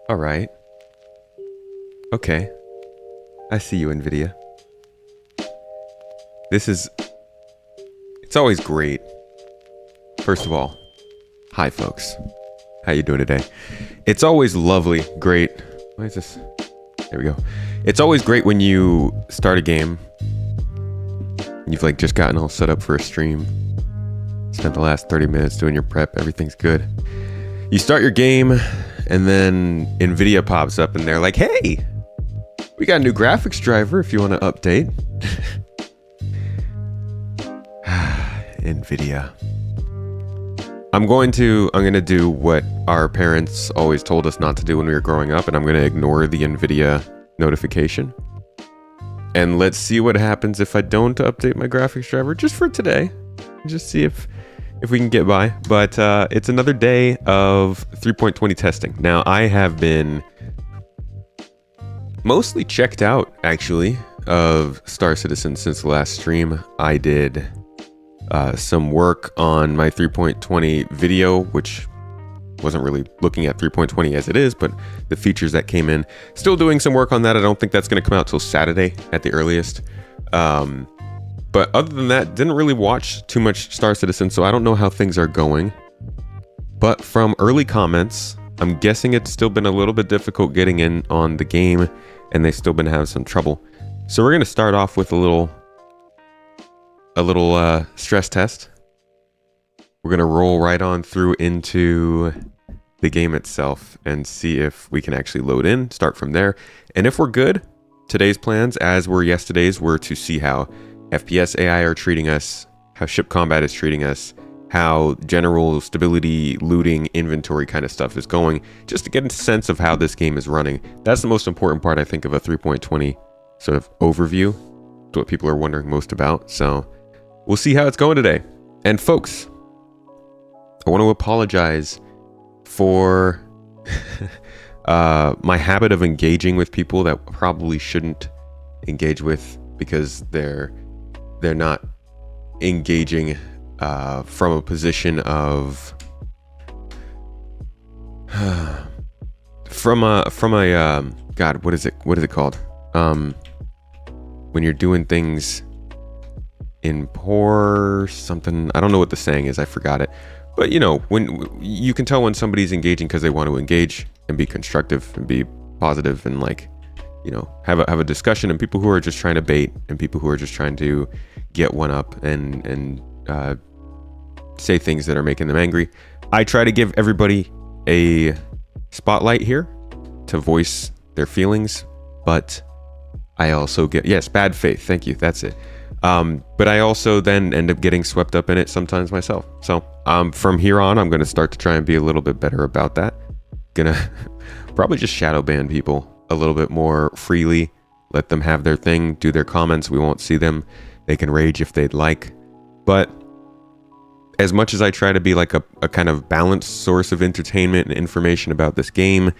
All right. Okay. I see you, NVIDIA. It's always great. First of all, hi folks. How you doing today? It's always lovely, great. Why is this? There we go. It's always great when you start a game. You've like just gotten all set up for a stream. Spent the last 30 minutes doing your prep. Everything's good. You start your game and then NVIDIA pops up and they're like, hey, we got a new graphics driver if you want to update. NVIDIA. I'm going to do what our parents always told us not to do when we were growing up, and I'm going to ignore the NVIDIA notification. And let's see what happens if I don't update my graphics driver just for today. Just see if we can get by. But it's another day of 3.20 testing. Now, I have been mostly checked out, actually, of Star Citizen since the last stream. I did some work on my 3.20 video, which wasn't really looking at 3.20 as it is, but the features that came in. Still doing some work on that. I don't think that's going to come out till Saturday at the earliest. But other than that, didn't really watch too much Star Citizen, so I don't know how things are going. But from early comments, I'm guessing it's still been a little bit difficult getting in on the game, and they've still been having some trouble. So we're going to start off with a little stress test. We're going to roll right on through into the game itself and see if we can actually load in, start from there. And if we're good, today's plans, as were yesterday's, were to see how FPS AI are treating us, how ship combat is treating us, how general stability, looting, inventory kind of stuff is going, just to get a sense of how this game is running. That's the most important part, I think, of a 3.20 sort of overview. It's what people are wondering most about. So we'll see how it's going today. And folks, I want to apologize for my habit of engaging with people that probably shouldn't engage with, because they're not engaging from a position of from a God, what is it called? When you're doing things in poor something, I don't know what the saying is, I forgot it. But you know, when you can tell when somebody's engaging because they want to engage and be constructive and be positive and, like, you know, have a discussion, and people who are just trying to bait and people who are just trying to get one up and say things that are making them angry. I try to give everybody a spotlight here to voice their feelings, but I also get, yes, bad faith. Thank you. That's it. But I also then end up getting swept up in it sometimes myself. So from here on, I'm going to start to try and be a little bit better about that. Gonna probably just shadow ban people a little bit more freely. Let them have their thing, do their comments. We won't see them. They can rage if they'd like. But as much as I try to be like a kind of balanced source of entertainment and information about this game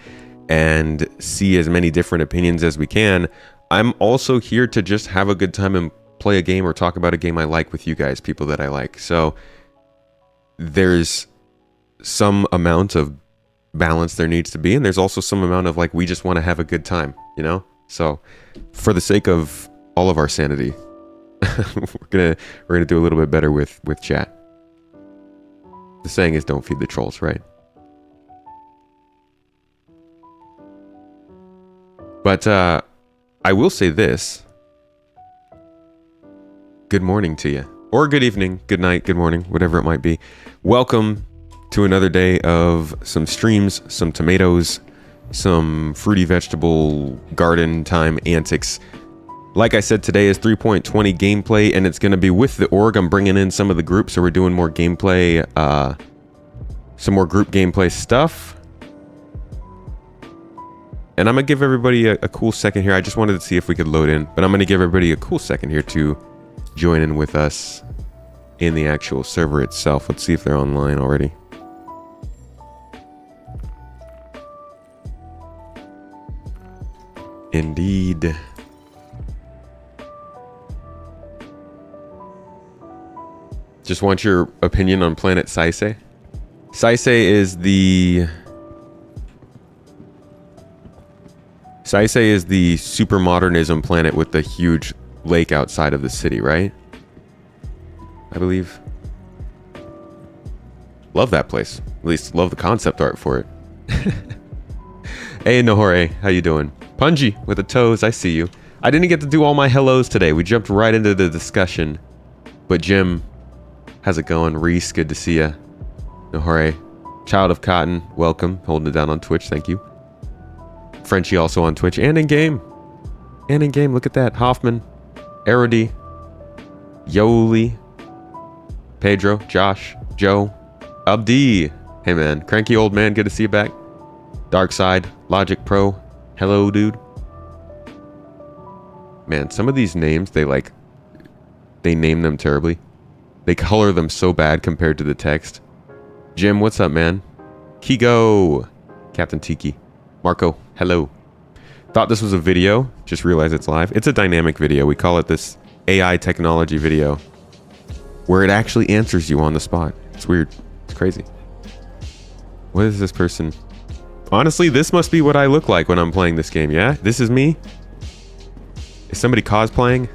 and see as many different opinions as we can, I'm also here to just have a good time and play a game or talk about a game I like with you guys, people that I like. So there's some amount of balance there needs to be, and there's also some amount of, like, we just want to have a good time, you know? So for the sake of all of our sanity, we're gonna do a little bit better with chat. The saying is, don't feed the trolls, right? But I will say this. Good morning to you. Or good evening, good night, good morning, whatever it might be. Welcome to another day of some streams, some tomatoes, some fruity vegetable garden time antics. Like I said, today is 3.20 gameplay, and it's going to be with the org. I'm bringing in some of the groups, so we're doing more gameplay, some more group gameplay stuff. And I'm going to give everybody a cool second here. I just wanted to see if we could load in, but I'm going to give everybody a cool second here to join in with us in the actual server itself. Let's see if they're online already. Indeed. Just want your opinion on Planet Sci-Fi. Sci-Fi is the Sci-Fi is the super modernism planet with the huge lake outside of the city, right? I believe. Love that place. At least love the concept art for it. Hey, Nahore, how you doing? Punji with the toes, I see you. I didn't get to do all my hellos today. We jumped right into the discussion. But Jim, how's it going? Reese, good to see ya. Nahore, Child of Cotton, welcome. Holding it down on Twitch, thank you. Frenchie also on Twitch and in game. And in game, look at that. Hoffman, Erody, Yoli, Pedro, Josh, Joe, Abdi. Hey man, cranky old man, good to see you back. Dark Side, Logic Pro, hello dude. Man, some of these names, they name them terribly. They color them so bad compared to the text. Jim, what's up, man? Kigo, Captain Tiki, Marco, hello. Thought this was a video, just realized it's live. It's a dynamic video. We call it this AI technology video, where it actually answers you on the spot. It's weird. It's crazy. What is this person? Honestly, this must be what I look like when I'm playing this game, yeah? This is me? Is somebody cosplaying?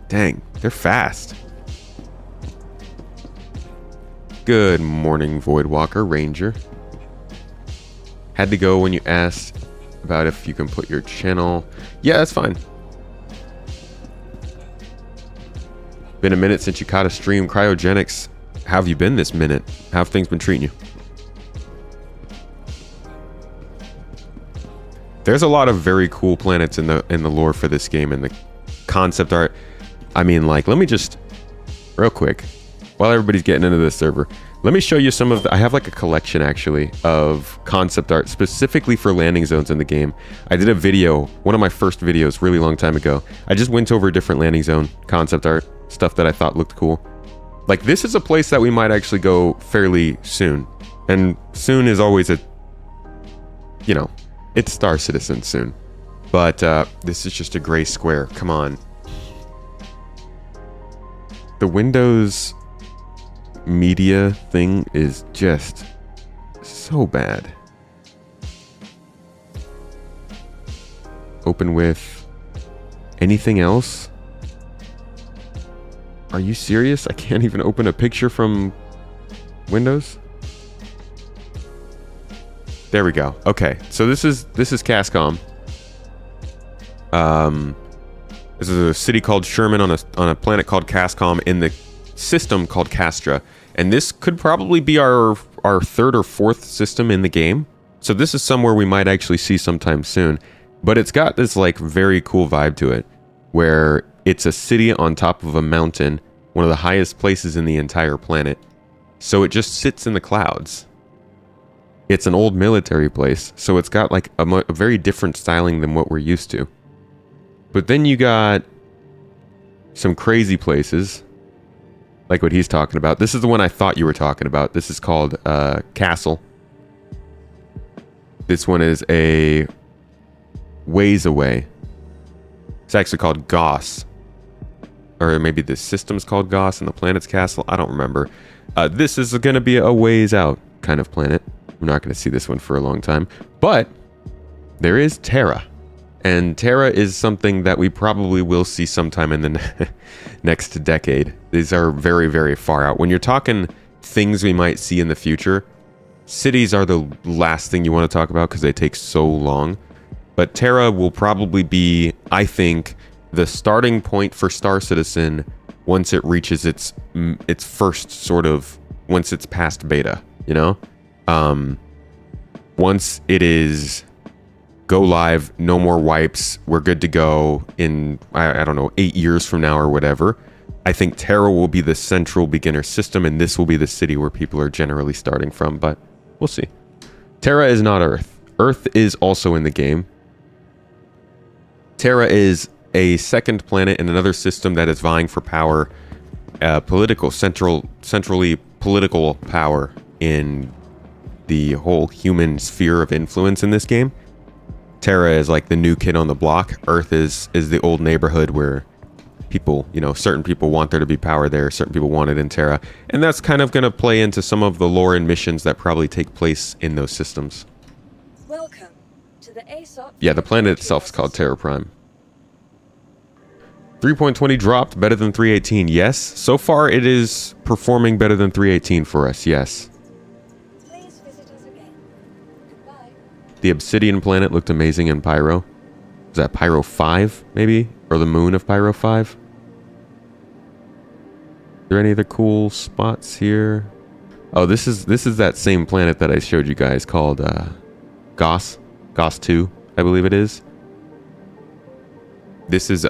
Dang, they're fast. Good morning, Voidwalker Ranger. Had to go when you asked about if you can put your channel. Yeah, that's fine. Been a minute since you caught a stream. Cryogenics. How have you been this minute? How have things been treating you? There's a lot of very cool planets in the lore for this game and the concept art. I mean, like, let me just real quick, while everybody's getting into this server, let me show you some of the, I have like a collection actually of concept art specifically for landing zones in the game. I did a video, one of my first videos really long time ago. I just went over different landing zone concept art, stuff that I thought looked cool. Like, this is a place that we might actually go fairly soon. And soon is always a, you know, it's Star Citizen soon. But this is just a gray square. Come on. The Windows media thing is just so bad. Open with anything else? Are you serious? I can't even open a picture from Windows? There we go. Okay, so this is Cascom. This is a city called Sherman on a planet called Cascom in the system called Castra, and this could probably be our third or fourth system in the game. So this is somewhere we might actually see sometime soon. But it's got this like very cool vibe to it, where it's a city on top of a mountain, one of the highest places in the entire planet. So it just sits in the clouds. It's an old military place, so it's got like a very different styling than what we're used to. But then you got some crazy places, like what he's talking about. This is the one I thought you were talking about. This is called Castle. This one is a ways away. It's actually called Goss. Or maybe the system's called Goss and the planet's Castle. I don't remember. This is going to be a ways out kind of planet. We're not going to see this one for a long time. But there is Terra. And Terra is something that we probably will see sometime in the next decade. These are very, very far out. When you're talking things we might see in the future, cities are the last thing you want to talk about because they take so long. But Terra will probably be, I think, the starting point for Star Citizen once it reaches its first sort of, once it's past beta, you know? Once it is go live, no more wipes, we're good to go in, I don't know, 8 years from now or whatever, I think Terra will be the central beginner system, and this will be the city where people are generally starting from, but we'll see. Terra is not Earth. Earth is also in the game. Terra is a second planet in another system that is vying for power, centrally political power in the whole human sphere of influence in this game. Terra is like the new kid on the block. Earth is the old neighborhood where people, you know, certain people want there to be power there, certain people want it in Terra, and that's kind of going to play into some of the lore and missions that probably take place in those systems. Welcome to Yeah, the planet itself is called Terra Prime. 3.20 dropped, better than 318. Yes, so far it is performing better than 318 for us. Yes. Please visit us again. Goodbye. The Obsidian planet looked amazing in Pyro. Is that Pyro 5, maybe? Or the moon of Pyro 5? Are there any other cool spots here? Oh, this is that same planet that I showed you guys called Goss 2, I believe it is. This is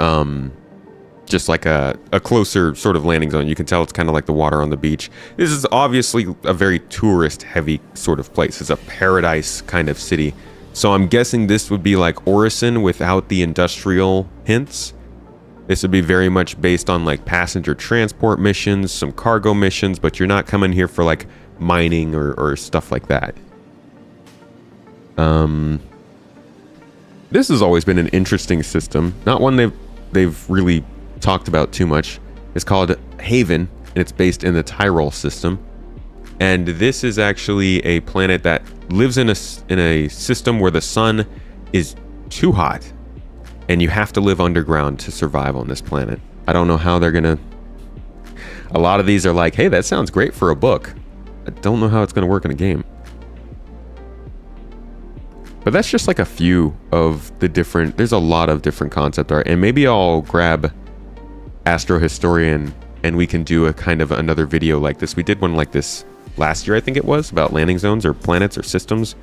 just like a closer sort of landing zone. You can tell it's kind of like the water on the beach. This is obviously a very tourist heavy sort of place. It's a paradise kind of city. So I'm guessing this would be like Orison without the industrial hints. This would be very much based on like passenger transport missions, some cargo missions, but you're not coming here for like mining or stuff like that. This has always been an interesting system. Not one they've really talked about too much. It's called Haven, and it's based in the Tyrol system. And this is actually a planet that lives in a system where the sun is too hot, and you have to live underground to survive on this planet. I don't know how they're gonna... A lot of these are like, hey, that sounds great for a book. I don't know how it's gonna work in a game. But that's just like a few of the different... There's a lot of different concept art, and maybe I'll grab Astro Historian and we can do a kind of another video like this. We did one like this last year, I think it was, about landing zones or planets or systems.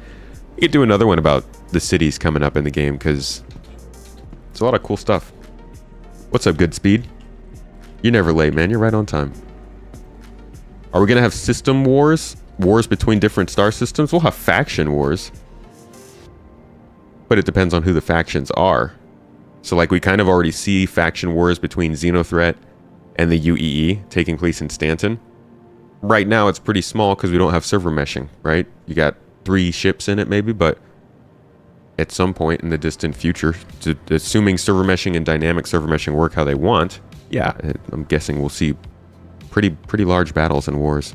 We could do another one about the cities coming up in the game, because it's a lot of cool stuff. What's up, Goodspeed? You're never late, man. You're right on time. Are we gonna have system wars? Wars between different star systems? We'll have faction wars. But it depends on who the factions are. So like we kind of already see faction wars between Xenothreat and the UEE taking place in Stanton. Right now it's pretty small because we don't have server meshing, right? You got 3 ships in it maybe, but at some point in the distant future, assuming server meshing and dynamic server meshing work how they want, yeah, I'm guessing we'll see pretty large battles and wars.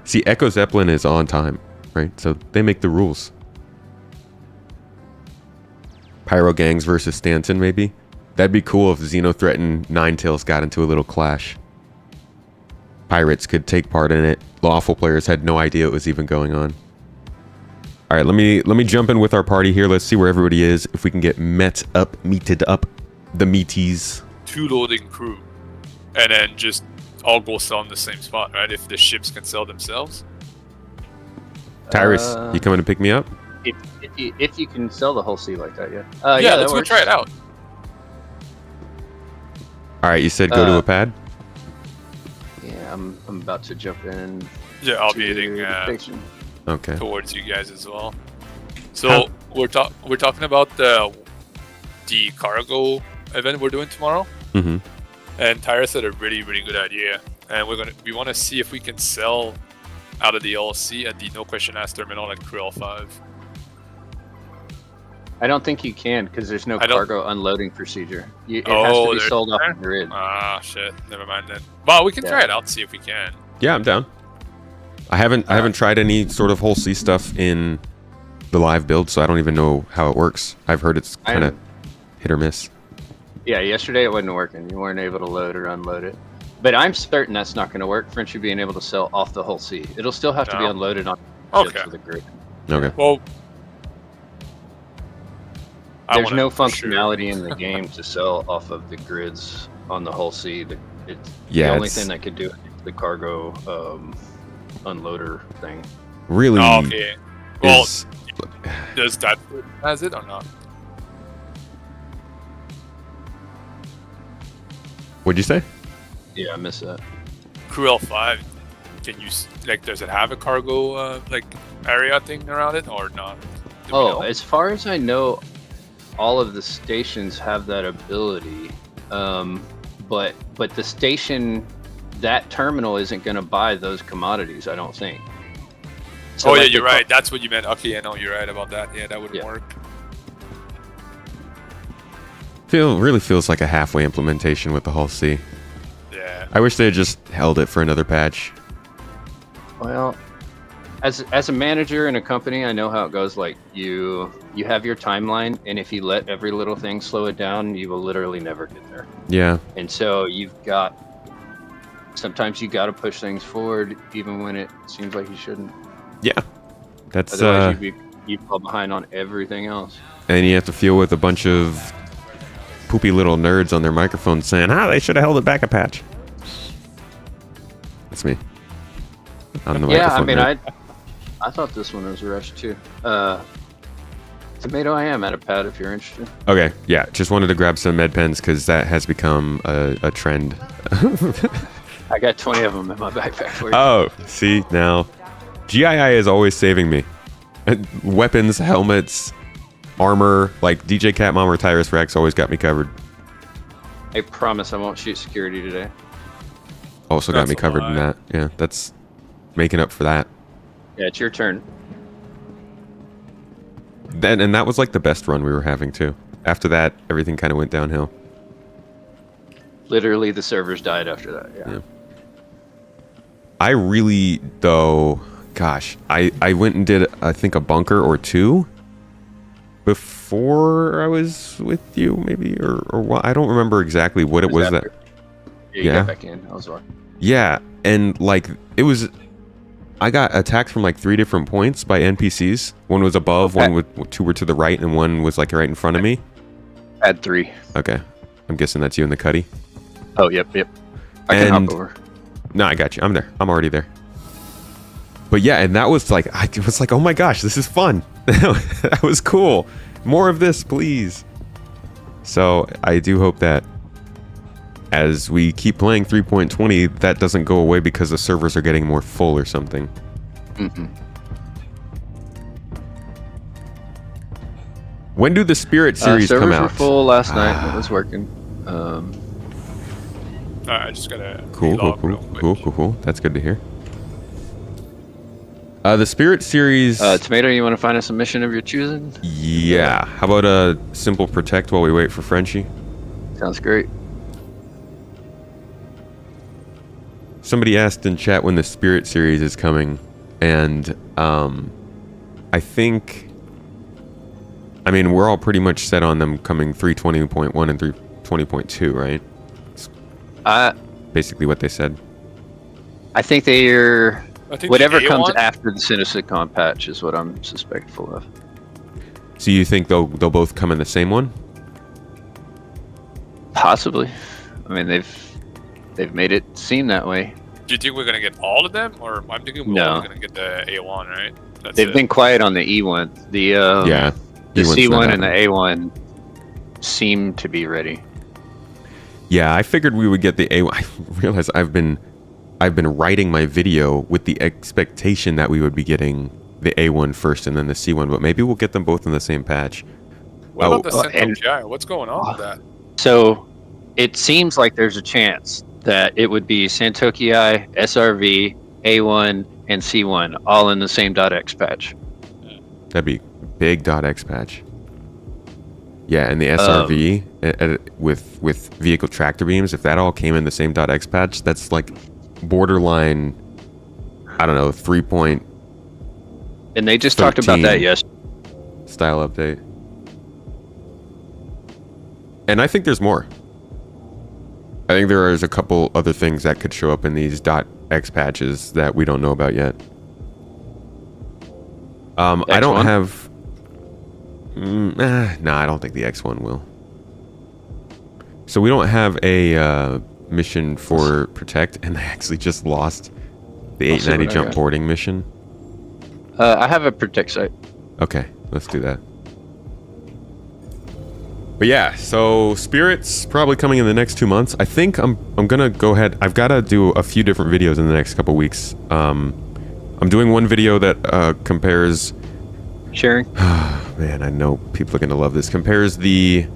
See, Echo Zeppelin is on time, right? So they make the rules. Pyro Gangs versus Stanton, maybe? That'd be cool if Xenothreat and Ninetales got into a little clash. Pirates could take part in it. Lawful players had no idea it was even going on. All right, let me jump in with our party here. Let's see where everybody is. If we can get meted up, the meaties. 2 loading crew, and then just all go sell in the same spot, right? If the ships can sell themselves. Tyrus, you coming to pick me up? If you can sell the whole sea like that, yeah. Yeah, let's go try it out. All right, you said go to a pad? Yeah, I'm about to jump in. Yeah, I'll be heading okay. towards you guys as well. So we're talking about the cargo event we're doing tomorrow. Mm-hmm. And Tyrus had a really good idea, and we want to see if we can sell out of the LC at the No Question Asked terminal at Crew L5. I don't think you can because there's no cargo unloading procedure. It has to be sold off the grid. Ah, shit. Never mind then. Well, we can try it out, see if we can. Yeah, I'm down. I haven't tried any sort of whole sea stuff in the live build, so I don't even know how it works. I've heard it's kind of hit or miss. Yeah, yesterday it wasn't working. You weren't able to load or unload it. But I'm certain that's not going to work. French being able to sell off the whole sea. It'll still have to be unloaded on ships with a grid. Okay. Well, there's no functionality in the game to sell off of the grids on the whole sea. The only thing that could do it is the cargo unloader thing. Really? Okay. Well, does that has it or not? What'd you say? Yeah, I missed that. Crew L5, can you does it have a cargo area thing around it or not? As far as I know, all of the stations have that ability, but the station, that terminal isn't going to buy those commodities, I don't think. So yeah, you're right. That's what you meant. Okay, I know you're right about that. Yeah, that wouldn't work. Really feels like a halfway implementation with the whole sea. Yeah. I wish they had just held it for another patch. Well, as a manager in a company, I know how it goes. Like you have your timeline, and if you let every little thing slow it down, you will literally never get there. Yeah. And so sometimes you got to push things forward, even when it seems like you shouldn't. Yeah. That's Otherwise, you fall behind on everything else. and you have to deal with a bunch of poopy little nerds on their microphones saying, they should have held it back a patch. That's me. I'm the Yeah, I microphone mean, nerd. I thought this one was rushed too. Tomato, I am at a pad if you're interested. Okay, yeah, just wanted to grab some med pens because that has become a trend. I got 20 of them in my backpack for you. Oh, see, now, GII is always saving me. Weapons, helmets, armor, like DJ Cat Mom or Tyrus Rex always got me covered. I promise I won't shoot security today. Also got That's me a covered in lie. that. Yeah, that's making up for that. Yeah, it's your turn. And that was like the best run we were having too. After that, everything kind of went downhill. Literally, the servers died after that. Yeah. I really, though, gosh, I went and did, I think, a bunker or two before I was with you, maybe, or what. I don't remember exactly what it was that. Yeah, you Yeah. got back in. I was on. Yeah, and like it was, I got attacked from like 3 different points by NPCs. One was above, two were to the right, and one was like right in front of me. Pad 3. Okay, I'm guessing that's you in the cuddy. Oh, yep. I can And- hop over. No, I got you. I'm there. I'm already there. But yeah, and that was like, I was like, oh my gosh, this is fun. That was cool. More of this, please. So I do hope that as we keep playing 3.20, that doesn't go away because the servers are getting more full or something. Mm-hmm. When do the Spirit series servers come were out? full last night. It was working. Alright, I just gotta Cool. log real quick. That's good to hear. The Spirit series. Tomato, you want to find us a mission of your choosing? Yeah. How about a simple protect while we wait for Frenchie? Sounds great. Somebody asked in chat when the Spirit series is coming, and I think, I mean, we're all pretty much set on them coming 320.1 and 320.2, right? Basically what they said. I think they're I think whatever the comes A1? after the Cynicicon patch is what I'm suspectful of. So you think they'll both come in the same one? Possibly. I mean, they've made it seem that way. Do you think we're gonna get all of them, or I'm thinking we're No. only gonna get the A1, right? That's They've it. been quiet on the E1. The Yeah. the E1's not C1 and the happening. A1 seem to be ready. Yeah, I figured we would get the A1. I realize I've been writing my video with the expectation that we would be getting the A1 first and then the C1, but maybe we'll get them both in the same patch. What about the Oh, Central and- GI? What's going on with that? So it seems like there's a chance that it would be Santoki, SRV, A1, and C1 all in the same .x patch. That'd be big .x patch. Yeah, and the SRV with vehicle tractor beams, if that all came in the same .x patch, that's like borderline, I don't know, 3 point And they just talked about 13. that yesterday. style update. And I think there's more. I think there is a couple other things that could show up in these .x patches that we don't know about yet. I don't X1? have... no, I don't think the X1 will. So we don't have a mission for Protect, and I actually just lost the I'll see 890 what I jump got. boarding mission. I have a protect site. Okay, let's do that. But yeah, so Spirit's probably coming in the next 2 months. I think I'm gonna go ahead. I've got to do a few different videos in the next couple weeks. I'm doing one video that compares. Sharing. Man, I know people are gonna love this. Compares the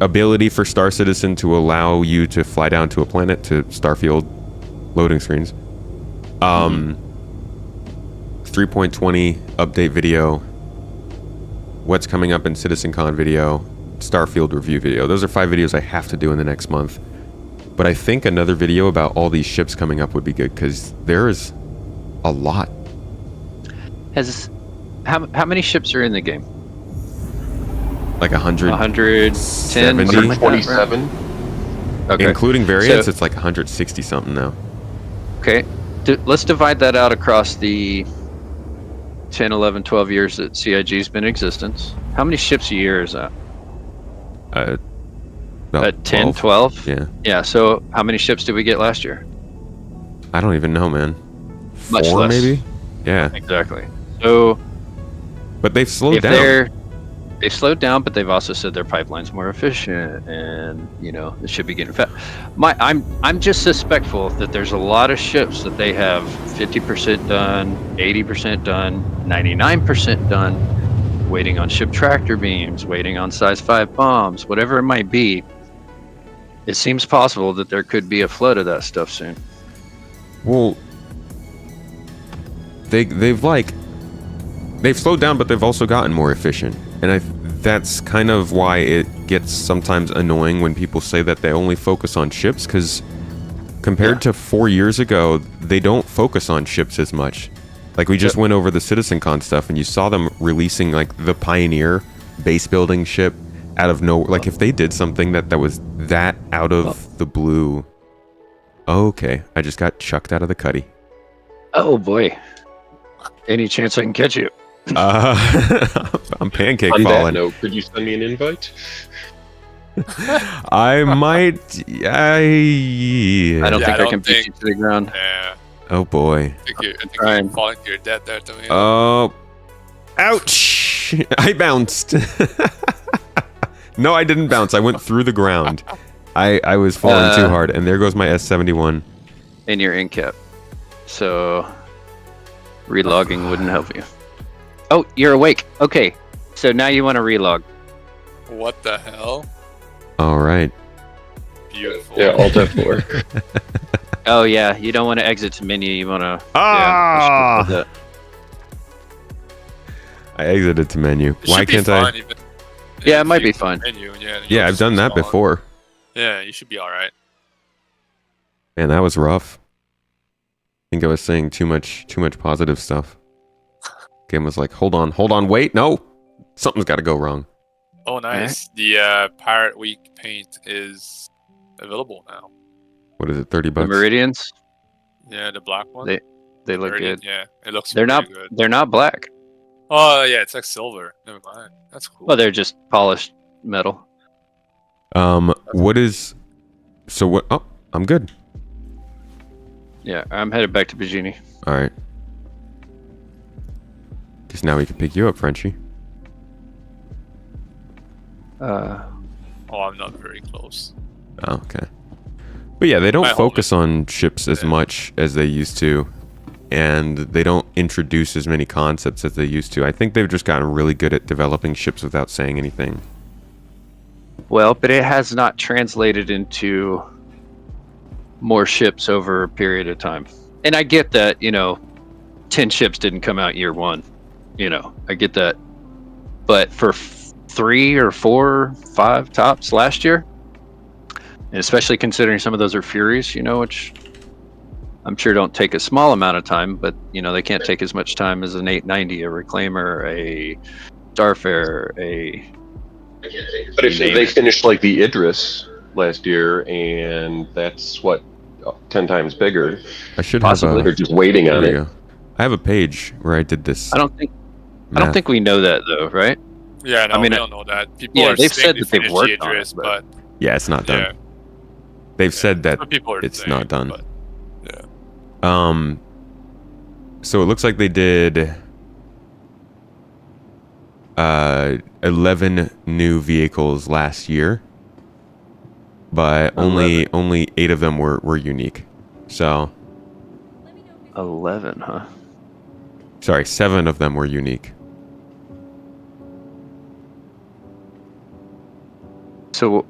ability for Star Citizen to allow you to fly down to a planet to Starfield loading screens. 3.20 update video. What's coming up in CitizenCon video. Starfield review video. Those are 5 videos I have to do in the next month. But I think another video about all these ships coming up would be good because there is a lot. Has how many ships are in the game? Like 100, 110, 70? something like that, right? 127. Okay. including variants, So- it's like 160 something now. Okay. Let's divide that out across the 10, 11, 12 years that CIG's been in existence. How many ships a year is that? About 10, 12? Yeah, Yeah, so how many ships did we get last year? I don't even know, man. Much 4 less. maybe. Yeah, Exactly. So but they've slowed if down. they've slowed down, but they've also said their pipeline's more efficient, and it should be getting fat. I'm just suspectful that there's a lot of ships that they have 50% done, 80% done, 99% done, waiting on ship tractor beams, waiting on size 5 bombs, whatever it might be. It seems possible that there could be a flood of that stuff soon. Well, they've slowed down, but they've also gotten more efficient, and that's kind of why it gets sometimes annoying when people say that they only focus on ships, because compared to 4 years ago, they don't focus on ships as much. Like we just went over the CitizenCon stuff, and you saw them releasing like the Pioneer base building ship out of nowhere. Like if they did something that was that out of the blue. Okay, I just got chucked out of the cuddy. Oh boy. Any chance I can catch you? I'm pancake On that falling. note, could you send me an invite? I might. I don't Yeah, think I I can don't beat think- you to the ground. Yeah. Oh boy. I think you're trying. falling to your death there, Tommy. Oh. Ouch! I bounced. No, I didn't bounce. I went through the ground. I was falling too hard, and there goes my S71. And your in cap. So relogging wouldn't help you. Oh, you're awake. Okay. So now you want to relog. What the hell? All right. Beautiful. Yeah, Alt F4. Oh yeah, you don't want to exit to menu. You want to. Ah! Yeah, I exited to menu. It Why should be can't fine, I? even Yeah, it if might you be fine. Menu, yeah, Yeah, I've done that before. Yeah, you should be all right. Man, that was rough. I think I was saying too much positive stuff. Game was like, hold on, wait, no, something's got to go wrong. Oh, nice. The Pirate Week paint is available now. What is it, 30 The bucks? Meridians, Yeah, the black one. they look Meridian, good. Yeah, it looks. They're pretty not. good. They're not black. Oh yeah, it's like silver. Never mind. That's cool. Well, they're just polished metal. What is? So what? Oh, I'm good. Yeah, I'm headed back to Bajini. All right. Because now we can pick you up, Frenchie. Uh, Oh, I'm not very close. Oh, okay. But yeah, they don't My focus on ships as much as they used to, and they don't introduce as many concepts as they used to. I think they've just gotten really good at developing ships without saying anything. well, but it has not translated into more ships over a period of time. And I get that, 10 ships didn't come out year one. I get that. But for 3 or 4, 5 tops last year, and especially considering some of those are Furies, which I'm sure don't take a small amount of time, but, they can't take as much time as an 890, a Reclaimer, a Starfarer, But if they finished like the Idris last year, and that's what 10 times bigger. I should Possibly. have They're just waiting there on we it. go. I have a page where I did this. I don't think we know that though, right? Yeah, no, I mean, we don't know that. People yeah, are they've saying said they that they've finished worked on it, Idris, but- Yeah, it's not done. yeah, They've said that what people are it's saying, not done. But, yeah. So it looks like they did 11 new vehicles last year, but only 8 of them were unique. So 11, huh? sorry, 7 of them were unique. So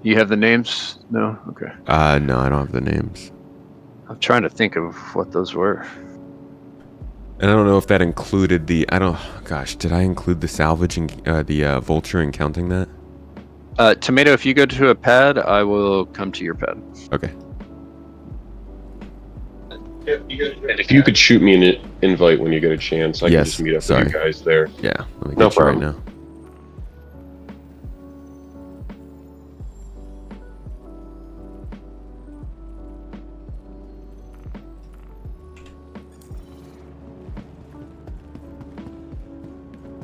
you have the names? No? Okay. No, I don't have the names. I'm trying to think of what those were. And I don't know if that included the. Gosh, did I include the salvaging, the vulture and counting that? Tomato, if you go to a pad, I will come to your pad. Okay. And if you could shoot me an invite when you get a chance, I can Yes, just meet up sorry. with you guys there. Yeah, let me No get you right problem. now.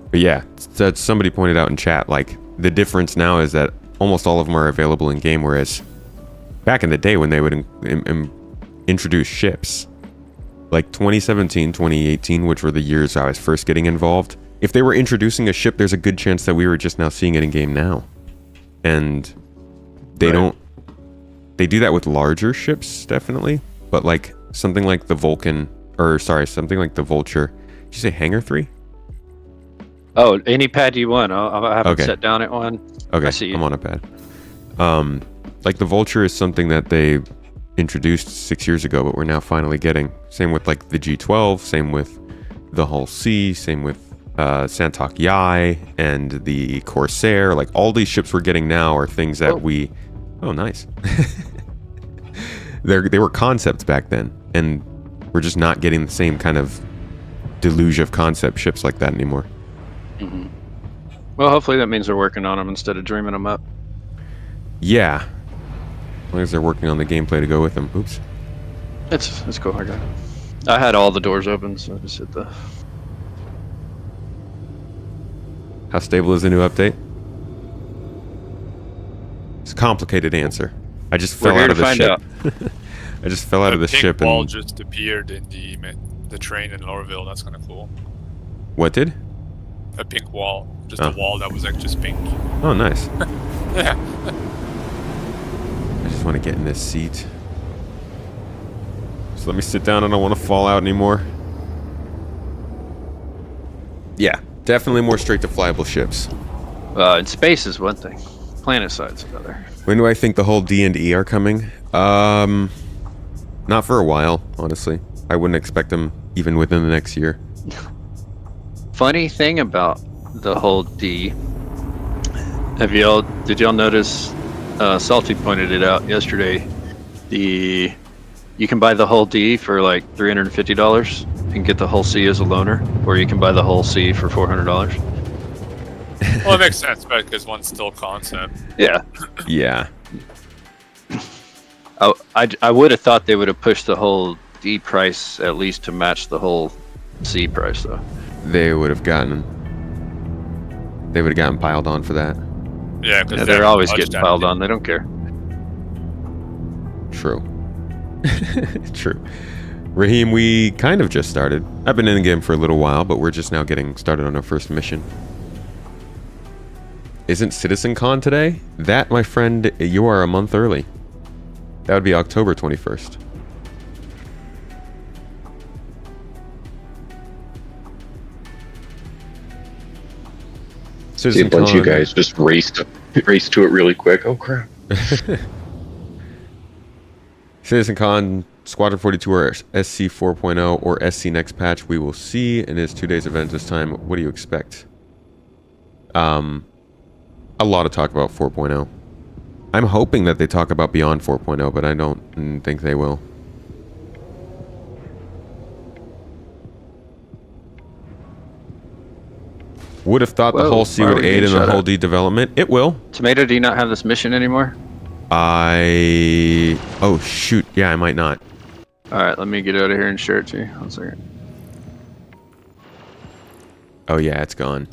But yeah, that somebody pointed out in chat, like the difference now is that almost all of them are available in game, whereas back in the day when they would introduce ships, like 2017, 2018, which were the years I was first getting involved, if they were introducing a ship, there's a good chance that we were just now seeing it in game now. And they don't, they do that with larger ships, definitely, but like something like the Vulcan, or sorry, something like the Vulture. Did you say Hangar 3? Oh, any pad you want. I haven't Okay. sat down at one. Okay, I see you. I'm on a pad. Like the Vulture is something that they introduced 6 years ago, but we're now finally getting. Same with like the G12, same with the Hull C, same with Santok Yai and the Corsair. Like all these ships we're getting now are things that we... Oh, nice. They were concepts back then, and we're just not getting the same kind of deluge of concept ships like that anymore. Mm-hmm. Well, hopefully that means they're working on them instead of dreaming them up. Yeah. As long as they're working on the gameplay to go with them. Oops. It's cool. I got it. I had all the doors open, so I just hit the... How stable is the new update? It's a complicated answer. I just fell here out to of the find ship. out. I just fell out of the pink ship wall and... just appeared in the train in Lorville. That's kind of cool. What did? A pink wall. Just Oh. a wall that was like just pink. Oh, nice. Yeah. I just want to get in this seat. Just let me sit down. I don't want to fall out anymore. Yeah, definitely more straight to flyable ships. In space is one thing. Planet side's another. When do I think the whole D&E are coming? Not for a while, honestly. I wouldn't expect them even within the next year. Funny thing about the whole D. Did y'all notice? Salty pointed it out yesterday. You can buy the whole D for like $350 and get the whole C as a loaner, or you can buy the whole C for $400. Well, it makes sense, right? Because one's still concept. Yeah. Yeah. I would have thought they would have pushed the whole D price at least to match the whole C price, though. They would have gotten piled on for that. Yeah, because They're always getting piled on. They don't care. True. True. Raheem, we kind of just started. I've been in the game for a little while, but we're just now getting started on our first mission. Isn't CitizenCon today? That, my friend, you are a month early. That would be October 21st. See a bunch of you guys just race to it really quick. Oh crap! CitizenCon Squadron 42 or SC 4.0 or SC next patch. We will see. And it's 2 days event this time. What do you expect? A lot of talk about 4.0. I'm hoping that they talk about Beyond 4.0, but I don't think they will. Would have thought the Hull C would aid in the Hull D development. It will. Tomato, do you not have this mission anymore? Oh, shoot. Yeah, I might not. Alright, let me get out of here and share it to you. 1 second. Oh, yeah, it's gone.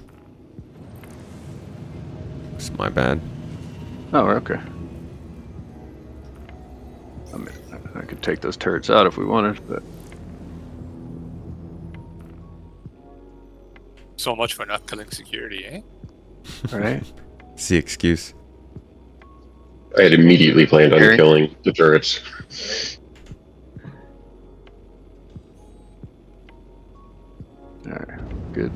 It's my bad. Oh, we're okay. I mean, I could take those turrets out if we wanted, but... So much for not killing security, eh? Alright. It's the excuse. I had immediately planned on Harry? killing the turrets. Alright, good.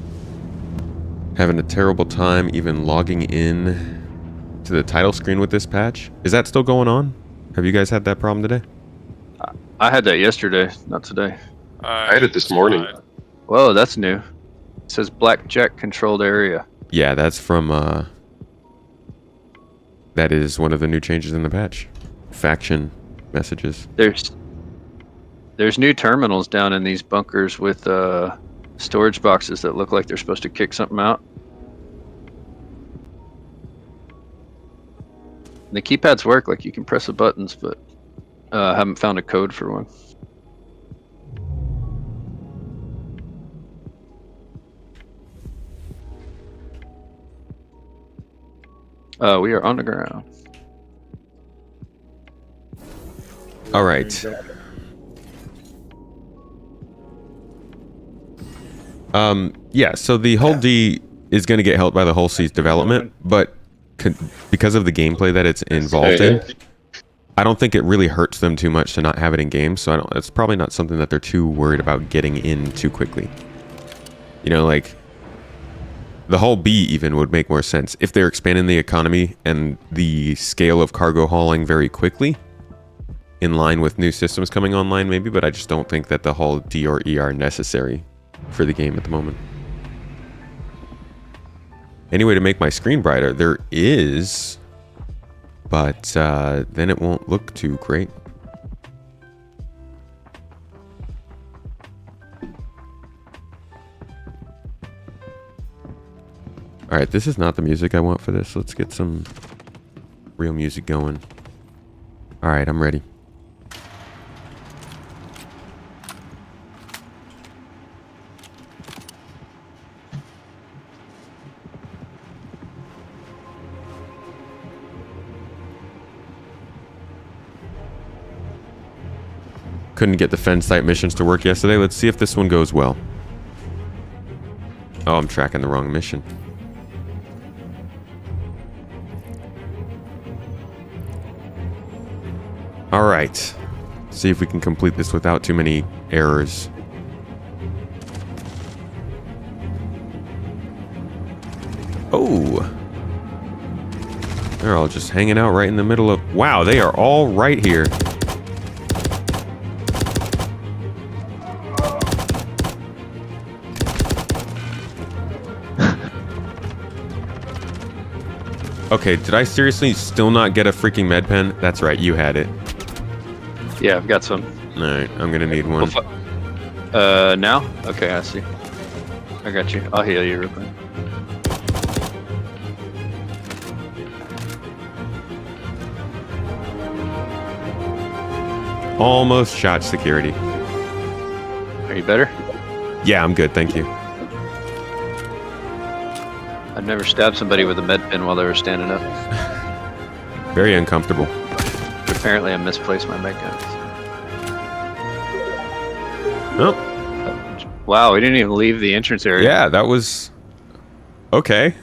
Having a terrible time even logging in to the title screen with this patch. Is that still going on? Have you guys had that problem today? I had that yesterday, not today. I had it this morning. Whoa, that's new. It says blackjack controlled area. Yeah, that's from, that is one of the new changes in the patch. Faction messages. There's There's new terminals down in these bunkers with storage boxes that look like they're supposed to kick something out. The keypads work, like you can press the buttons, but I haven't found a code for one. We are on the ground. All right. Yeah, so the Hull D is going to get helped by the Hull C's development, but because of the gameplay that it's involved in, I don't think it really hurts them too much to not have it in game, so it's probably not something that they're too worried about getting in too quickly. You know, like, the Hull B even would make more sense if they're expanding the economy and the scale of cargo hauling very quickly, in line with new systems coming online maybe, but I just don't think that the Hull D or E are necessary for the game at the moment. Any way to make my screen brighter? There is, but then it won't look too great. All right, this is not the music I want for this. Let's get some real music going. All right, I'm ready. Couldn't get the Fen site missions to work yesterday. Let's see if this one goes well. Oh, I'm tracking the wrong mission. All right. See if we can complete this without too many errors. Oh. They're all just hanging out right in the middle of... Wow, they are all right here. Okay, did I seriously still not get a freaking med pen? That's right, you had it. Yeah, I've got some. Alright, I'm gonna need one. Now? Okay, I see. I got you. I'll heal you real quick. Almost shot security. Are you better? Yeah, I'm good, thank you. I've never stabbed somebody with a med pen while they were standing up. Very uncomfortable. Apparently I misplaced my med guns. Oh. Wow, we didn't even leave the entrance area. Yeah, that was... Okay.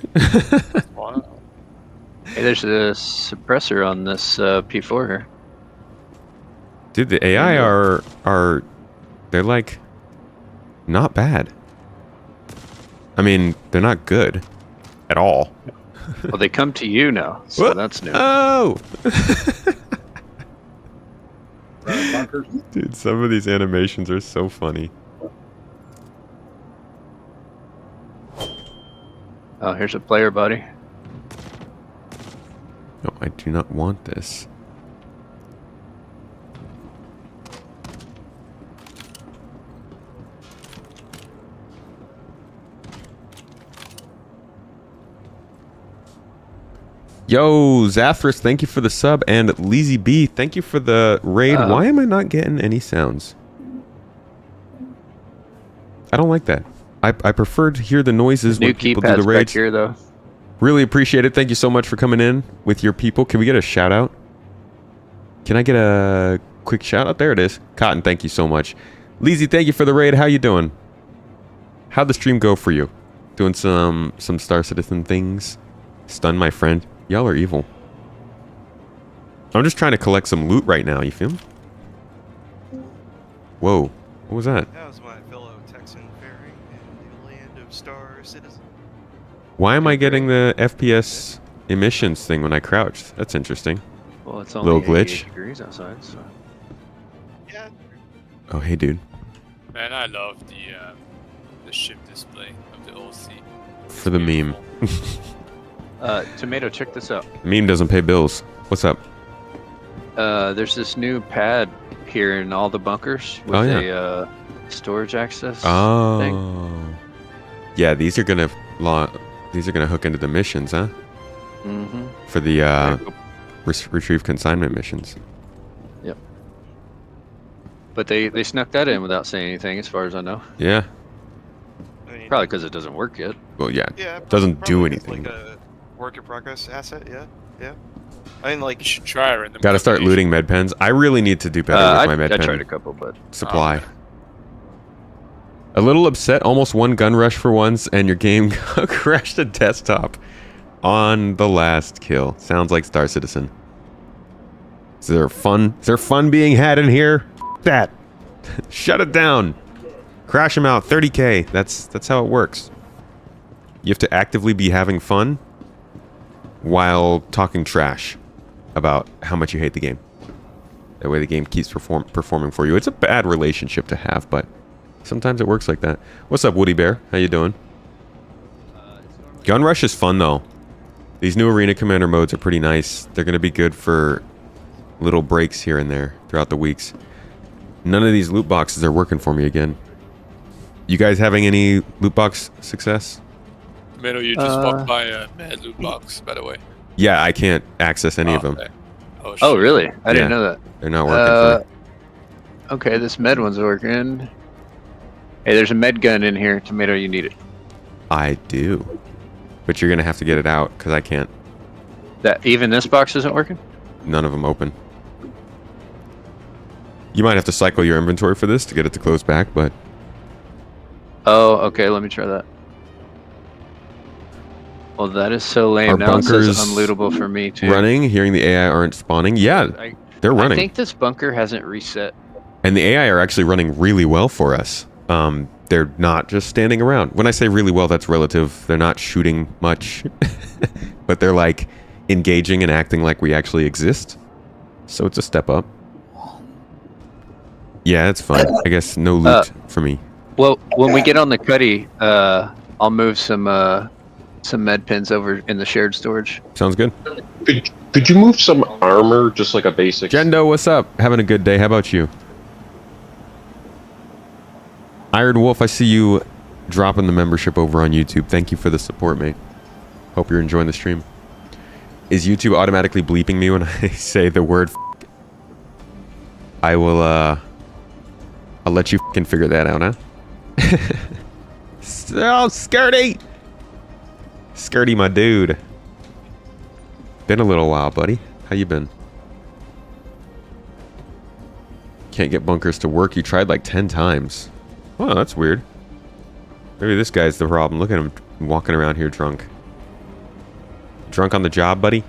Wow. Hey, there's a suppressor on this P4 here. Dude, the AI are... They're like... Not bad. I mean, they're not good. At all. Well, they come to you now, so What? that's new. Oh! Dude, some of these animations are so funny. Oh, here's a player buddy. No, I do not want this. Yo, Zathras, thank you for the sub, and Leezy B, thank you for the raid. Why am I not getting any sounds? I don't like that. I prefer to hear the noises when people do the keypads raids. back here, though. Really appreciate it. Thank you so much for coming in with your people. Can we get a shout out? Can I get a quick shout out? There it is. Cotton, thank you so much. Leezy, thank you for the raid. How you doing? How'd the stream go for you? Doing some Star Citizen things? Stun my friend. Y'all are evil. I'm just trying to collect some loot right now, you feel me? Whoa. What was that? That was my fellow Texan faring in the land of Star Citizen. Why am I getting the FPS emissions thing when I crouch? That's interesting. Well, it's only Little glitch. 88 degrees outside, so... Yeah. Oh, hey, dude. Man, I love the ship display of the OC. For the meme. Tomato, check this out. Meme doesn't pay bills. What's up? There's this new pad here in all the bunkers with a storage access thing. Oh. Yeah, these are gonna hook into the missions, huh? Mm-hmm. For the retrieve consignment missions. Yep. But they snuck that in without saying anything, as far as I know. Yeah. I mean, Probably because it doesn't work yet. Well, yeah. Yeah, Doesn't do probably is anything. Like a work in progress asset. Yeah. I mean, like You should try it. Got to start looting med pens. I really need to do better with my med I pen tried a couple, but supply. A little upset. Almost won gun rush for once, and your game crashed a desktop on the last kill. Sounds like Star Citizen. Is there fun being had in here? F that. Shut it down. Crash them out. 30K. That's how it works. You have to actively be having fun while talking trash about how much you hate the game. That way the game keeps performing for you. It's a bad relationship to have, but sometimes it works like that. What's up, Woody Bear? How you doing? Gun Rush is fun, though. These new Arena Commander modes are pretty nice. They're going to be good for little breaks here and there throughout the weeks. None of these loot boxes are working for me again. You guys having any loot box success? Mano, you just walked by a mad loot box, by the way. Yeah, I can't access any of them. Okay. Oh, shit. oh really? I didn't Yeah. know that. They're not working for me. Okay, this med one's working. Hey, there's a med gun in here. Tomato, you need it. I do. But you're going to have to get it out, because I can't. That even this box isn't working? None of them open. You might have to cycle your inventory for this to get it to close back, but... Oh, okay, let me try that. Well, that is so lame. Are Now it says bunkers unlootable for me, too. running, hearing the AI aren't spawning. Yeah, they're I running. think this bunker hasn't reset. And the AI are actually running really well for us. They're not just standing around. When I say really well, that's relative. They're not shooting much. But they're like engaging and acting like we actually exist. So it's a step up. Yeah, it's fun. I guess no loot for me. Well, when we get on the cuddy, I'll move some med pins over in the shared storage. Sounds good. Could you move some armor, just like a basic? Gendo, what's up? Having a good day. How about you? Iron Wolf, I see you dropping the membership over on YouTube. Thank you for the support, mate. Hope you're enjoying the stream. Is YouTube automatically bleeping me when I say the word f***? I will, I'll let you f***ing figure that out, huh? Oh, Skirty! Skirty, my dude. Been a little while, buddy. How you been? Can't get bunkers to work. You tried like 10 times. Oh, that's weird. Maybe this guy's the problem. Look at him walking around here drunk. Drunk on the job, buddy?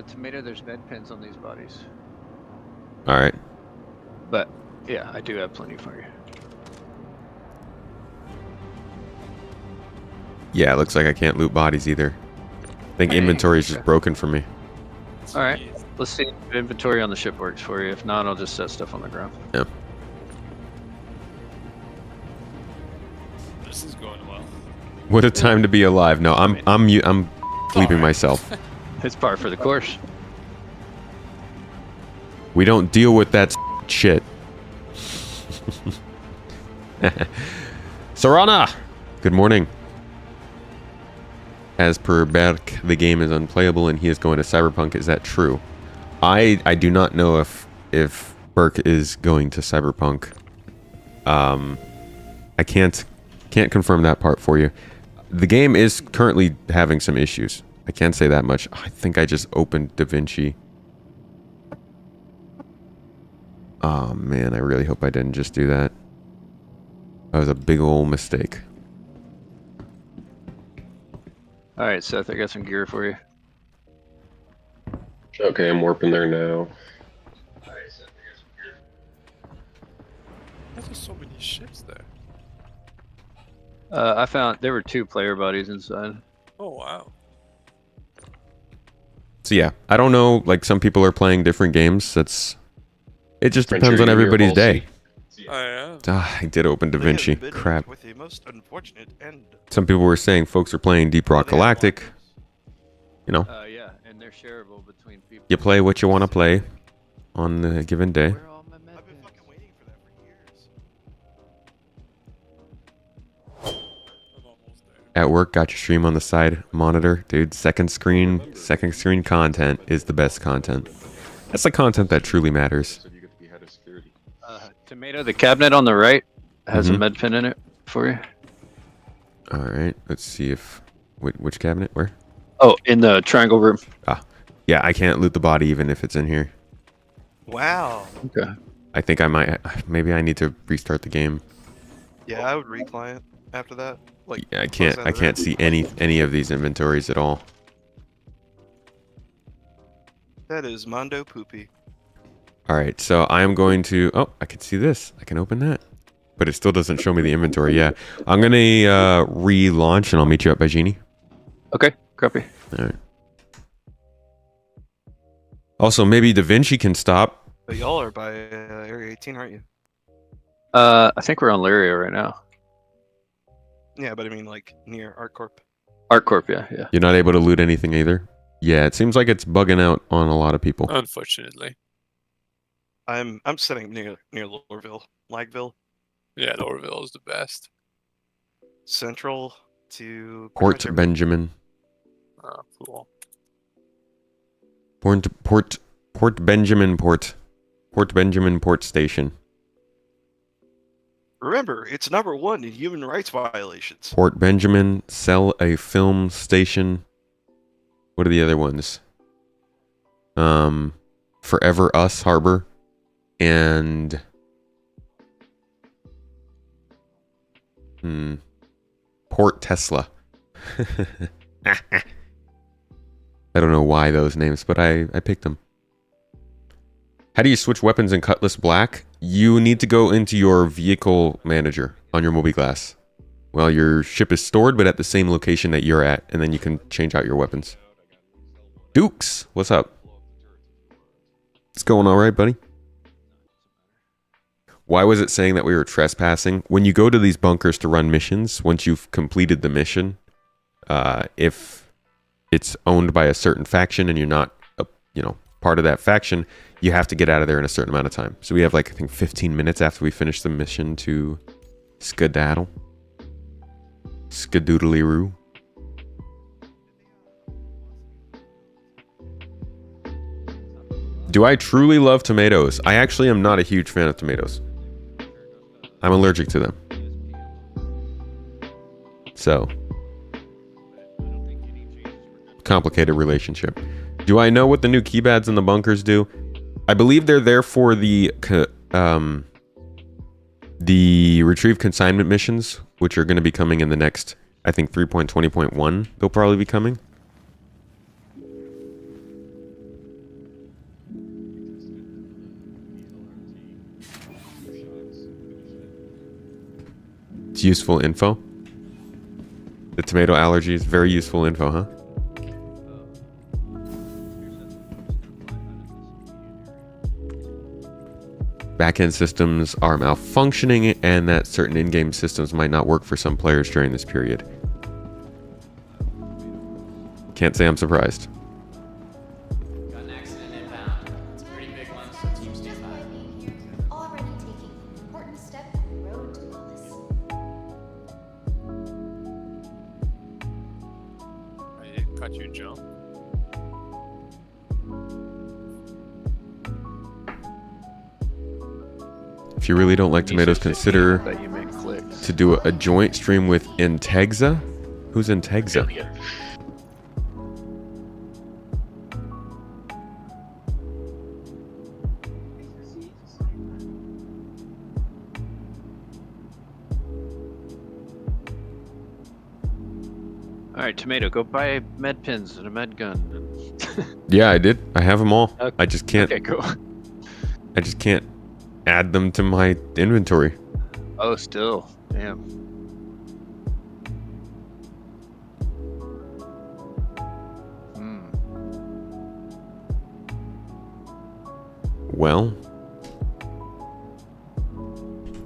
Tomato, there's med pins on these bodies. Alright. But, yeah, I do have plenty for you. Yeah, it looks like I can't loot bodies either. I think inventory is just broken for me. Alright, let's see if inventory on the ship works for you. If not, I'll just set stuff on the ground. Yeah. This is going well. What a time to be alive. No, I'm bleeping myself. It's par for the course. We don't deal with that shit. Sarana! Good morning. As per Berk, the game is unplayable and he is going to Cyberpunk. Is that true? I do not know if Berk is going to Cyberpunk. I can't confirm that part for you. The game is currently having some issues. I can't say that much. I think I just opened DaVinci. Oh man, I really hope I didn't just do that. That was a big old mistake. Alright, Seth, I got some gear for you. Okay, I'm warping there now. Why there's so many ships there? I found there were 2 player bodies inside. Oh wow. So yeah, I don't know, like some people are playing different games. It just French depends on or everybody's Wolf day. I am. I did open They have DaVinci. been Crap. With the most unfortunate end. Some people were saying folks are playing Deep Rock They have Galactic. one. You know, Yeah, and they're shareable between people. you play what you want to play on the given day. Where are all my med I've been pens? fucking waiting for that for years. I'm almost there. At work, got your stream on the side monitor, dude. Second screen content is the best content. That's the content that truly matters. So you get to be head of security. Tomato, the cabinet on the right has a Mhm. med pen in it for you. All right, let's see if which cabinet where. Oh, in the triangle room. Yeah, I can't loot the body even if it's in here. Wow. Okay. I think I might. Maybe I need to restart the game. Yeah, I would reclient after that. Like, Yeah, I close can't. out I of can't there. see any of these inventories at all. That is Mondo Poopy. All right, so I am going to. Oh, I can see this. I can open that, but it still doesn't show me the inventory. Yeah, I'm gonna relaunch, and I'll meet you up by Genie. Okay, copy. All right. Also, maybe Da Vinci can stop. But y'all are by Area 18, aren't you? I think we're on Lyria right now. Yeah, but I mean, like, near ArtCorp. ArtCorp, yeah. You're not able to loot anything either. Yeah, it seems like it's bugging out on a lot of people. Unfortunately. I'm sitting near Lorville, Lagville, Yeah, Lorville is the best. central to Port pretty much Benjamin. Oh, cool. Port Benjamin Port Station. Remember, it's number 1 in human rights violations. Port Benjamin, sell a film station. What are the other ones? Forever Us Harbor and Port Tesla. I don't know why those names, but I picked them. How do you switch weapons in Cutlass Black? You need to go into your vehicle manager on your mobiGlass. Well, your ship is stored, but at the same location that you're at, and then you can change out your weapons. Dukes, what's up? It's going all right, buddy? Why was it saying that we were trespassing? When you go to these bunkers to run missions, once you've completed the mission, if it's owned by a certain faction and you're not, part of that faction, you have to get out of there in a certain amount of time. So we have I think 15 minutes after we finish the mission to skedaddle. Skadoodly-roo. Do I truly love tomatoes? I actually am not a huge fan of tomatoes. I'm allergic to them. So, complicated relationship. Do I know what the new keypads in the bunkers do? I believe they're there for the retrieve consignment missions, which are going to be coming in the next, I think 3.20.1. They'll probably be coming. It's useful info. The tomato allergy is very useful info, huh? Backend systems are malfunctioning and that certain in-game systems might not work for some players during this period. Can't say I'm surprised. Got an accident inbound. It's a pretty big one, so team stand Just by. by being here, you're already taking an important step on the road to wellness. I didn't cut you jump. If you really don't like tomatoes, consider that you make clicks. to do a joint stream with Intexa. Who's Intexa? All right, Tomato, go buy med pins and a med gun. Yeah, I did. I have them all. Okay. I just can't. Okay, cool. I just can't add them to my inventory. Oh, still. Damn. Hmm. Well,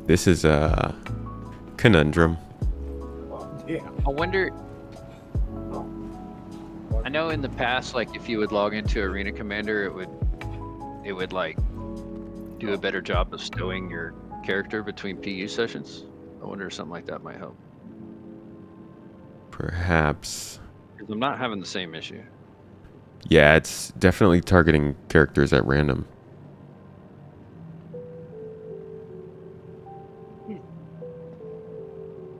this is a conundrum. I wonder. I know in the past, like if you would log into Arena Commander, it would like do a better job of stowing your character between PU sessions. I wonder if something like that might help. Perhaps. 'Cause I'm not having the same issue. Yeah, it's definitely targeting characters at random.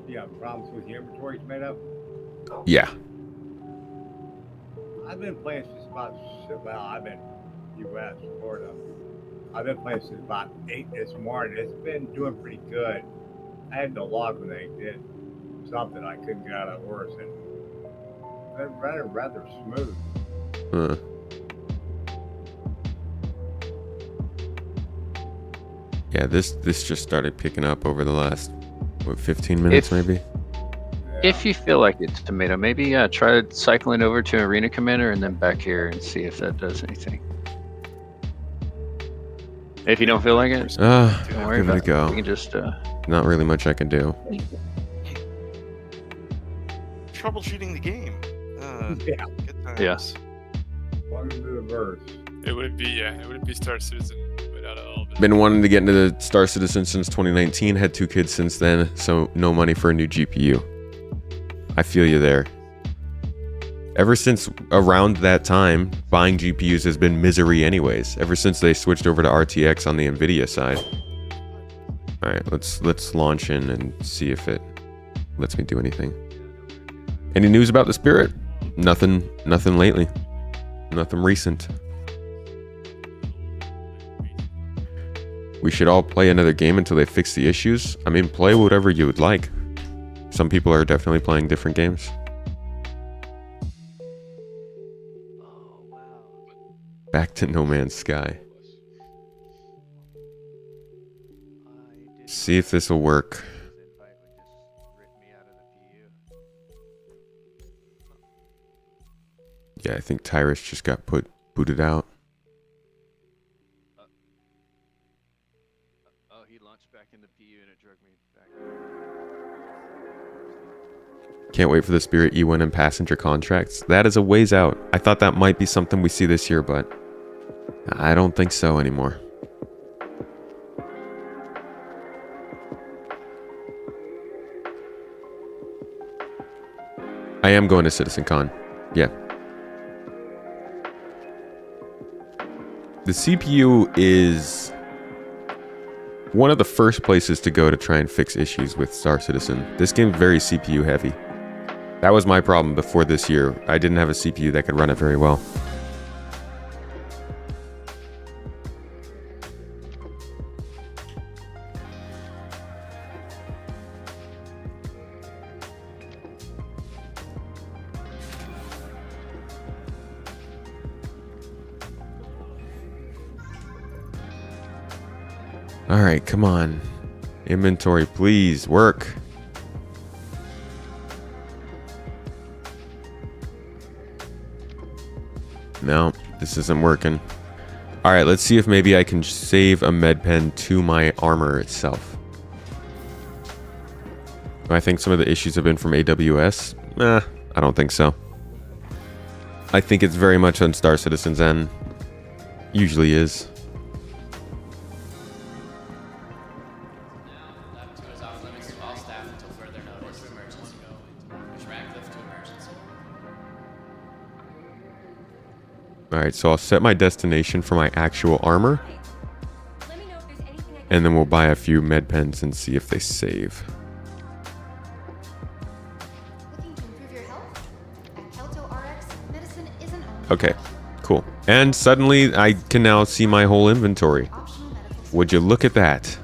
You have problems with your inventories made up? Yeah. I've been playing since about, well, I've been U.S., Florida. I've been playing since about 8 this morning. It's been doing pretty good. I had to log when they did something I couldn't get out of worse, and it's been rather smooth. Huh. Yeah, this just started picking up over the last, what, 15 minutes maybe? If you feel like it's tomato, maybe try cycling over to Arena Commander and then back here and see if that does anything. If you don't feel like it, don't worry give about it a go. We can just Not really much I can do. Troubleshooting the game. Yeah. Good times. Yes. Welcome to the verse. It wouldn't be Star Citizen without a little bit. Been wanting to get into the Star Citizen since 2019. Had 2 kids since then, so no money for a new GPU. I feel you there. Ever since around that time, buying GPUs has been misery anyways. Ever since they switched over to RTX on the Nvidia side. All right, let's launch in and see if it lets me do anything. Any news about the Spirit? Nothing lately. Nothing recent. We should all play another game until they fix the issues. I mean, play whatever you would like. Some people are definitely playing different games. Back to No Man's Sky. See if this will work. Yeah, I think Tyrus just got booted out. Oh, he launched back into PU and it drug me back. Can't wait for the Spirit E1 and passenger contracts. That is a ways out. I thought that might be something we see this year, but I don't think so anymore. I am going to CitizenCon. Yeah. The CPU is one of the first places to go to try and fix issues with Star Citizen. This game's very CPU heavy. That was my problem before this year. I didn't have a CPU that could run it very well. All right, come on. Inventory, please, work. No, this isn't working. All right, let's see if maybe I can save a med pen to my armor itself. Do I think some of the issues have been from AWS? I don't think so. I think it's very much on Star Citizen's end. Usually is. Left to his off limits to all staff until further notice. Emergency. Track lift to emergency. All right, so I'll set my destination for my actual armor, Let me know if there's anything I can and then we'll buy a few med pens and see if they save. Looking to improve your health? At Kelto RX, medicine isn't only Okay, cool. And suddenly I can now see my whole inventory. optional medical. Would you look at that?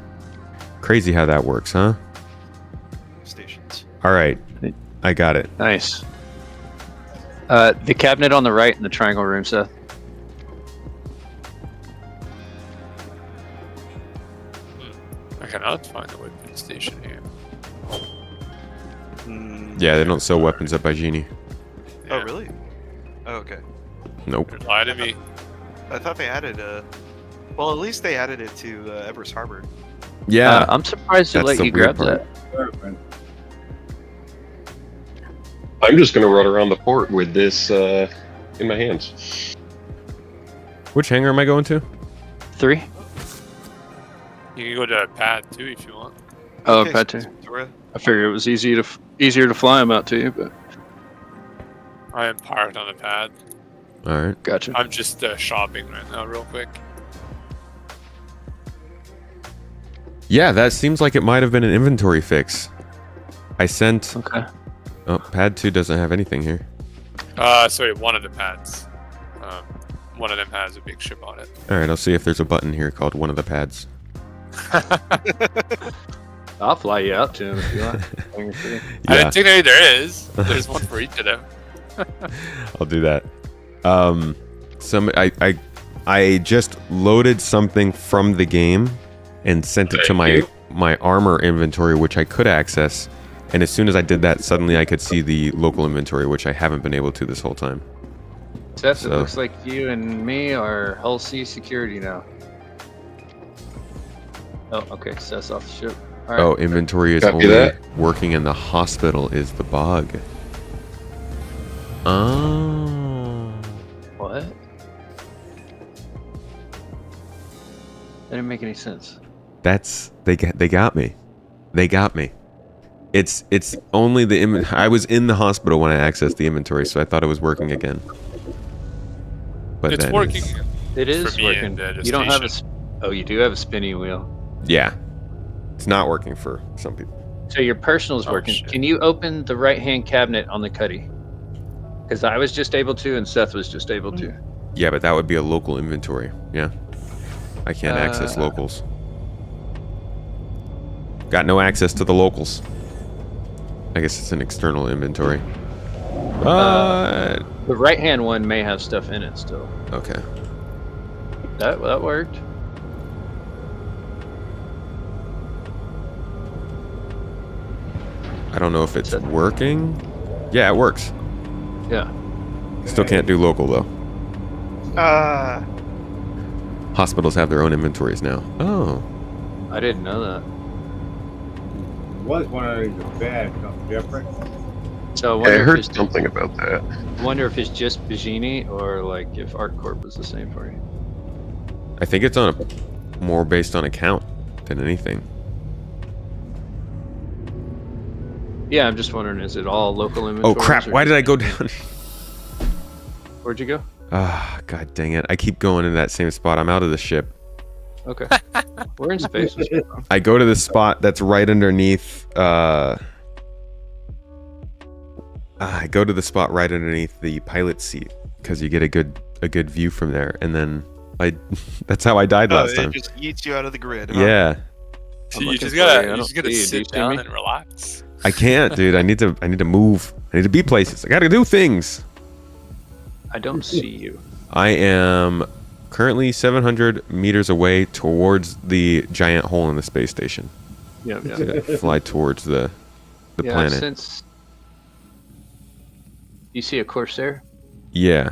Crazy how that works, huh? Stations. All right, I got it. Nice. The cabinet on the right in the triangle room, Seth. I cannot find a weapon station here. Yeah, they don't sell weapons at Baijini. Oh, Yeah. really? Oh, okay. Nope. Don't lie to me. I thought they added well, at least they added it to Everest Harbor. Yeah, I'm surprised to that's let the you weird grab part. that. I'm just going to run around the port with this in my hands. Which hangar am I going to? 3. You can go to pad 2 if you want. Oh, Okay, pad so 2. Ventura. I figured it was easier to fly them out to you, but I am parked on the pad. All right. gotcha. I'm just shopping right now, real quick. Yeah, that seems like it might have been an inventory fix. I sent. Okay. Oh, pad 2 doesn't have anything here. Sorry, one of the pads. One of them has a big ship on it. All right, I'll see if there's a button here called one of the pads. I'll fly you out to him if you want. I didn't think there is. There's one for each of them. I'll do that. I just loaded something from the game and sent it to my armor inventory, which I could access. And as soon as I did that, suddenly I could see the local inventory, which I haven't been able to this whole time. Seth, So- it looks like you and me are Hull C security now. Oh, okay. Seth's off the ship. All right. Oh, inventory is Copy only that. working in the hospital is the bug. Oh. What? That didn't make any sense. That's they got me. They got me. It's only the I was in the hospital when I accessed the inventory, so I thought it was working again. But It's that working. is- It is For me working. and the You don't have a. station. Oh, you do have a spinny wheel. yeah. It's not working for some people. So your personal's Oh, working. shit. Can you open the right-hand cabinet on the Cuddy? Because I was just able to, and Seth was just able to. Yeah, but that would be a local inventory. Yeah. I can't access locals. Got no access to the locals. I guess it's an external inventory. But The right-hand one may have stuff in it still. okay. That worked. I don't know if it's working. Yeah, it works. Yeah. Still can't do local though. Hospitals have their own inventories now. Oh. I didn't know that. Was one of these bad, something different? So I I wonder if heard it's something about that. wonder if it's just Bajini or like if ArtCorp was the same for you. I think it's on a more based on account than anything. Yeah, I'm just wondering, is it all local inventory? Oh crap, why did I go down? Where'd you go? Ah, god dang it. I keep going in that same spot. I'm out of the ship. Okay. We're in space. I go to the spot that's right underneath I go to the spot right underneath the pilot seat because you get a good view from there, and then that's how I died last It time. just eats you out of the grid. Huh? Yeah. So I'm you looking just for you. I gotta don't see you. Do you sit see down me? and relax. I can't, dude. I need to move. I need to be places. I gotta do things. I don't see you. I am currently 700 meters away towards the giant hole in the space station. Yeah. To fly towards the Yeah, planet. since you see a Corsair. Yeah.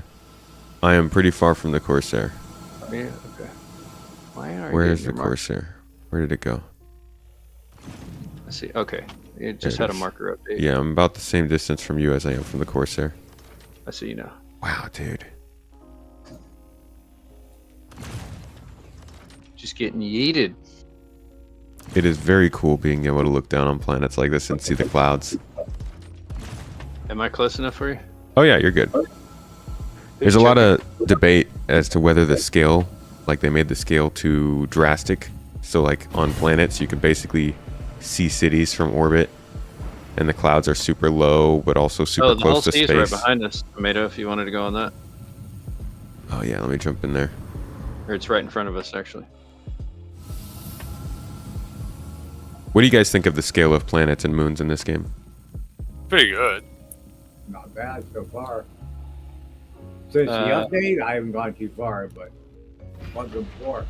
I am pretty far from the Corsair. Yeah. Okay. Why are Where you is the Corsair? Where did it go? I see. Okay. It just There had it a is. marker update. Yeah, I'm about the same distance from you as I am from the Corsair. I see you now. Wow, dude. Just getting yeeted. It is very cool being able to look down on planets like this and see the clouds. Am I close enough for you? Oh yeah, you're good. There's a lot of debate as to whether the scale, like they made the scale too drastic. So like on planets, you can basically see cities from orbit, and the clouds are super low, but also super Oh, the whole close to sea is space. right behind us, Tomato. If you wanted to go on that, Oh yeah, let me jump in there. or it's right in front of us, actually. What do you guys think of the scale of planets and moons in this game? Pretty good. Not bad so far. Since the Uh, update, I haven't gone too far, but what's before?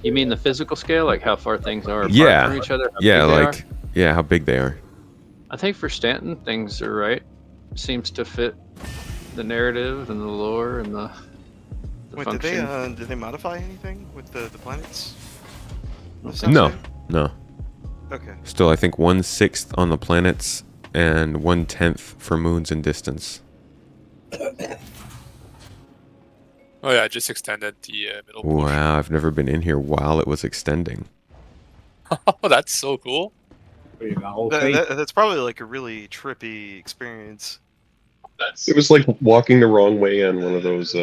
You mean the physical scale, like how far things are apart Yeah. from each other? How Yeah, big they like are? yeah, how big they are. I think for Stanton, things are right. Seems to fit the narrative and the lore and the Wait, function. did they modify anything with the planets? No, Essentially? no. Okay. Still, I think 1/6 on the planets and 1/10 for moons and distance. Oh yeah, I just extended the middle portion. Wow, I've never been in here while it was extending. Oh, that's so cool. The whole thing. That's probably like a really trippy experience. It was like walking the wrong way on one of those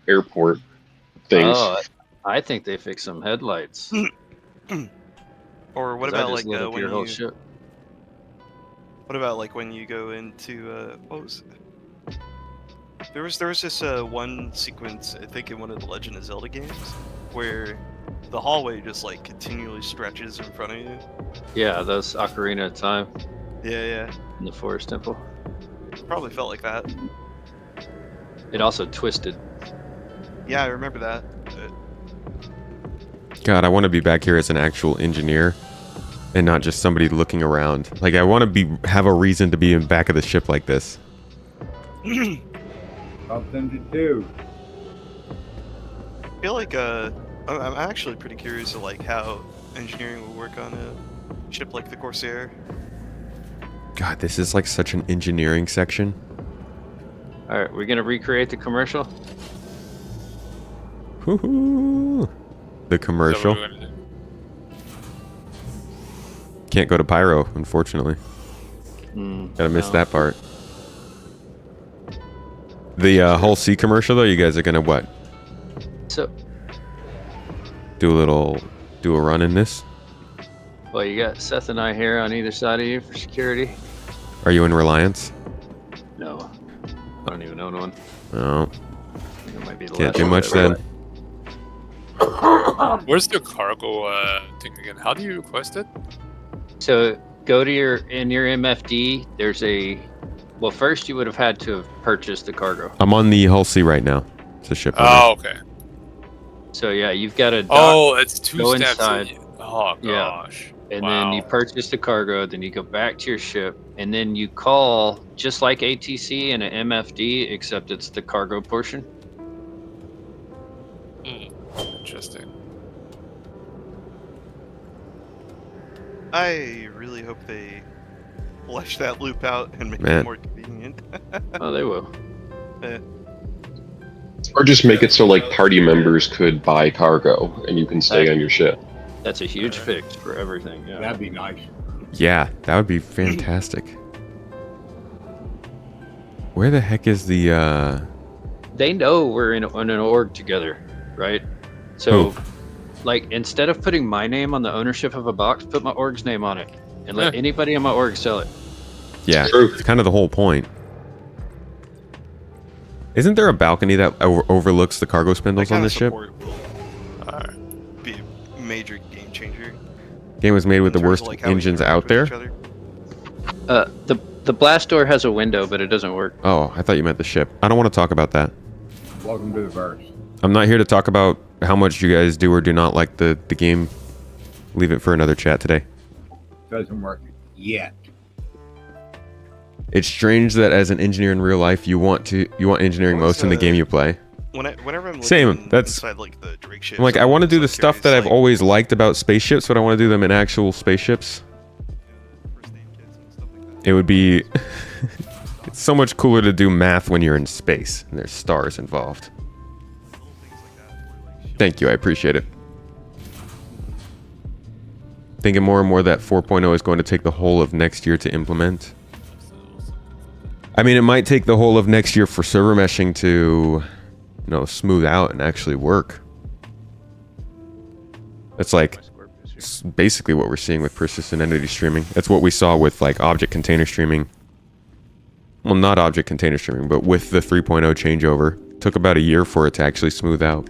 airport things. Oh, I think they fixed some headlights. Or what 'Cause I about just like lit up when your whole you? ship? What about like when you go into what was it? There was this one sequence, I think in one of the Legend of Zelda games, where the hallway just like continually stretches in front of you. Yeah, those Ocarina of Time Yeah, in the Forest Temple. probably felt like that. It also twisted. Yeah, I remember that. God, I want to be back here as an actual engineer and not just somebody looking around. Like, I want to have a reason to be in back of the ship like this. Something to do. I feel like I'm actually pretty curious of like how engineering will work on a ship like the Corsair. God, this is like such an engineering section. All right, we're gonna recreate the commercial. Woohoo! The Is that commercial. what we're gonna do? Can't go to Pyro, unfortunately. Gotta miss No. that part. The Hull C commercial, though, you guys are gonna what? So, Do a run in this? well, you got Seth and I here on either side of you for security. Are you in Reliance? No, I don't even own one. No. I think it might be the Can't last do one much I ever then. Where's the cargo thing again? How do you request it? So go to your MFD. There's a. Well, first you would have had to have purchased the cargo. I'm on the Hull C right now. It's a ship. Oh, okay. So yeah, you've got to. Oh, it's two go steps. inside. Oh Yeah. gosh. And Wow. then you purchase the cargo, then you go back to your ship, and then you call just like ATC and an MFD, except it's the cargo portion. Interesting. I really hope they flesh that loop out and make Man. it more convenient. Oh, they will. Or just make it so like party members could buy cargo and you can stay on your ship. That's a huge fix for everything. Yeah. That'd be nice. Yeah, that would be fantastic. Where the heck is the They know we're in an org together, right? So, Who? like, instead of putting my name on the ownership of a box, put my org's name on it, and let Yeah. anybody in my org sell it. Yeah, True. it's kind of the whole point. Isn't there a balcony that overlooks the cargo spindles on this ship? Will be a major game changer. Game was made with the in terms worst of, like, how we engines interact out with there. each other. The blast door has a window, but it doesn't work. Oh, I thought you meant the ship. I don't want to talk about that. Welcome to the verse. I'm not here to talk about how much you guys do or do not like the game. Leave it for another chat today. Doesn't work yet. It's strange that as an engineer in real life, you want engineering most in the game you play. Whenever I'm looking Same, that's- inside like the Drake ships, I'm like, I want to do the stuff that I've like, always liked about spaceships, but I want to do them in actual spaceships. first aid kits and stuff like that. It would be it's so much cooler to do math when you're in space and there's stars involved. Little things like that where, like, shields- Thank you, I appreciate it. Thinking more and more that 4.0 is going to take the whole of next year to implement. I mean, it might take the whole of next year for server meshing to, smooth out and actually work. That's like basically what we're seeing with persistent entity streaming. That's what we saw with like object container streaming. Well, not object container streaming, but with the 3.0 changeover. Took about a year for it to actually smooth out.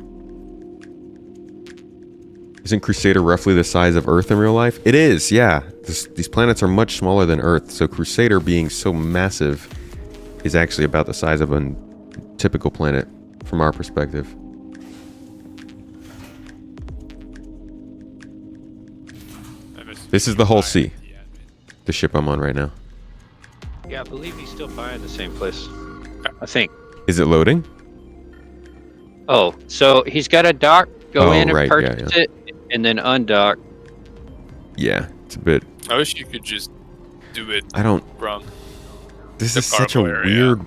Isn't Crusader roughly the size of Earth in real life? It is, yeah. These planets are much smaller than Earth, so Crusader being so massive is actually about the size of a typical planet from our perspective. This is the Hull C, the ship I'm on right now. Yeah, I believe he's still buying the same place. I think. Is it loading? Oh, so he's got to dock, go Oh, in and right, yeah, purchase it, and then undock. Yeah, it's a bit. I wish you could just do it I don't. from. This The is such a cargo area. weird.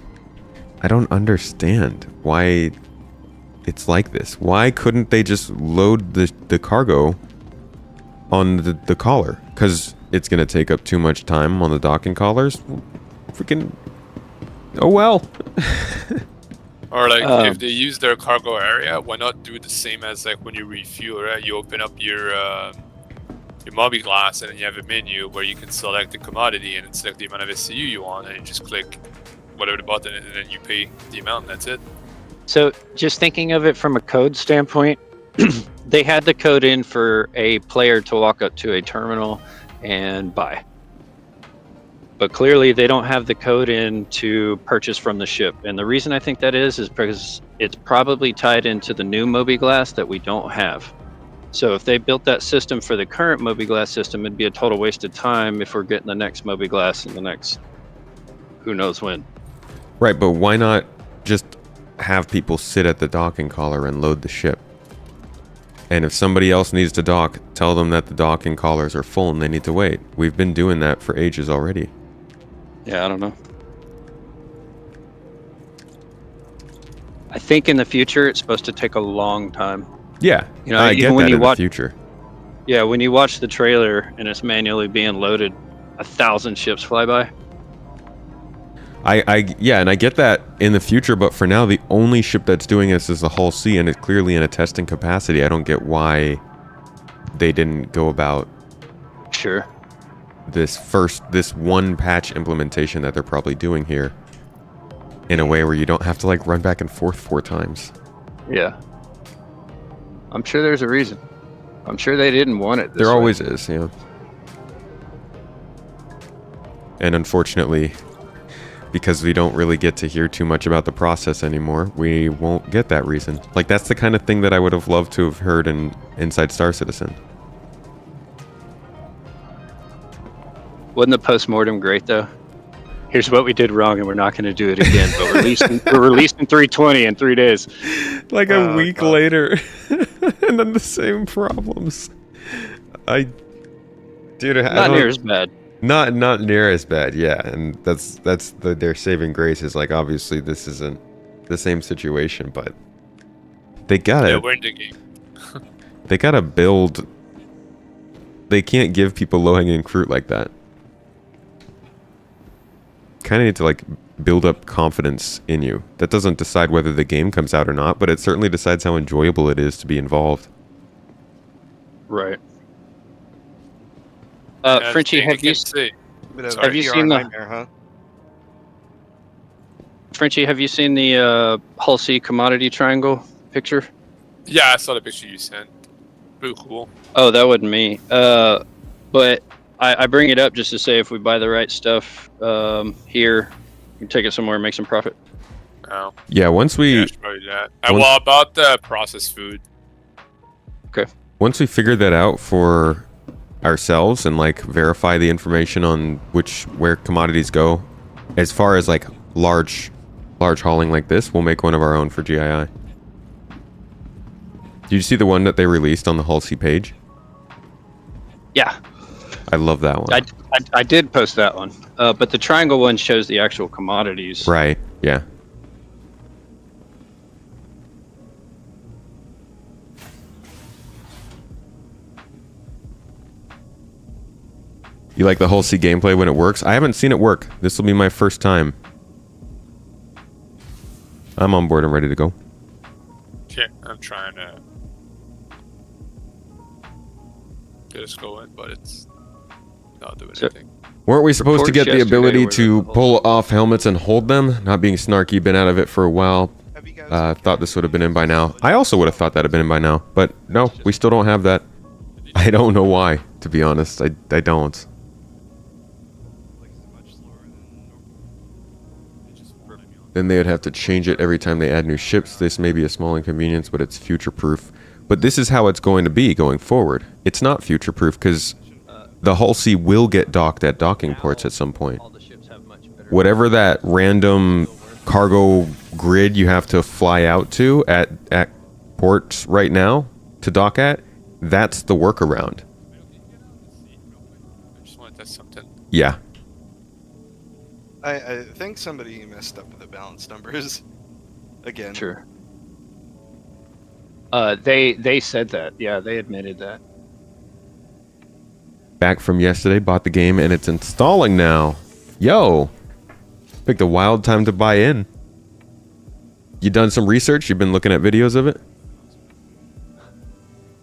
I don't understand why it's like this. Why couldn't they just load the cargo on the collar? Because it's going to take up too much time on the docking collars. Freaking... Oh well. Or like if they use their cargo area, why not do the same as like when you refuel, right? You open up your Mobi glass and then you have a menu where you can select the commodity and then select the amount of SCU you want, and you just click whatever the button and then you pay the amount and that's it. So just thinking of it from a code standpoint, they had the code in for a player to walk up to a terminal and buy. But clearly they don't have the code in to purchase from the ship. And the reason I think that is because it's probably tied into the new MobiGlass that we don't have. So if they built that system for the current MobiGlass system, it'd be a total waste of time if we're getting the next MobiGlass in the next who knows when. Right, but why not just have people sit at the docking collar and load the ship? And if somebody else needs to dock, tell them that the docking collars are full and they need to wait. We've been doing that for ages already. Yeah, I don't know. I think in the future it's supposed to take a long time. Yeah, You know, I even get when that you in watch- the future. Yeah, when you watch the trailer and it's manually being loaded, 1,000 ships fly by. Yeah, and I get that in the future, but for now, the only ship that's doing this is the Hull C, and it's clearly in a testing capacity. I don't get why they didn't go about Sure. this one patch implementation that they're probably doing here in a way where you don't have to like run back and forth 4 times. Yeah. I'm sure there's a reason. I'm sure they didn't want it this There way. always is, yeah. And unfortunately, because we don't really get to hear too much about the process anymore, we won't get that reason. Like, that's the kind of thing that I would have loved to have heard inside Star Citizen. Wasn't the postmortem great though? Here's what we did wrong, and we're not going to do it again. But we're released in 320 in 3 days. Like a week later, and then the same problems. Dude, Not near as bad. Not near as bad, yeah. And that's their saving grace is like, obviously this isn't the same situation, but they gotta We're in the game. they gotta build. They can't give people low-hanging fruit like that. Kind of need to like build up confidence in you. That doesn't decide whether the game comes out or not, but it certainly decides how enjoyable it is to be involved. Right. That's Frenchie, the thing have we you can see. have you seen the nightmare, huh? Frenchie? Have you seen the Hull C commodity triangle picture? Yeah, I saw the picture you sent. Pretty cool. Oh, that wasn't me. But I bring it up just to say if we buy the right stuff here, we can take it somewhere and make some profit. Oh. Yeah, once we Yeah, I should probably do that. Well, about the processed food. once we figure that out for ourselves and like verify the information on where commodities go, as far as like large hauling like this, we'll make one of our own for GII. Did you see the one that they released on the Hull C page? Yeah, I love that one. I did post that one, but the triangle one shows the actual commodities. Right, yeah. You like the Hull C gameplay when it works? I haven't seen it work. This will be my first time. I'm on board and ready to go. Okay, I'm trying to get us going, but it's not doing anything. Weren't we supposed to Reports get the yesterday ability were to the Hull pull off helmets and hold them? Not being snarky, been out of it for a while. Have you guys Thought this would have been in by now. I also would have thought that had been in by now, but no, we still don't have that. I don't know why, to be honest. I don't. Then they would have to change it every time they add new ships. This may be a small inconvenience, but it's future-proof. But this is how it's going to be going forward. It's not future-proof because the Hull C will get docked at docking ports at some point. Whatever that random cargo grid you have to fly out to at ports right now to dock at, that's the workaround. I just want to test something. Yeah. I think somebody messed up with the balance numbers again. Sure. They said that. Yeah, they admitted that. Back from yesterday, bought the game, and it's installing now. Yo! Picked a wild time to buy in. You done some research? You've been looking at videos of it?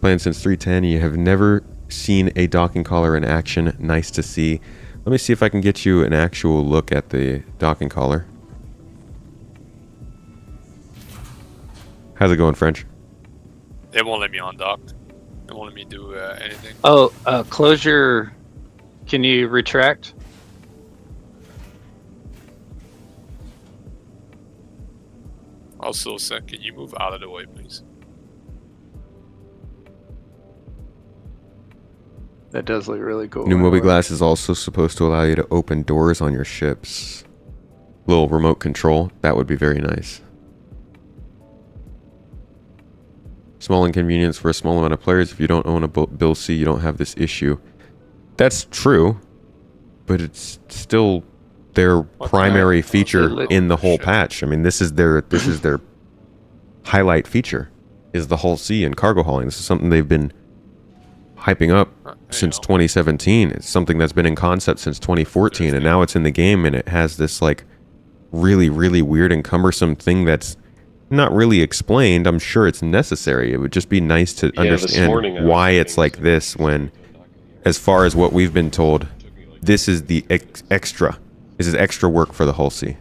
Playing since 310. You have never seen a docking collar in action. Nice to see. Let me see if I can get you an actual look at the docking collar. How's it going, French? They won't let me undock. They won't let me do anything. Oh, closure. Can you retract? Also, Seth, can you move out of the way, please? That does look really cool. New mobi-glass is also supposed to allow you to open doors on your ships. Little remote control. That would be very nice. Small inconvenience for a small amount of players. If you don't own a Bill C, you don't have this issue. That's true, but it's still their primary feature in the whole patch. I mean, this is their highlight feature, is the hull C and cargo hauling. This is something they've been hyping up since 2017. It's something that's been in concept since 2014, and now it's in the game, and it has this like really, really weird and cumbersome thing that's not really explained. I'm sure it's necessary. It would just be nice to understand why it's like this when, as far as what we've been told, this is the extra. This is extra work for the hull C.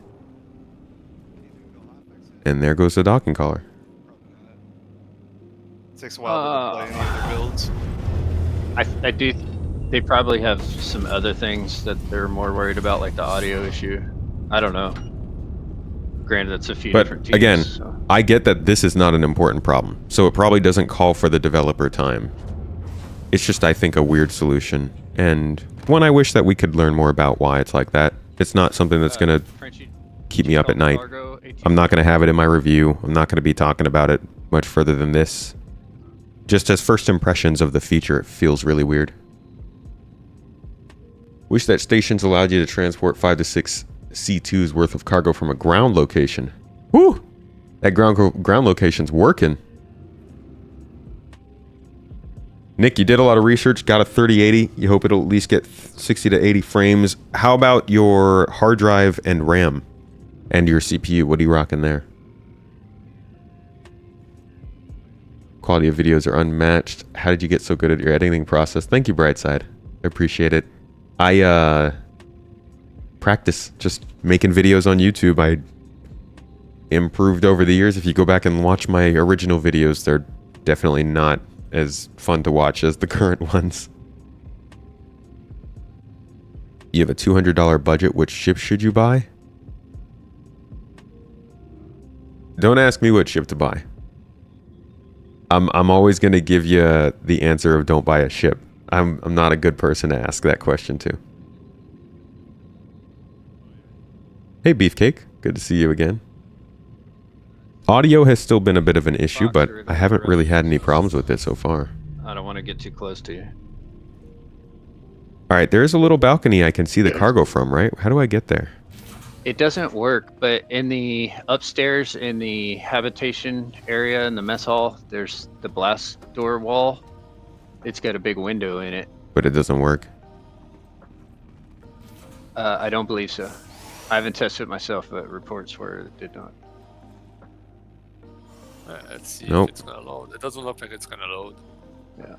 And there goes the docking collar. It takes a while to play any other builds. I do. They probably have some other things that they're more worried about, like the audio issue. I don't know. Granted, it's a few different teams. Again, so. I get that this is not an important problem, so it probably doesn't call for the developer time. It's just, I think, a weird solution, and one I wish that we could learn more about why it's like that. It's not something that's going to keep me up at night. I'm not going to have it in my review. I'm not going to be talking about it much further than this. Just as first impressions of the feature, it feels really weird. Wish that stations allowed you to transport 5 to 6 C2's worth of cargo from a ground location. Woo! That ground location's working. Nick, you did a lot of research, got a 3080. You hope it'll at least get 60 to 80 frames. How about your hard drive and RAM? And your CPU, what are you rocking there? Quality of videos are unmatched. How did you get so good at your editing process? Thank you, Brightside. I appreciate it. I practice just making videos on YouTube. I improved over the years. If you go back and watch my original videos, they're definitely not as fun to watch as the current ones. You have a $200 budget. Which ship should you buy? Don't ask me what ship to buy. I'm always going to give you the answer of don't buy a ship. I'm not a good person to ask that question to. Hey, Beefcake. Good to see you again. Audio has still been a bit of an issue, but I haven't really had any problems with it so far. I don't want to get too close to you. Alright, there's a little balcony I can see the cargo from, right? How do I get there? It doesn't work, but in the upstairs, in the habitation area in the mess hall, there's the blast door wall. It's got a big window in it. But it doesn't work. I don't believe so. I haven't tested it myself, but reports where it did not. Let's see Nope. if it's gonna load. It doesn't look like it's gonna load. Yeah.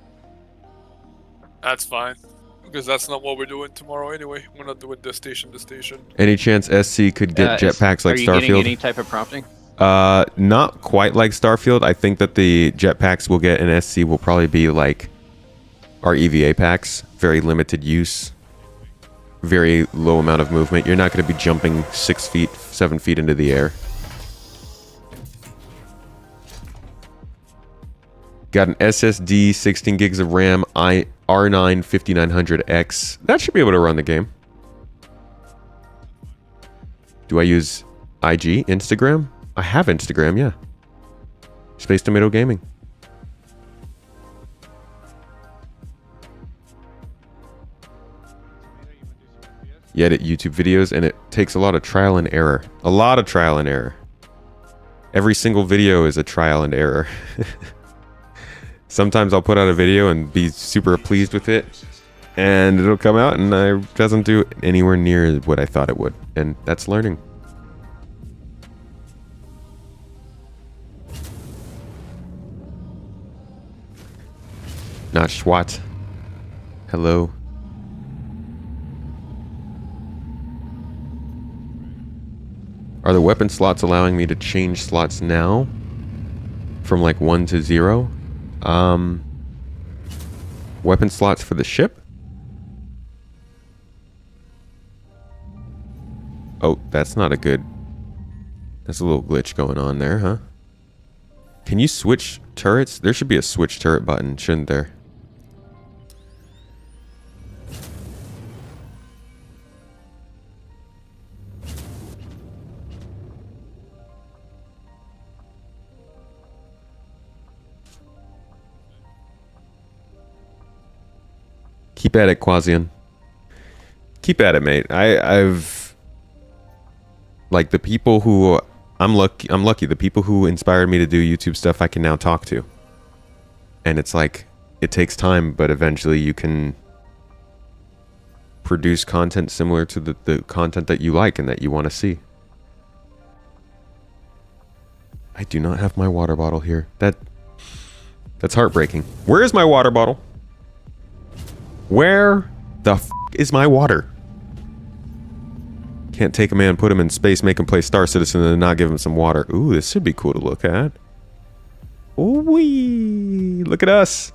That's fine. Because that's not what we're doing tomorrow anyway. We're not doing the station to station. Any chance SC could get jetpacks like Are you getting Starfield? any type of prompting? Not quite like Starfield. I think that the jetpacks we'll get in SC will probably be like our EVA packs. Very limited use. Very low amount of movement. You're not going to be jumping 6 feet, 7 feet into the air. Got an SSD, 16 gigs of RAM, R9 5900X. That should be able to run the game. Do I use IG, Instagram? I have Instagram, yeah. Space Tomato Gaming. You edit YouTube videos, and it takes a lot of trial and error. A lot of trial and error. Every single video is a trial and error. Sometimes I'll put out a video and be super pleased with it, and it'll come out and it doesn't do anywhere near what I thought it would, and that's learning. Not Schwat. Hello. Are the weapon slots allowing me to change slots now? From like 1 to 0? Weapon slots for the ship? Oh, that's not a good... That's a little glitch going on there, huh? Can you switch turrets? There should be a switch turret button, shouldn't there? Keep at it, Quasian. Keep at it, mate. I've like the people who I'm lucky. The people who inspired me to do YouTube stuff, I can now talk to. And it's like it takes time, but eventually you can produce content similar to the content that you like and that you want to see. I do not have my water bottle here. That's heartbreaking. Where is my water bottle? Where the f is my water? Can't take a man, put him in space, make him play Star Citizen, and not give him some water. Ooh, this should be cool to look at. Ooh-wee. Look at us.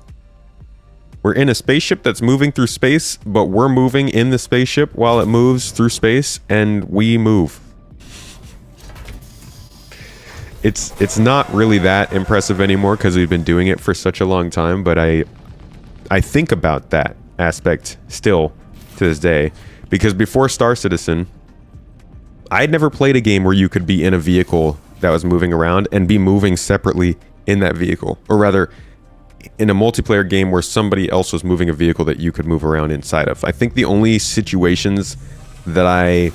We're in a spaceship that's moving through space, but we're moving in the spaceship while it moves through space, and we move. It's not really that impressive anymore because we've been doing it for such a long time, but I think about that aspect still to this day, because before Star Citizen I'd never played a game where you could be in a vehicle that was moving around and be moving separately in that vehicle, or rather in a multiplayer game where somebody else was moving a vehicle that you could move around inside of. I think the only situations that I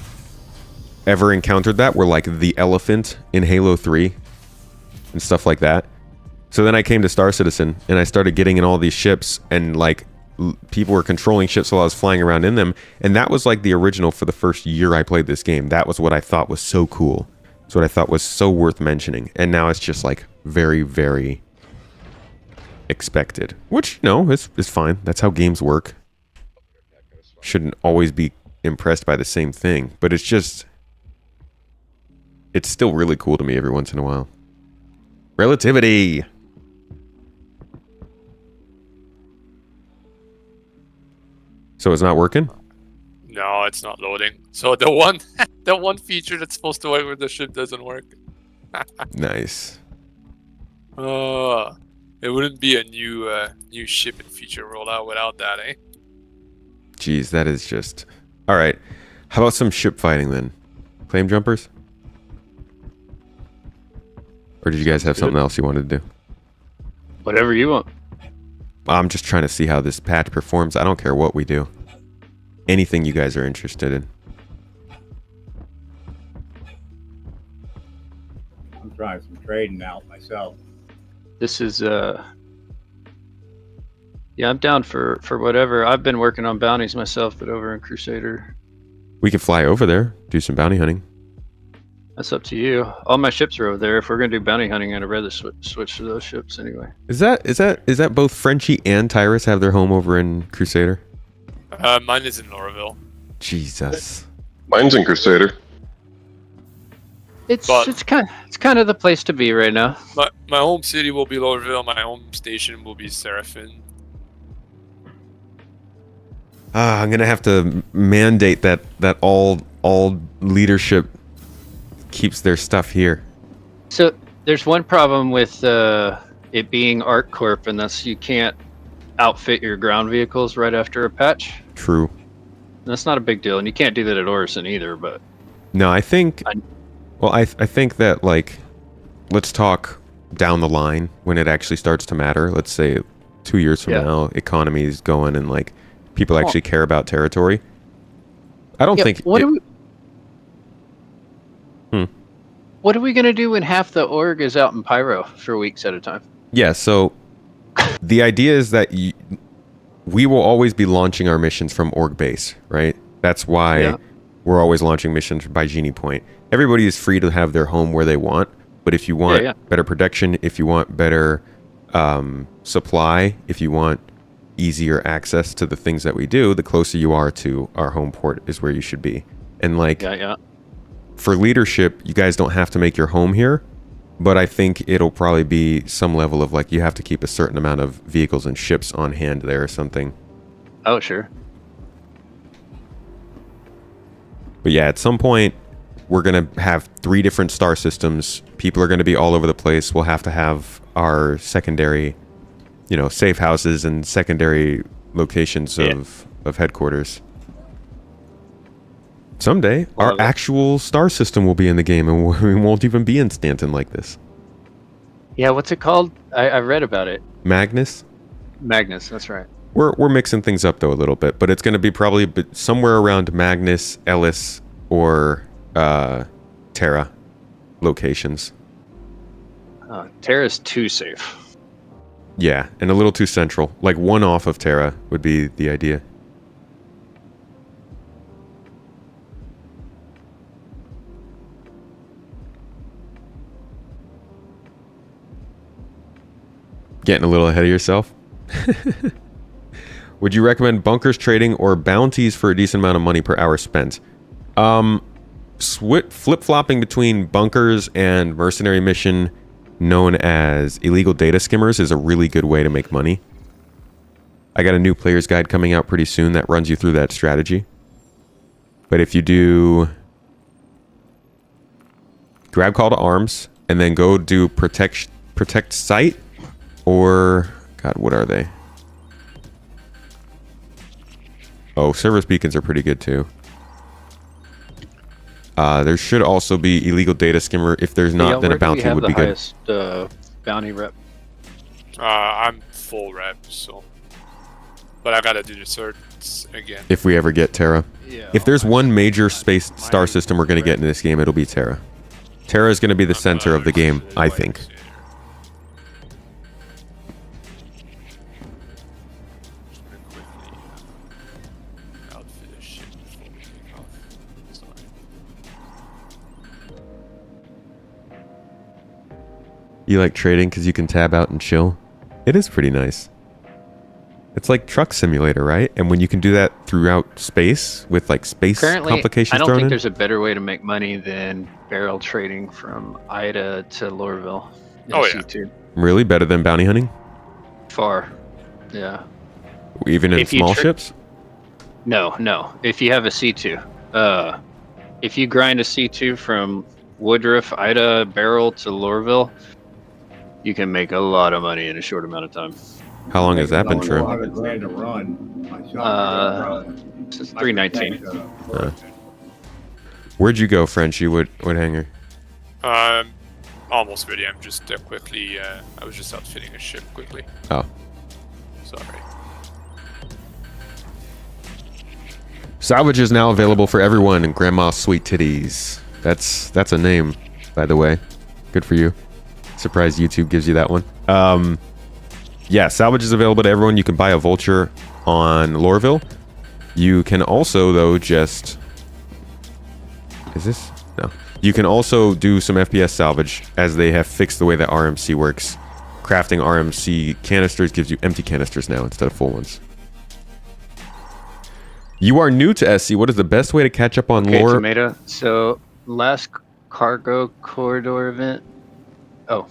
ever encountered that were like the elephant in Halo 3 and stuff like that. So then I came to Star Citizen and I started getting in all these ships, and like people were controlling ships while I was flying around in them, and that was like the original for the first year I played this game. That was what I thought was so cool. It's what I thought was so worth mentioning, and now it's just like very, very expected, which no, it's fine. That's how games work. Shouldn't always be impressed by the same thing, but it's still really cool to me every once in a while. Relativity. So it's not working? No, it's not loading. So the one feature that's supposed to work with the ship doesn't work. Nice. It wouldn't be a new ship and feature rollout without that, eh? Jeez, that is just... Alright. How about some ship fighting then? Flame jumpers? Or did you guys have something else you wanted to do? Whatever you want. I'm just trying to see how this patch performs. I don't care what we do. Anything you guys are interested in. I'm trying some trading out myself. This is yeah, I'm down for whatever. I've been working on bounties myself, but over in Crusader. We could fly over there, do some bounty hunting. That's up to you. All my ships are over there. If we're gonna do bounty hunting, I'd rather switch to those ships anyway. Is that both Frenchie and Tyrus have their home over in Crusader? Mine is in Lorville. Jesus. Mine's in Crusader. It's kind of the place to be right now. My home city will be Lorville. My home station will be Seraphim. I'm gonna have to mandate that all leadership keeps their stuff here. So there's one problem with it being ArcCorp, and that's you can't outfit your ground vehicles right after a patch. True. And that's not a big deal, and you can't do that at Orison either. But no, I think. Well, I think that, like, let's talk down the line when it actually starts to matter. Let's say 2 years from now, economy is going and like people actually care about territory. I don't Yeah, think. what are we? Hmm. What are we gonna do when half the org is out in Pyro for weeks at a time? Yeah. So the idea is that we will always be launching our missions from org base, right? That's why we're always launching missions by Genie Point. Everybody is free to have their home where they want, but if you want better protection, if you want better supply, if you want easier access to the things that we do, the closer you are to our home port is where you should be. And like, for leadership, you guys don't have to make your home here, but I think it'll probably be some level of like, you have to keep a certain amount of vehicles and ships on hand there or something. Oh, sure. But yeah, at some point, we're going to have 3 different star systems. People are going to be all over the place. We'll have to have our secondary, safe houses and secondary locations of headquarters. Someday, our actual star system will be in the game and we won't even be in Stanton like this. Yeah, what's it called? I read about it. Magnus? Magnus, that's right. We're mixing things up, though, a little bit. But it's going to be probably somewhere around Magnus, Ellis, or Terra locations. Terra's too safe. Yeah, and a little too central. Like one off of Terra would be the idea. Getting a little ahead of yourself. Would you recommend bunkers trading or bounties for a decent amount of money per hour spent? Flip-flopping between bunkers and mercenary mission known as illegal data skimmers is a really good way to make money. I got a new player's guide coming out pretty soon that runs you through that strategy. But if you do grab call to arms and then go do protect site, or God, what are they? Oh, service beacons are pretty good too. There should also be illegal data skimmer. If there's not, then a bounty would be good. Highest, bounty rep. I'm full rep, so. But I gotta do the certs again. If we ever get Terra. Yeah, if there's one major space star system we're going to get in this game, it'll be Terra. Terra is going to be the center of the game, I think. You like trading because you can tab out and chill? It is pretty nice. It's like Truck Simulator, right? And when you can do that throughout space with like space complications I don't thrown think in? there's a better way to make money than barrel trading from Ida to Lorville. Oh, yeah. C2. Really? Better than bounty hunting? Far. Yeah. Even in small ships? No. If you have a C2. If you grind a C2 from Woodruff, Ida, Barrel to Lorville, you can make a lot of money in a short amount of time. How long has that been true? $100,000 to run. It's 319. Where'd you go, Frenchie? What hangar? Almost ready. I'm just quickly. I was just outfitting a ship quickly. Oh. Sorry. Salvage is now available for everyone in Grandma's Sweet Titties. That's a name, by the way. Good for you. Surprised YouTube gives you that one. Yeah, salvage is available to everyone. You can buy a vulture on Lorville. You can also, though, just... Is this? No. You can also do some FPS salvage, as they have fixed the way that RMC works. Crafting RMC canisters gives you empty canisters now instead of full ones. You are new to SC. What is the best way to catch up on lore? Tomato. So, last cargo corridor event... Oh.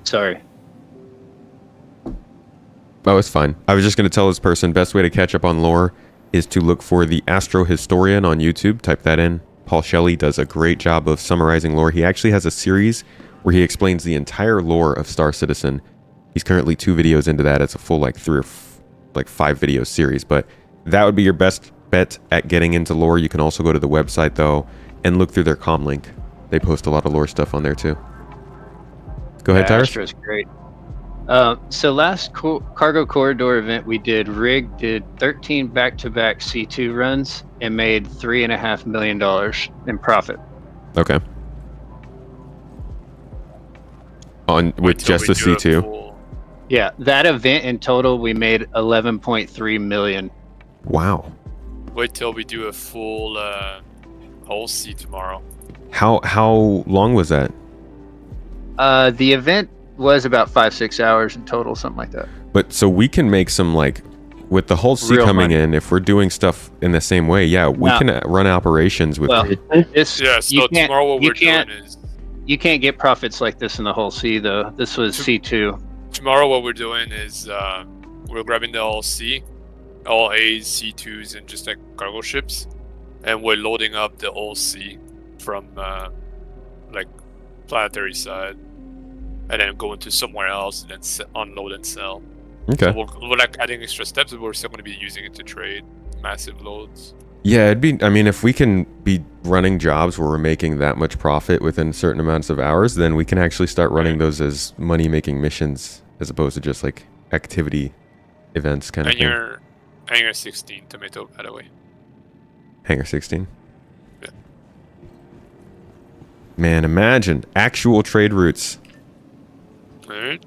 Sorry. Oh, it's fine. I was just going to tell this person, best way to catch up on lore is to look for the Astro Historian on YouTube. Type that in. Paul Shelley does a great job of summarizing lore. He actually has a series where he explains the entire lore of Star Citizen. He's currently 2 videos into that. It's a full 5 video series, but that would be your best bet at getting into lore. You can also go to the website though and look through their comm link. They post a lot of lore stuff on there too. Go ahead, Tyrus. Astro's great. So last cargo corridor event we did, Rig did 13 back-to-back C2 runs and made $3.5 million in profit. Okay. On with Until just we the do a C2. full- Yeah, that event in total we made 11.3 million. Wow. Wait till we do a full whole C tomorrow. How long was that? The event was about 5-6 hours in total, something like that. But so we can make some like with the whole C Real coming money. in. If we're doing stuff in the same way, yeah, we No. can run operations with. Well, this Yeah, so tomorrow what we're doing is you can't get profits like this in the whole C though. This was C2. tomorrow what we're doing is we're grabbing the all C, all A's, C2s, and just like cargo ships, and we're loading up the all C from like planetary side, and then going to somewhere else and then unload and sell. Okay. So we're like adding extra steps, but we're still going to be using it to trade massive loads. Yeah, it'd be. I mean, if we can be running jobs where we're making that much profit within certain amounts of hours, then we can actually start running those as money-making missions, as opposed to just like activity events kind of And thing. you're Hangar 16 tomato, by the way. Hangar 16. Yeah. Man, imagine actual trade routes. Alright.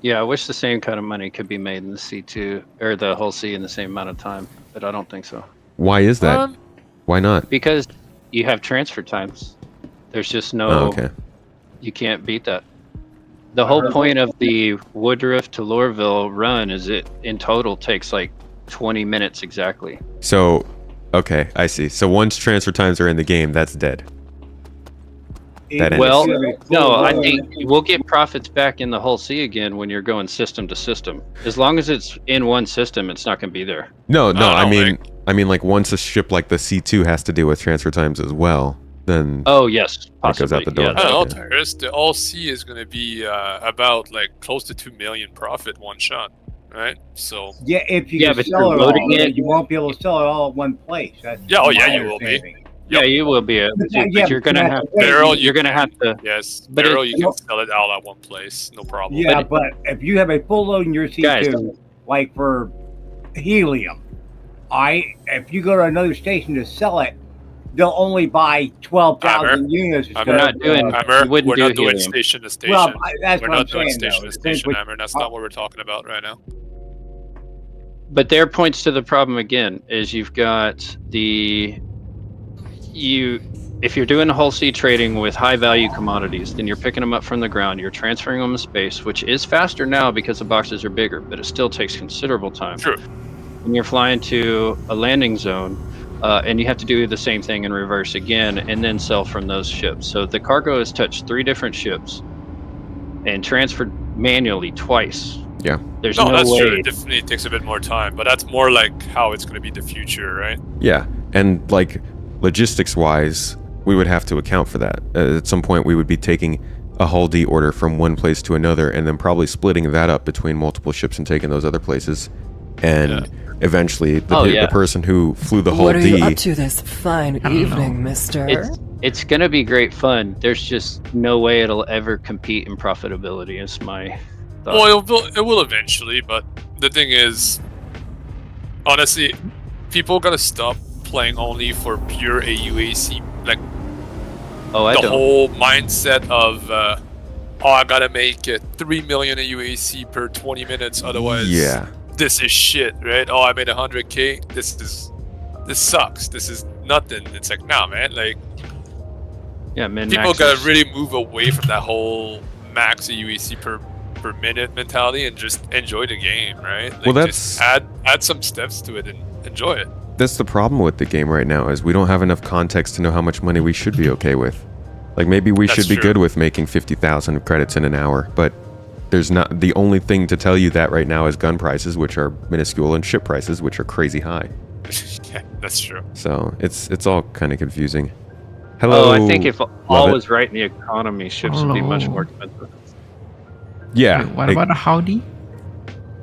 Yeah, I wish the same kind of money could be made in the C2 or the whole C in the same amount of time, but I don't think so. Why is that? Why not? Because you have transfer times. There's just no. Oh, okay. You can't beat that. The whole point of the Woodruff to Lorville run is it in total takes like 20 minutes exactly. So, okay, I see. So once transfer times are in the game, that's dead. That ends. Well, no, I think we'll get profits back in the whole C again when you're going system to system. As long as it's in one system, it's not going to be there. No, I mean, like- like once a ship like the C2 has to deal with transfer times as well, then Oh yes, It possibly. goes out the door. Yeah, I don't know, Okay. Tyrus. The all C is going to be about like close to 2 million profit one shot, right? So Yeah, if you Yeah, can but sell you're it loading all, it- you won't be able to sell it all at one place. That's Yeah, oh, yeah, my you will be. understanding. yeah, you will be able to, Yeah, but you're going to but have. wait, Barrel, You're going to have to. yes, But barrel it- you can sell it all at one place, no problem. Yeah, but if you have a full load in your C2, Guys. like for helium, if you go to another station to sell it, they'll only buy 12,000 units. I'm instead not of, doing- Hammer, You wouldn't we're do not doing helium. station to station. Well, that's We're what I'm not doing saying. station though. to station, But- Hammer. That's not what we're talking about right now. But there points to the problem again. Is you've got if you're doing whole sea trading with high value commodities, then you're picking them up from the ground, you're transferring them to space, which is faster now because the boxes are bigger, but it still takes considerable time. True. And you're flying to a landing zone, and you have to do the same thing in reverse again, and then sell from those ships. So the cargo has touched 3 different ships and transferred manually twice. Yeah. There's No, no that's way. true. It definitely takes a bit more time, but that's more like how it's going to be the future, right? yeah, and like logistics wise, we would have to account for that. At some point, we would be taking a hull D order from one place to another, and then probably splitting that up between multiple ships and taking those other places. And eventually, the person who flew the hull What are D. you up to this fine evening, mister? It's going to be great fun. There's just no way it'll ever compete in profitability, is my thought. Well, it will eventually, but the thing is, honestly, people gotta stop playing only for pure AUAC. Like Oh, I the don't. whole mindset of, I gotta make 3 million AUAC per 20 minutes, otherwise, Yeah. this is shit, right? Oh, I made 100K. This sucks. This is nothing. It's like, nah, man. Like, Yeah, min people gotta really move away from that whole max AUAC per minute mentality and just enjoy the game, right? Like, Well, just add some steps to it and enjoy it. That's the problem with the game right now, is we don't have enough context to know how much money we should be okay with. Like, maybe we That's should be true. good with making 50,000 credits in an hour, but there's not. The only thing to tell you that right now is gun prices, which are minuscule, and ship prices, which are crazy high. Yeah, that's true. So it's all kind of confusing. Hello. Oh, I think if all Love it. was right in the economy, ships would be much Hello. more expensive. Yeah. Wait, what like- about a howdy?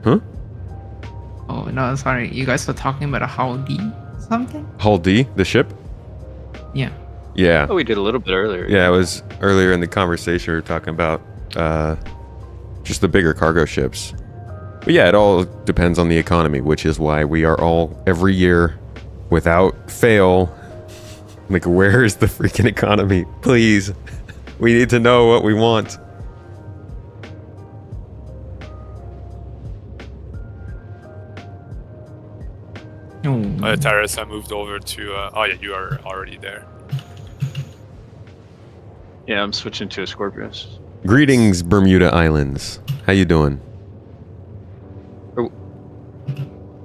Huh? Oh no, sorry. You guys were talking about a howdy something? Hull D, the ship? Yeah. Yeah. Oh, we did a little bit earlier. Yeah, it was earlier in the conversation we were talking about just the bigger cargo ships. But yeah, it all depends on the economy, which is why we are all every year, without fail, like, where is the freaking economy? Please, we need to know what we want. Tyrus, I moved over to. Oh yeah, you are already there. Yeah, I'm switching to a Scorpius. Greetings, Bermuda Islands. How you doing?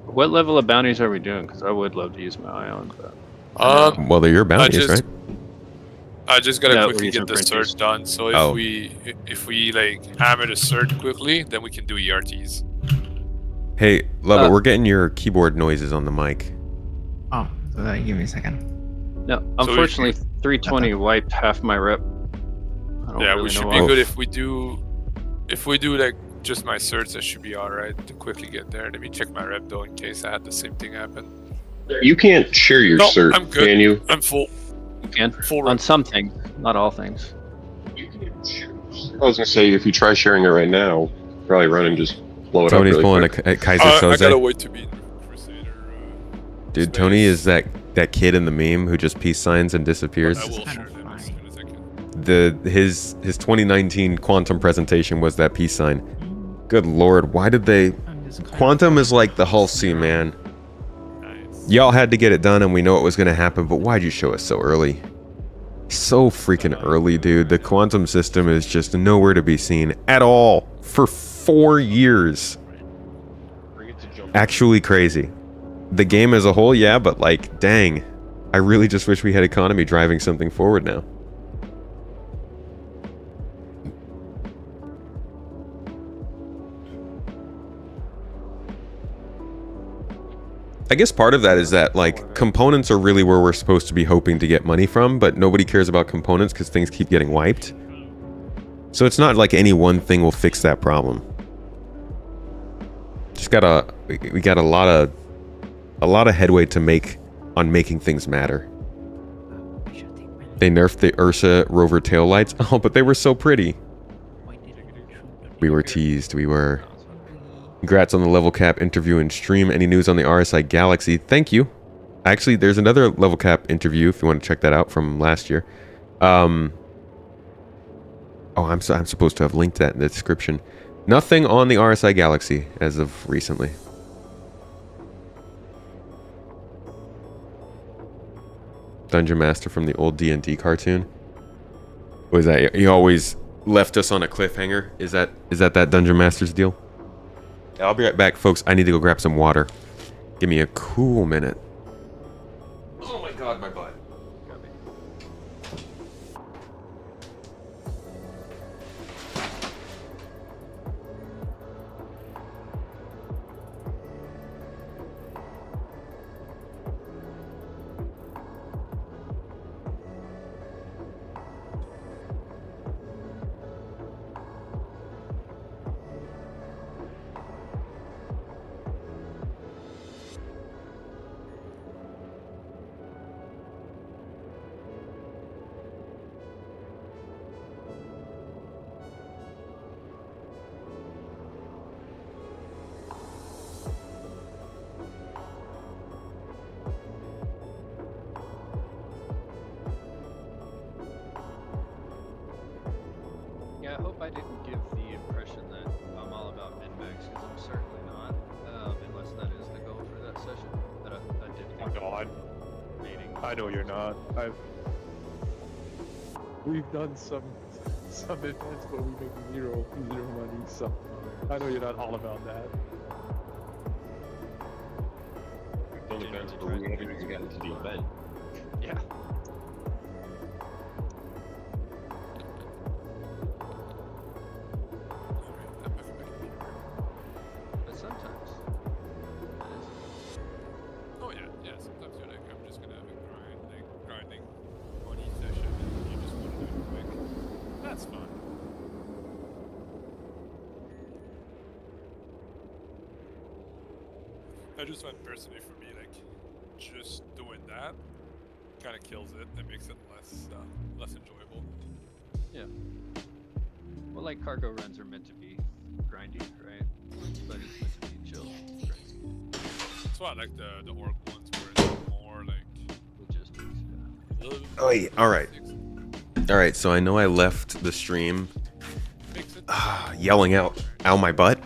What level of bounties are we doing? Because I would love to use my island. But... Well, they're your bounties, right? I just gotta No, quickly we're get the using search done. So if we like hammer the search quickly, then we can do ERTs. Hey, love it. We're getting your keyboard noises on the mic. Oh, so give me a second. No, unfortunately, 320 wiped half my rep. Yeah, we should be good if we do like just my certs. That should be all right to quickly get there. Let me check my rep though, in case I had the same thing happen. You can't share your cert, I'm good. can you? I'm full. You can. Full On some things, not all things. I was gonna say, if you try sharing it right now, probably run and just blow it Tony's up really pulling quick. a Kaiser I Soze. gotta wait to be Crusader. Dude, space. Tony is that kid in the meme who just peace signs and disappears. I will share them as soon as I can. His 2019 Quantum presentation was that peace sign. Good lord, why did they... Quantum is like the Hull C, man. Nice. Y'all had to get it done and we know it was gonna happen, but why'd you show us so early? So freaking early, dude. The quantum system is just nowhere to be seen at all for 4 years. Actually crazy. The game as a whole, yeah, but like, dang. I really just wish we had economy driving something forward now. I guess part of that is that, like, components are really where we're supposed to be hoping to get money from, but nobody cares about components because things keep getting wiped. So it's not like any one thing will fix that problem. Just we got a lot of headway to make on making things matter. They nerfed the Ursa rover taillights. Oh, but they were so pretty. We were teased. We were. Congrats on the level cap interview and stream. Any news on the RSI Galaxy? Thank you. Actually, there's another level cap interview if you want to check that out from last year. Oh, I'm supposed to have linked that in the description. Nothing on the RSI Galaxy as of recently. Dungeon Master from the old D&D cartoon. What is that? He always left us on a cliffhanger. Is that Dungeon Master's deal? Yeah, I'll be right back, folks. I need to go grab some water. Give me a cool minute. Oh my god, my butt. Yeah, I hope I didn't give the impression that I'm all about min-max, because I'm certainly not, unless that is the goal for that session. But I did think meeting. I know you're not. We've done some events where we make zero money, so I know you're not all about that. We've done events where we haven't even gotten to the event. Yeah. But sometimes. Oh yeah. Sometimes you're like, I'm just gonna have a grinding on each session, and you just want to do it quick. That's fun. I just find personally for me, like, just doing that kind of kills it. It makes it less enjoyable. Yeah. Well, like cargo runs are meant to be grindy, right? But it's meant to be chill. That's why I like the orc ones where it's more like Logistics. Yeah. a little bit Oh, yeah. All right. All right. So I know I left the stream yelling out, "Ow, my butt."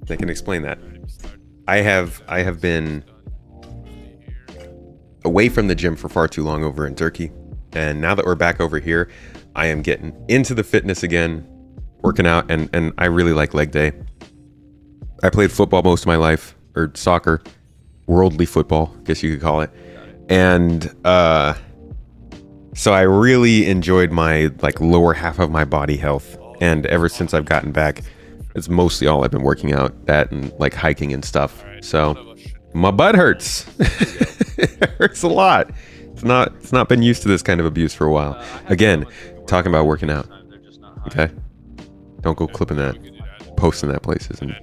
I can explain that. I have been away from the gym for far too long over in Turkey, and now that we're back over here, I am getting into the fitness again, working out, and I really like leg day. I played football most of my life, or soccer, worldly football, I guess you could call it, and so I really enjoyed my like lower half of my body health, and ever since I've gotten back, it's mostly all I've been working out, that and like hiking and stuff. So my butt hurts. It hurts a lot. It's not been used to this kind of abuse for a while. Again, talking about working out. Okay, don't go clipping that, posting that places, and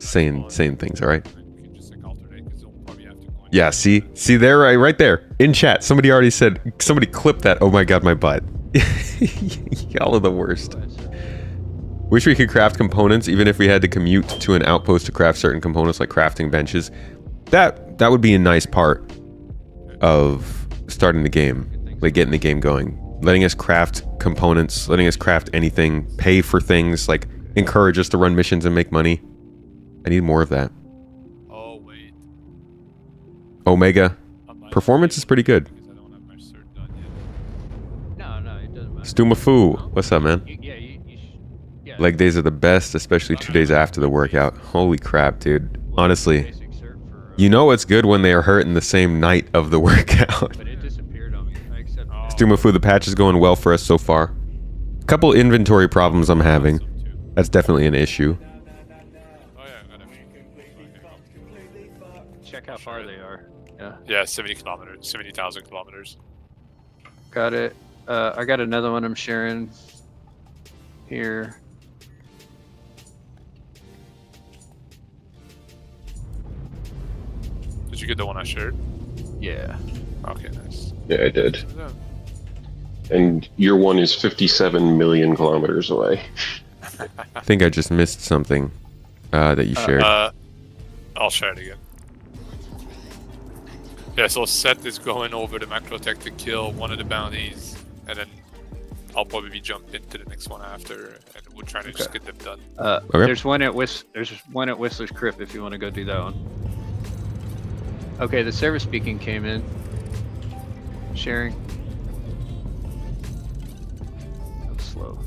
saying things. All right. Yeah. See there, right there in chat. Somebody already said. Somebody clipped that. Oh my god, my butt. Y'all are the worst. Wish we could craft components, even if we had to commute to an outpost to craft certain components, like crafting benches. That would be a nice part of starting the game, like getting the game going, letting us craft components, letting us craft anything, pay for things, like encourage us to run missions and make money. I need more of that. Oh wait. Omega performance is pretty good. No, it doesn't matter. Stumafu, what's up, man? Yeah. Leg days are the best, especially 2 days after the workout. Holy crap, dude. Honestly, you know it's good when they are hurting the same night of the workout. But it disappeared on me. I accept. Stumafu, the patch is going well for us so far. Couple inventory problems I'm having. That's definitely an issue. Check how far they are. Yeah. Yeah, 70,000 kilometers. Got it. I got another one I'm sharing here. Did you get the one I shared? Yeah. Okay, nice. Yeah, I did. And your one is 57 million kilometers away. I think I just missed something that you shared. I'll share it again. Yeah, so Seth is going over to Macrotech to kill one of the bounties, and then I'll probably jump into the next one after, and we're trying to just get them done. Okay. There's one at Whistler's Crypt if you want to go do that one. Okay, the service beacon came in. Sharing. That was slow.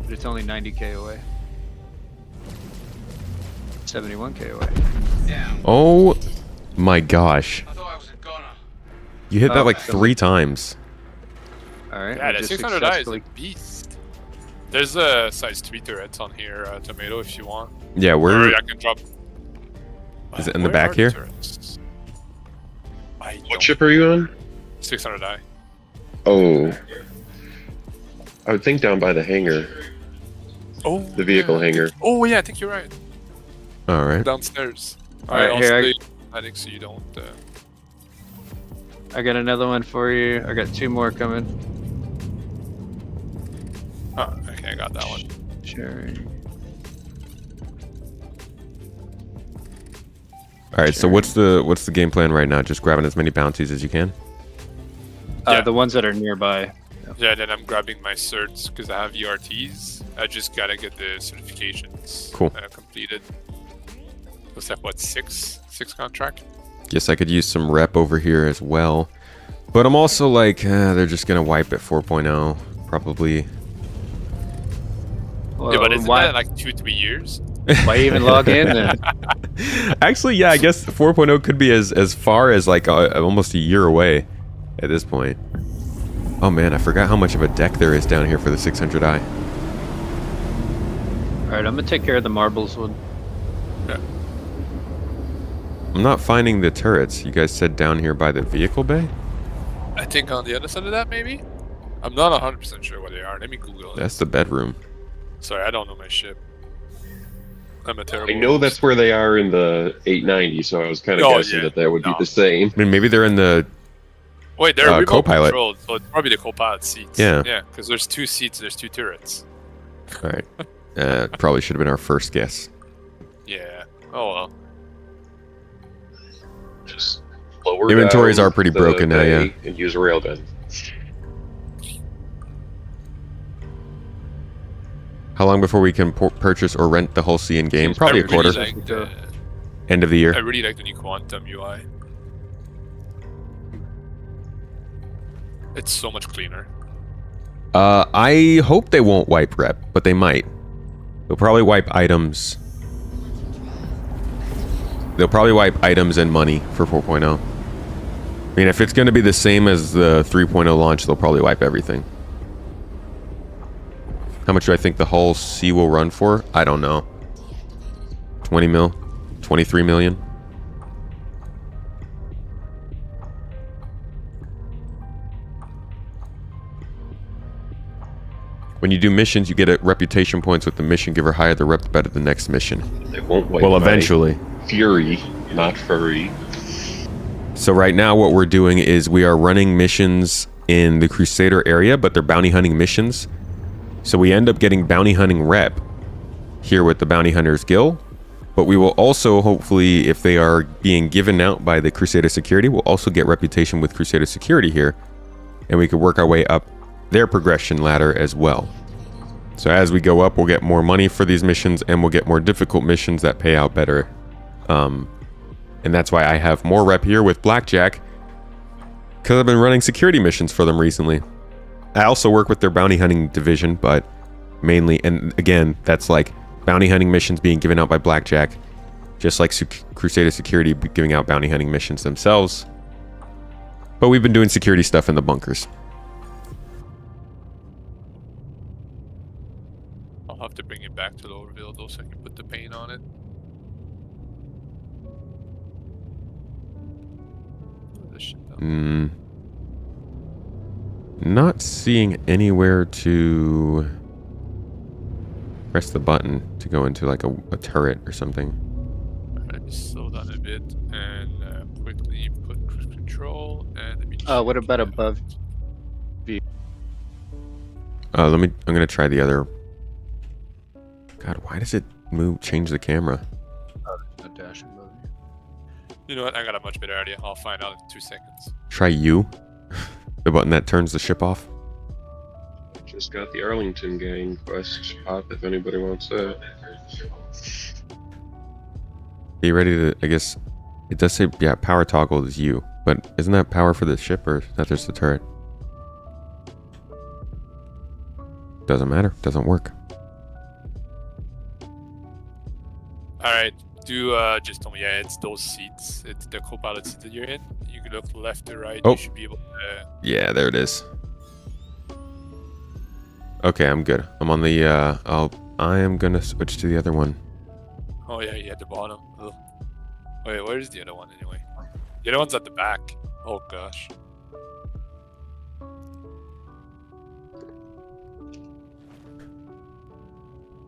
But it's only 90k away. 71k away. Damn. Oh my gosh. I thought I was gonna. You hit that like 3 times. Alright. Yeah, the 600 die is a beast. There's a size 3 turrets on here, Tomato, if you want. Yeah, Or we're... I can drop... Is it in the Where back are here? turrets? What ship are you on? 600 die. Oh. I would think down by the hangar. Oh, The vehicle hangar. Oh, yeah, I think you're right. Alright. Downstairs. Alright, I'll here, stay hiding so you don't... I got another one for you. I got 2 more coming. Oh, okay, I got that one. Sharing. Alright, so what's the game plan right now? Just grabbing as many bounties as you can? Yeah. The ones that are nearby. Yeah, then I'm grabbing my certs because I have ERTs. I just gotta get the certifications Cool. Completed. Looks like what, six contract? Guess I could use some rep over here as well. But I'm also like, they're just gonna wipe at 4.0, probably. Well, Yeah, but isn't why, that like 2-3 years? why even log in then? Actually, yeah, I guess 4.0 could be as far as like almost a year away at this point. Oh man, I forgot how much of a deck there is down here for the 600i. Alright, I'm gonna take care of the marbles one. Yeah. I'm not finding the turrets. You guys said down here by the vehicle bay? I think on the other side of that, maybe? I'm not 100% sure where they are. Let me Google it. That's the bedroom. Sorry, I don't know my ship. I'm a terrible... I know that's where they are in the 890, so I was kind of guessing that would be the same. I mean, maybe they're in the Wait, they're remote co-pilot. controlled, so it's probably the co-pilot seats. Yeah. Yeah, because there's 2 seats, there's 2 turrets. All right. Probably should have been our first guess. Yeah. Oh well. Just lower Inventories down are pretty the broken now, yeah. bay and use a railgun. How long before we can purchase or rent the whole sea in game? Probably a quarter. Really like the, End of the year. I really like the new Quantum UI. It's so much cleaner. I hope they won't wipe rep, but they might. They'll probably wipe items. They'll probably wipe items and money for 4.0. I mean, if it's going to be the same as the 3.0 launch, they'll probably wipe everything. How much do I think the whole C will run for? I don't know. 20 mil? 23 million? When you do missions, you get a reputation points with the mission giver. Higher the rep, the better the next mission. They won't wipe Well, my eventually. Fury, not furry. So right now what we're doing is we are running missions in the Crusader area, but they're bounty hunting missions. So we end up getting bounty hunting rep here with the Bounty Hunters Guild. But we will also, hopefully, if they are being given out by the Crusader Security, we'll also get reputation with Crusader Security here. And we could work our way up their progression ladder as well. So as we go up, we'll get more money for these missions, and we'll get more difficult missions that pay out better. And that's why I have more rep here with Blackjack, because I've been running security missions for them recently. I also work with their bounty hunting division, but mainly, and again, that's like bounty hunting missions being given out by Blackjack, just like Crusader Security giving out bounty hunting missions themselves. But we've been doing security stuff in the bunkers. I'll have to bring it back to Lowerville though, so I can put the paint on it. Not seeing anywhere to press the button to go into like a turret or something. Let me slow down a bit and quickly put cruise control and let me what about above view? I'm gonna try the other. God, why does it change the camera? A dash above you. You know what? I got a much better idea. I'll find out in 2 seconds. Try U. The button that turns the ship off. Just got the Arlington gang quest up if anybody wants that. Are you ready to, I guess, it does say, yeah, power toggle is U, but isn't that power for the ship or is that just the turret? Doesn't matter, doesn't work. Alright, do just tell me, yeah, it's those seats. It's the co-pilot seat that you're in. You can look left to right, Oh. you should be able to... Yeah, there it is. Okay, I'm good. I'm on the, I am gonna switch to the other one. Oh yeah, you at the bottom. Ugh. Wait, where's the other one anyway? The other one's at the back. Oh gosh.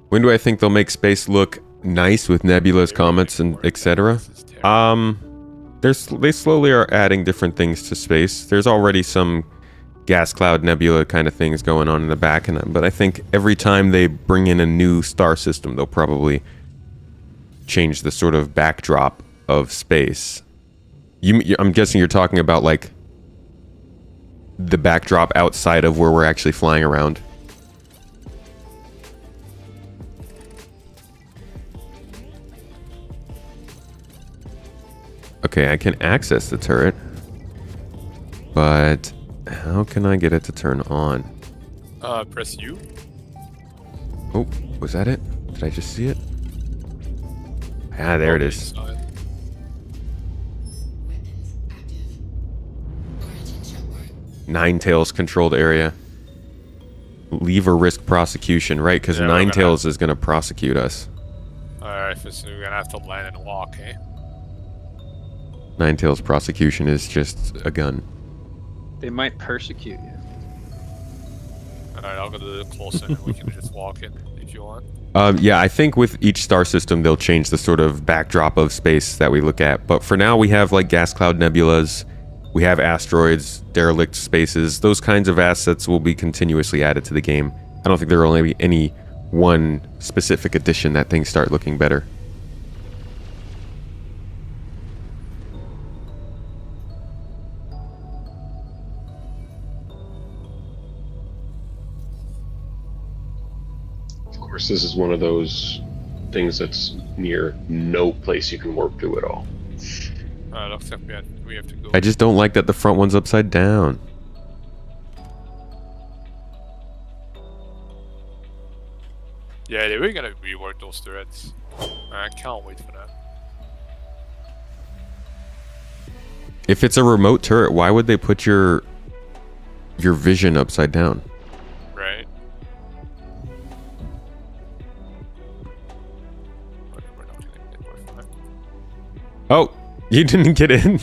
When do I think they'll make space look nice with nebulas, comets, and etc.? They slowly are adding different things to space. There's already some gas cloud nebula kind of things going on in the back, but I think every time they bring in a new star system, they'll probably change the sort of backdrop of space. I'm guessing you're talking about like the backdrop outside of where we're actually flying around. Okay, I can access the turret, but how can I get it to turn on? Press U. Oh, was that it? Did I just see it? Ah, there it is. Ninetales controlled area. Leave or risk prosecution, right? Because Yeah, Ninetales is going to prosecute us. Alright, so we're gonna have to land and walk, eh? Ninetales prosecution is just a gun. They might persecute you. Alright, I'll go to the closer and we can just walk in if you want. Yeah, I think with each star system, they'll change the sort of backdrop of space that we look at. But for now, we have like gas cloud nebulas. We have asteroids, derelict spaces. Those kinds of assets will be continuously added to the game. I don't think there will only be any one specific edition that things start looking better. Of course, this is one of those things that's near no place you can warp to at all. Looks like we have to go. I just don't like that the front one's upside down. Yeah, they were gonna rework those turrets. I can't wait for that. If it's a remote turret, why would they put your vision upside down? Right. Oh, you didn't get in.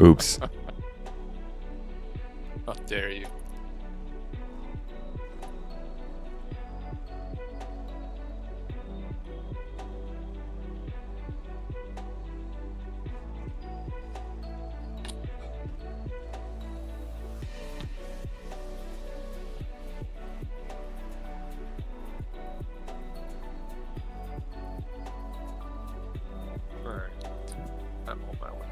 Oops. How dare you? I'm on my way.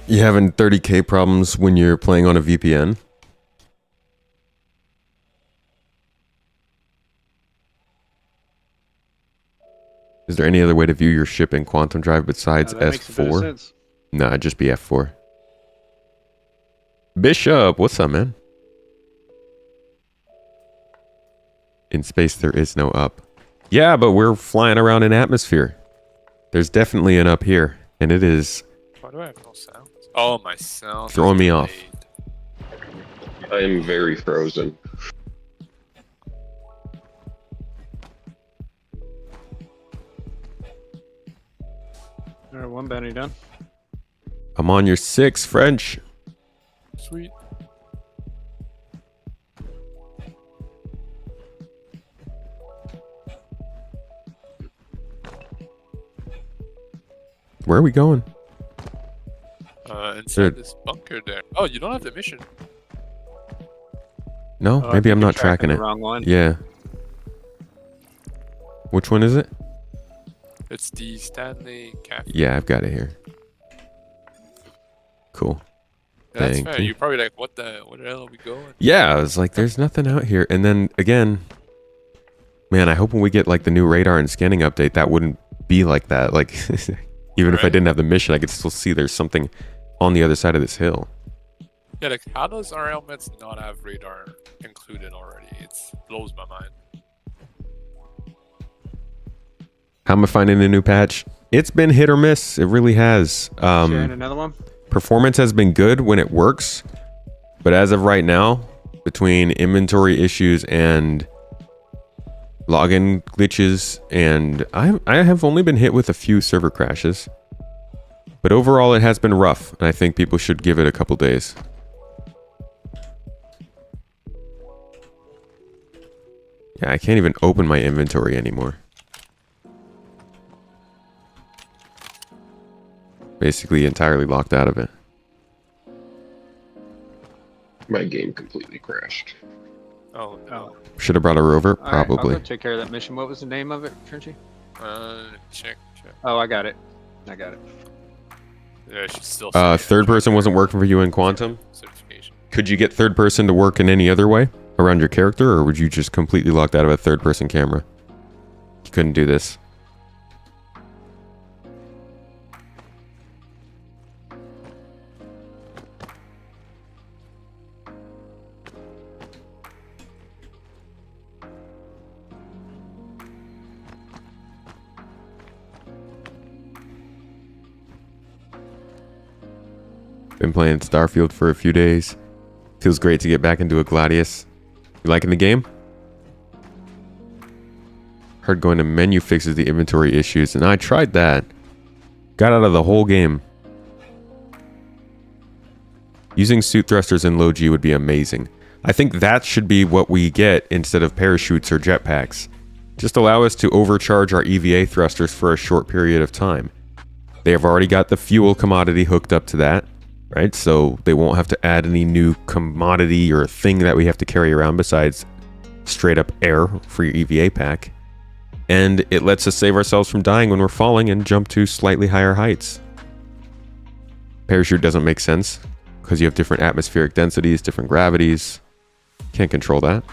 You having 30k problems when you're playing on a VPN? Is there any other way to view your ship in Quantum Drive besides that makes a bit of S4? sense. Nah, just be F4. Bishop, what's up, man? In space, there is no up. Yeah, but we're flying around in atmosphere. There's definitely an up here, and it is Why do I have no sound? Oh, my sound. throwing me off. I am very frozen. All right, one bounty done. I'm on your 6, French. Sweet. Where are we going? Inside this bunker there. Oh, you don't have the mission. No, Oh, I maybe think I'm you're not tracking the it. wrong one. Yeah. Which one is it? It's the Stanley Cafe. Yeah, I've got it here. Cool. That's Thank fair. you. You're probably like, where the hell are we going? Yeah, I was like, there's nothing out here. And then again, man, I hope when we get like the new radar and scanning update, that wouldn't be like that. Like, even if I Right. didn't have the mission, I could still see there's something on the other side of this hill. Yeah, like, how does our helmets not have radar included already? It blows my mind. How am I finding a new patch? It's been hit or miss. It really has. Sharing another one. Performance has been good when it works, but as of right now, between inventory issues and login glitches, and I have only been hit with a few server crashes, but overall it has been rough, and I think people should give it a couple days. Yeah, I can't even open my inventory anymore. Basically entirely locked out of it. My game completely crashed. Oh, no. Should have brought a rover, All right, I'll probably. go take care of that mission. What was the name of it, Trenchy? Check. Oh, I got it. I got it. Yeah, she's still Third person wasn't working for you in Quantum? certification. Could you get third person to work in any other way around your character, or would you just completely locked out of a third person camera? You couldn't do this. Been playing Starfield for a few days. Feels great to get back into a Gladius. You liking the game? Heard going to menu fixes the inventory issues, and I tried that. Got out of the whole game. Using suit thrusters in low G would be amazing. I think that should be what we get instead of parachutes or jetpacks. Just allow us to overcharge our EVA thrusters for a short period of time. They have already got the fuel commodity hooked up to that. right? So they won't have to add any new commodity or thing that we have to carry around besides straight up air for your EVA pack. And it lets us save ourselves from dying when we're falling and jump to slightly higher heights. Parachute doesn't make sense because you have different atmospheric densities, different gravities. Can't control that.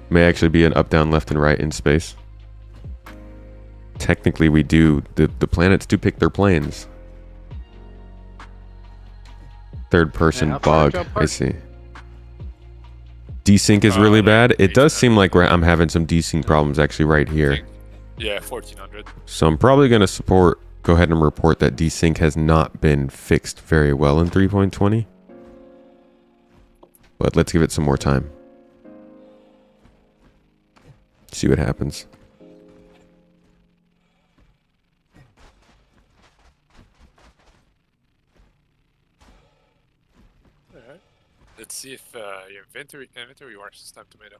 May actually be an up, down, left, and right in space. Technically, we do. The planets do pick their planes. Third person how far bug. is y'all I apart? see. Desync is really bad. It does seem like I'm having some desync problems actually right here. Yeah, 1400. So I'm probably going to go ahead and report that desync has not been fixed very well in 3.20. But let's give it some more time. See what happens. Alright. Let's see if your inventory works this time, Tomato.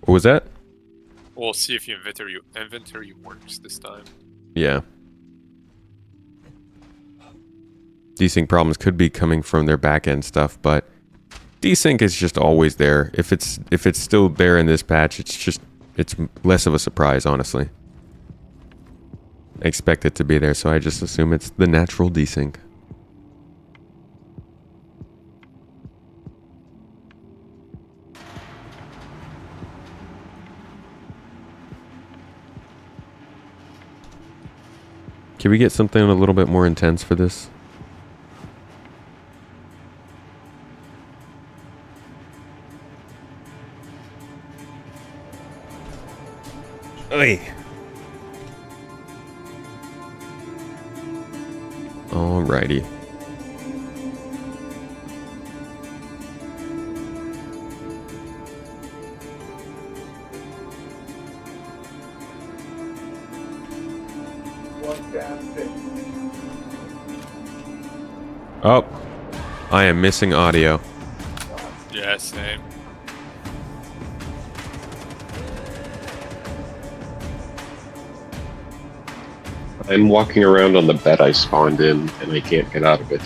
What was that? We'll see if your inventory works this time. Yeah. Desync problems could be coming from their backend stuff, but desync is just always there. If it's still there in this patch, it's less of a surprise, honestly. I expect it to be there, so I just assume it's the natural desync. Can we get something a little bit more intense for this? Oi. Alrighty. Oh, I am missing audio. Yeah, same. I'm walking around on the bed I spawned in, and I can't get out of it.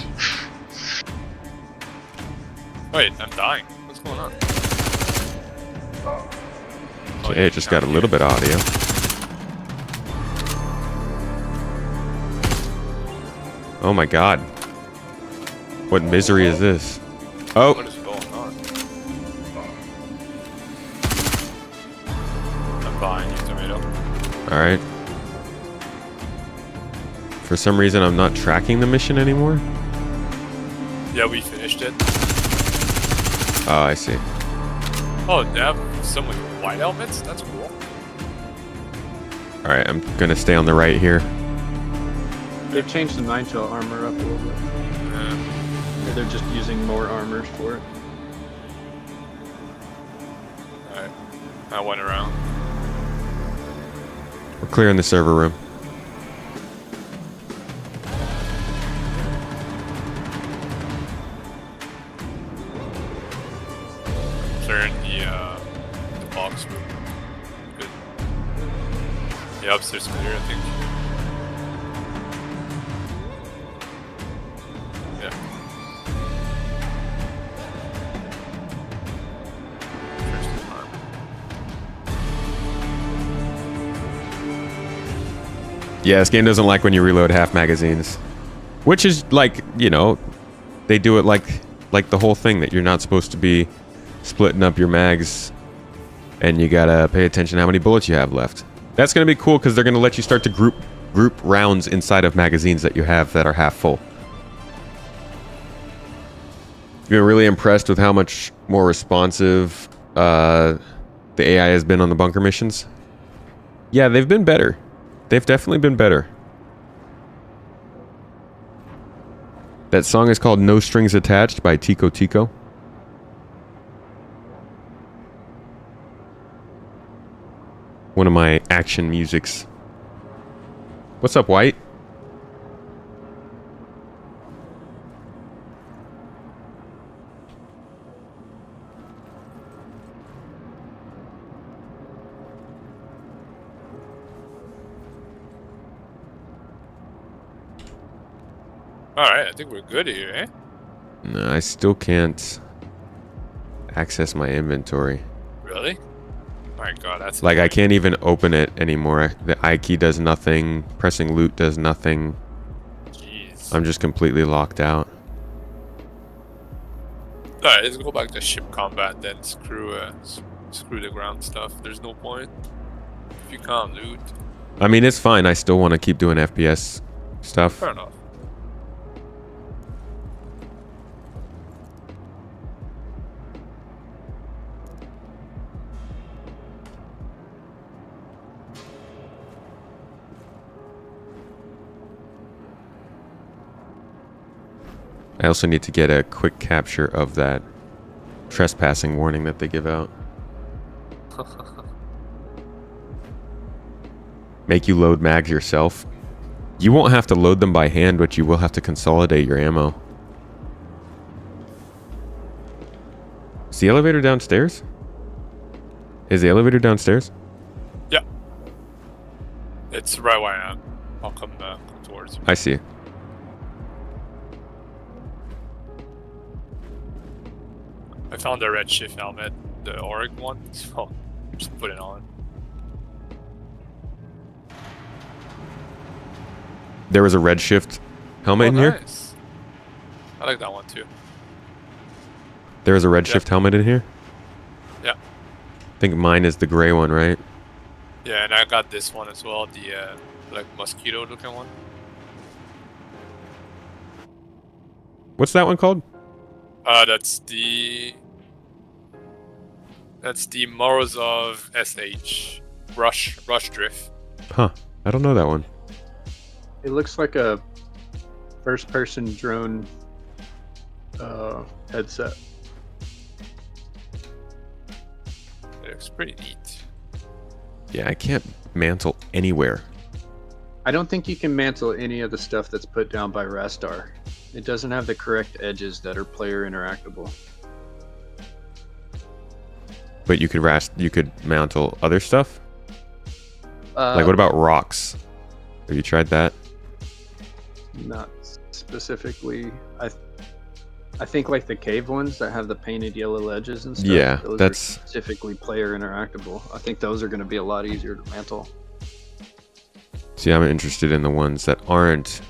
Wait, I'm dying. What's going on? Okay, it just got a little bit of audio. Oh my god. What misery is this? Oh! What is going on? I'm behind you, Tomato. Alright. For some reason, I'm not tracking the mission anymore. Yeah, we finished it. Oh, I see. Oh, they have some with white helmets? That's cool. Alright, I'm gonna stay on the right here. They've changed the Nigel armor up a little bit. They're just using more armors for it. Alright. I went around. We're clearing the server room. Clearing the box room. Good. Yeah, upstairs clear, I think. Yeah. First alarm. Yeah, this game doesn't like when you reload half magazines. Which is like, you know, they do it like the whole thing that you're not supposed to be splitting up your mags and you gotta pay attention to how many bullets you have left. That's gonna be cool because they're gonna let you start to group rounds inside of magazines that you have that are half full. Been really impressed with how much more responsive the AI has been on the bunker missions. Yeah, they've been better. They've definitely been better. That song is called No Strings Attached by Tico Tico. One of my action musics. What's up, White? Alright, I think we're good here, eh? No, I still can't access my inventory. Really? My god, that's Like, I can't even open it anymore. The I key does nothing. Pressing loot does nothing. Jeez. I'm just completely locked out. Alright, let's go back to ship combat then. Screw the ground stuff. There's no point. If you can't loot. I mean, it's fine. I still want to keep doing FPS stuff. Fair enough. I also need to get a quick capture of that trespassing warning that they give out. Make you load mags yourself. You won't have to load them by hand, but you will have to consolidate your ammo. Is the elevator downstairs? Is the elevator downstairs? Yeah. It's right where I am. I'll come towards you. I see. I found the redshift helmet, the Auric one, so just put it on. There was a redshift helmet in here? Nice. I like that one too. There was a redshift helmet in here? Yeah. I think mine is the gray one, right? Yeah, and I got this one as well, the like mosquito looking one. What's that one called? That's the Morozov SH Rush Drift. Huh. I don't know that one. It looks like a first-person drone headset. It looks pretty neat. Yeah, I can't mantle anywhere. I don't think you can mantle any of the stuff that's put down by Rastar. It doesn't have the correct edges that are player interactable. But you could mantle other stuff? Like what about rocks? Have you tried that? Not specifically. I think like the cave ones that have the painted yellow edges and stuff. Yeah, those that's are specifically player interactable. I think those are going to be a lot easier to mantle. See, I'm interested in the ones that aren't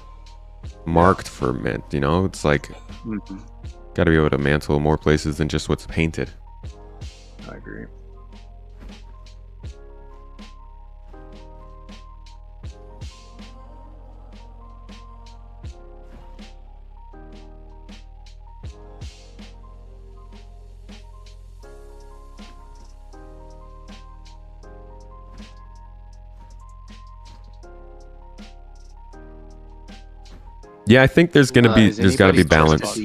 marked for mint. You know, it's like got to be able to mantle more places than just what's painted. I agree. Yeah, I think there's got to be balance.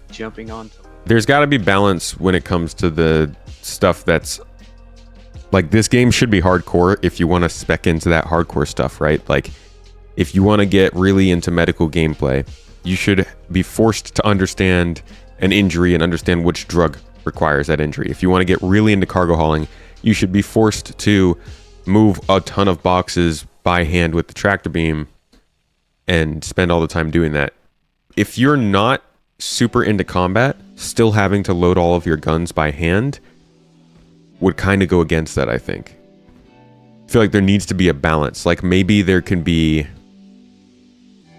Jumping on. There's got to be balance when it comes to the stuff that's like this game should be hardcore if you want to spec into that hardcore stuff, right? Like if you want to get really into medical gameplay, you should be forced to understand an injury and understand which drug requires that injury. If you want to get really into cargo hauling, you should be forced to move a ton of boxes by hand with the tractor beam and spend all the time doing that. If you're not super into combat, still having to load all of your guns by hand would kind of go against that, I think. I feel like there needs to be a balance. Like maybe there can be...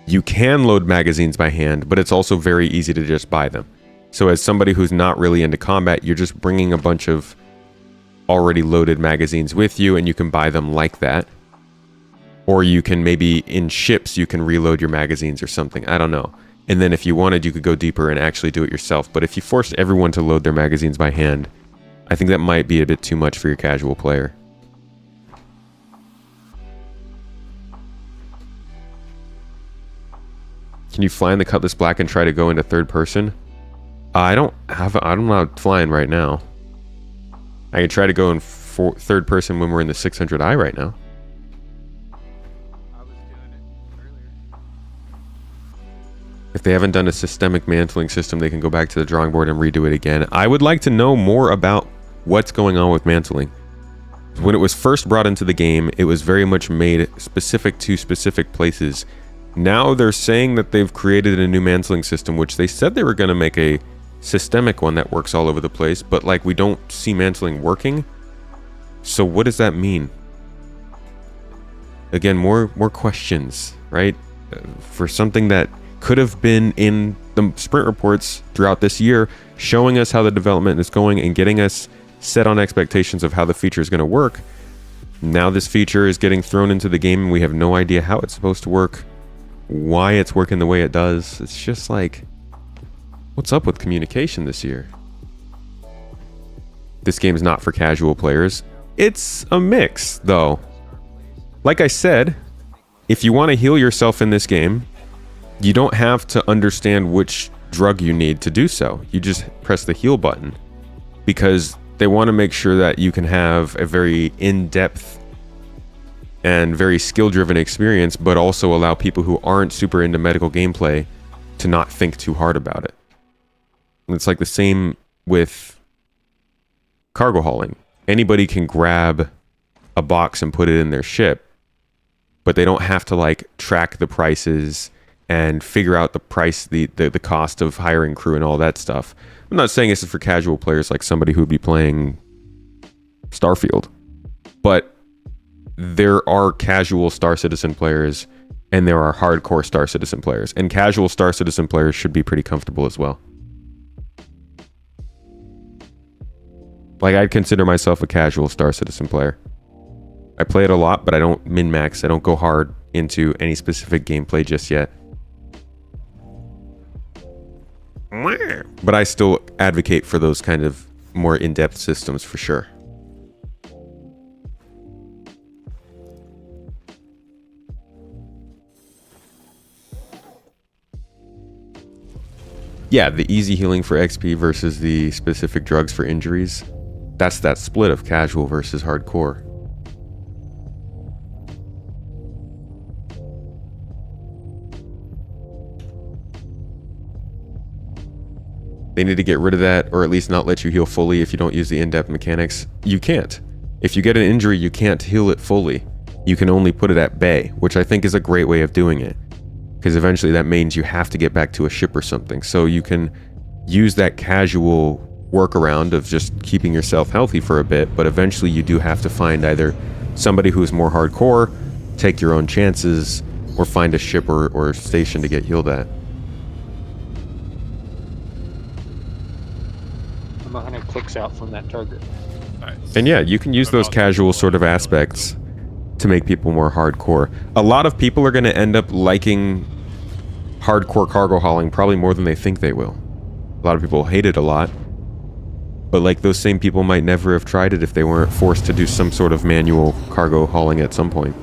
You can load magazines by hand, but it's also very easy to just buy them. So as somebody who's not really into combat, you're just bringing a bunch of already loaded magazines with you and you can buy them like that. Or you can maybe in ships, you can reload your magazines or something. I don't know. And then if you wanted, you could go deeper and actually do it yourself. But if you forced everyone to load their magazines by hand, I think that might be a bit too much for your casual player. Can you fly in the Cutlass Black and try to go into third person? I'm not flying right now. I can try to go in third person when we're in the 600i right now. If they haven't done a systemic mantling system, they can go back to the drawing board and redo it again. I would like to know more about what's going on with mantling. When it was first brought into the game, it was very much made specific to specific places. Now they're saying that they've created a new mantling system, which they said they were going to make a systemic one that works all over the place, but like we don't see mantling working. So what does that mean? Again, more questions, right? For something that could have been in the sprint reports throughout this year, showing us how the development is going and getting us set on expectations of how the feature is going to work. Now this feature is getting thrown into the game and we have no idea how it's supposed to work, why it's working the way it does. It's just like, what's up with communication this year? This game is not for casual players. It's a mix, though. Like I said, if you want to heal yourself in this game, you don't have to understand which drug you need to do so. You just press the heal button, because they want to make sure that you can have a very in-depth and very skill-driven experience, but also allow people who aren't super into medical gameplay to not think too hard about it. And it's like the same with cargo hauling. Anybody can grab a box and put it in their ship, but they don't have to like track the prices and figure out the price, the cost of hiring crew and all that stuff. I'm not saying this is for casual players like somebody who'd be playing Starfield, but there are casual Star Citizen players and there are hardcore Star Citizen players, and casual Star Citizen players should be pretty comfortable as well. Like, I'd consider myself a casual Star Citizen player. I play it a lot, but I don't min-max. I don't go hard into any specific gameplay just yet. But I still advocate for those kind of more in-depth systems for sure. Yeah, the easy healing for XP versus the specific drugs for injuries. That's that split of casual versus hardcore. They need to get rid of that, or at least not let you heal fully if you don't use the in-depth mechanics. You can't. If you get an injury, you can't heal it fully. You can only put it at bay, which I think is a great way of doing it, because eventually that means you have to get back to a ship or something. So you can use that casual workaround of just keeping yourself healthy for a bit, but eventually you do have to find either somebody who's more hardcore, take your own chances, or find a ship or station to get healed at. I'm 100 clicks out from that target. Nice. And yeah, you can use those casual sort of aspects to make people more hardcore. A lot of people are going to end up liking hardcore cargo hauling probably more than they think they will. A lot of people hate it a lot, but like those same people might never have tried it if they weren't forced to do some sort of manual cargo hauling at some point.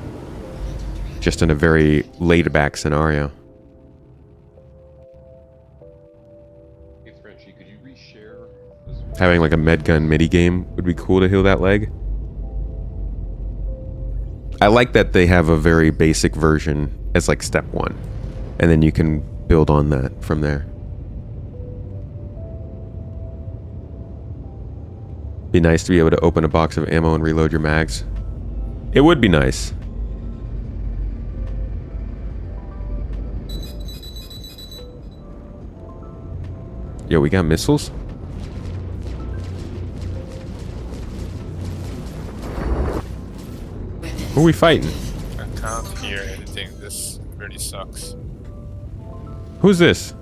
Just in a very laid back scenario. Hey Frenchie, could you reshare? Having like a medgun mini game would be cool to heal that leg. I like that they have a very basic version as like step one, and then you can build on that from there. Be nice to be able to open a box of ammo and reload your mags. It would be nice. Yo, we got missiles? Who are we fighting? I can't hear anything. This really sucks. Who's this?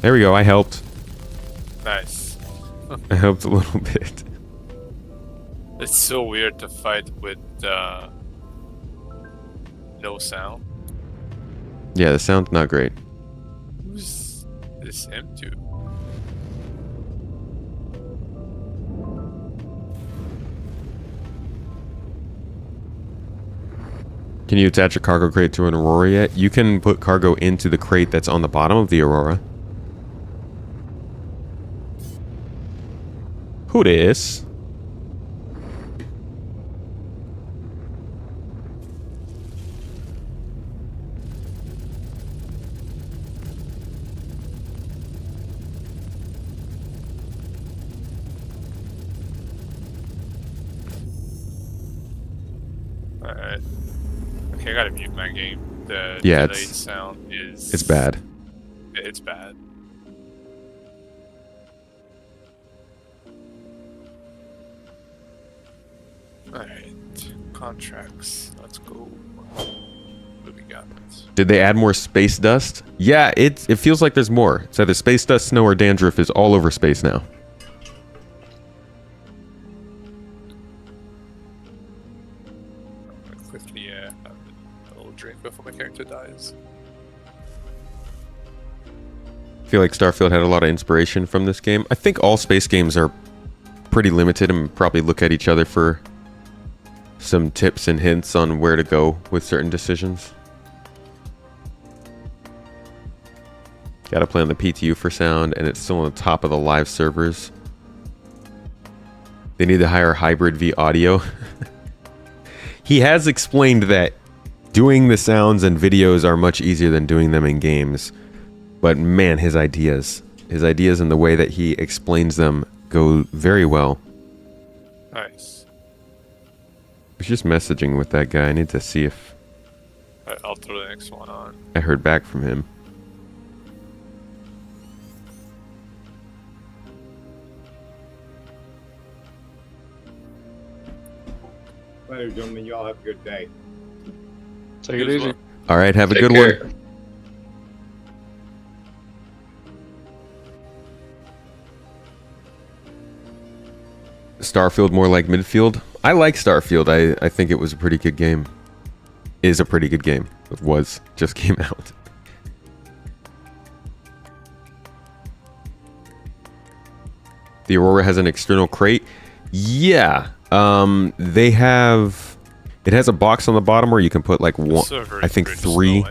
There we go, I helped. Nice. I helped a little bit. It's so weird to fight with no sound. Yeah, the sound's not great. Who's this M2? Can you attach a cargo crate to an Aurora yet? You can put cargo into the crate that's on the bottom of the Aurora. Who this? Alright. Okay, I gotta mute my game. The Yeah, delayed sound is... It's bad. It's bad. Alright. Contracts. Let's go. What do we got? Did they add more space dust? Yeah, it feels like there's more. It's either space dust, snow, or dandruff is all over space now. Quickly, have a little drink before my character dies. I feel like Starfield had a lot of inspiration from this game. I think all space games are pretty limited and probably look at each other for some tips and hints on where to go with certain decisions. Gotta play on the PTU for sound, and it's still on the top of the live servers. They need to hire hybrid V audio. He has explained that doing the sounds and videos are much easier than doing them in games. But man, his ideas and the way that he explains them go very well. Nice. I was just messaging with that guy. I need to see if I'll throw the next one on. I heard back from him. Ladies and gentlemen, y'all have a good day. Take it easy. All right, have a Take good care. one. Starfield more like midfield. I like Starfield. I think it was a pretty good game. Is a pretty good game. It was. Just came out. The Aurora has an external crate. Yeah. They have... It has a box on the bottom where you can put like one... I think 3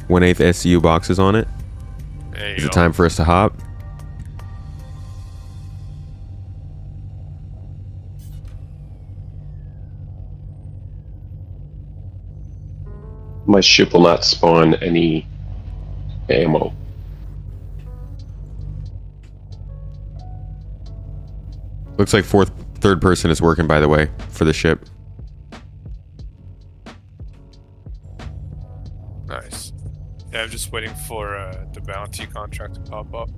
1/8 SU boxes on it. Is it time for us to hop? My ship will not spawn any ammo. Looks like third person is working, by the way, for the ship. Nice. Yeah, I'm just waiting for the bounty contract to pop up.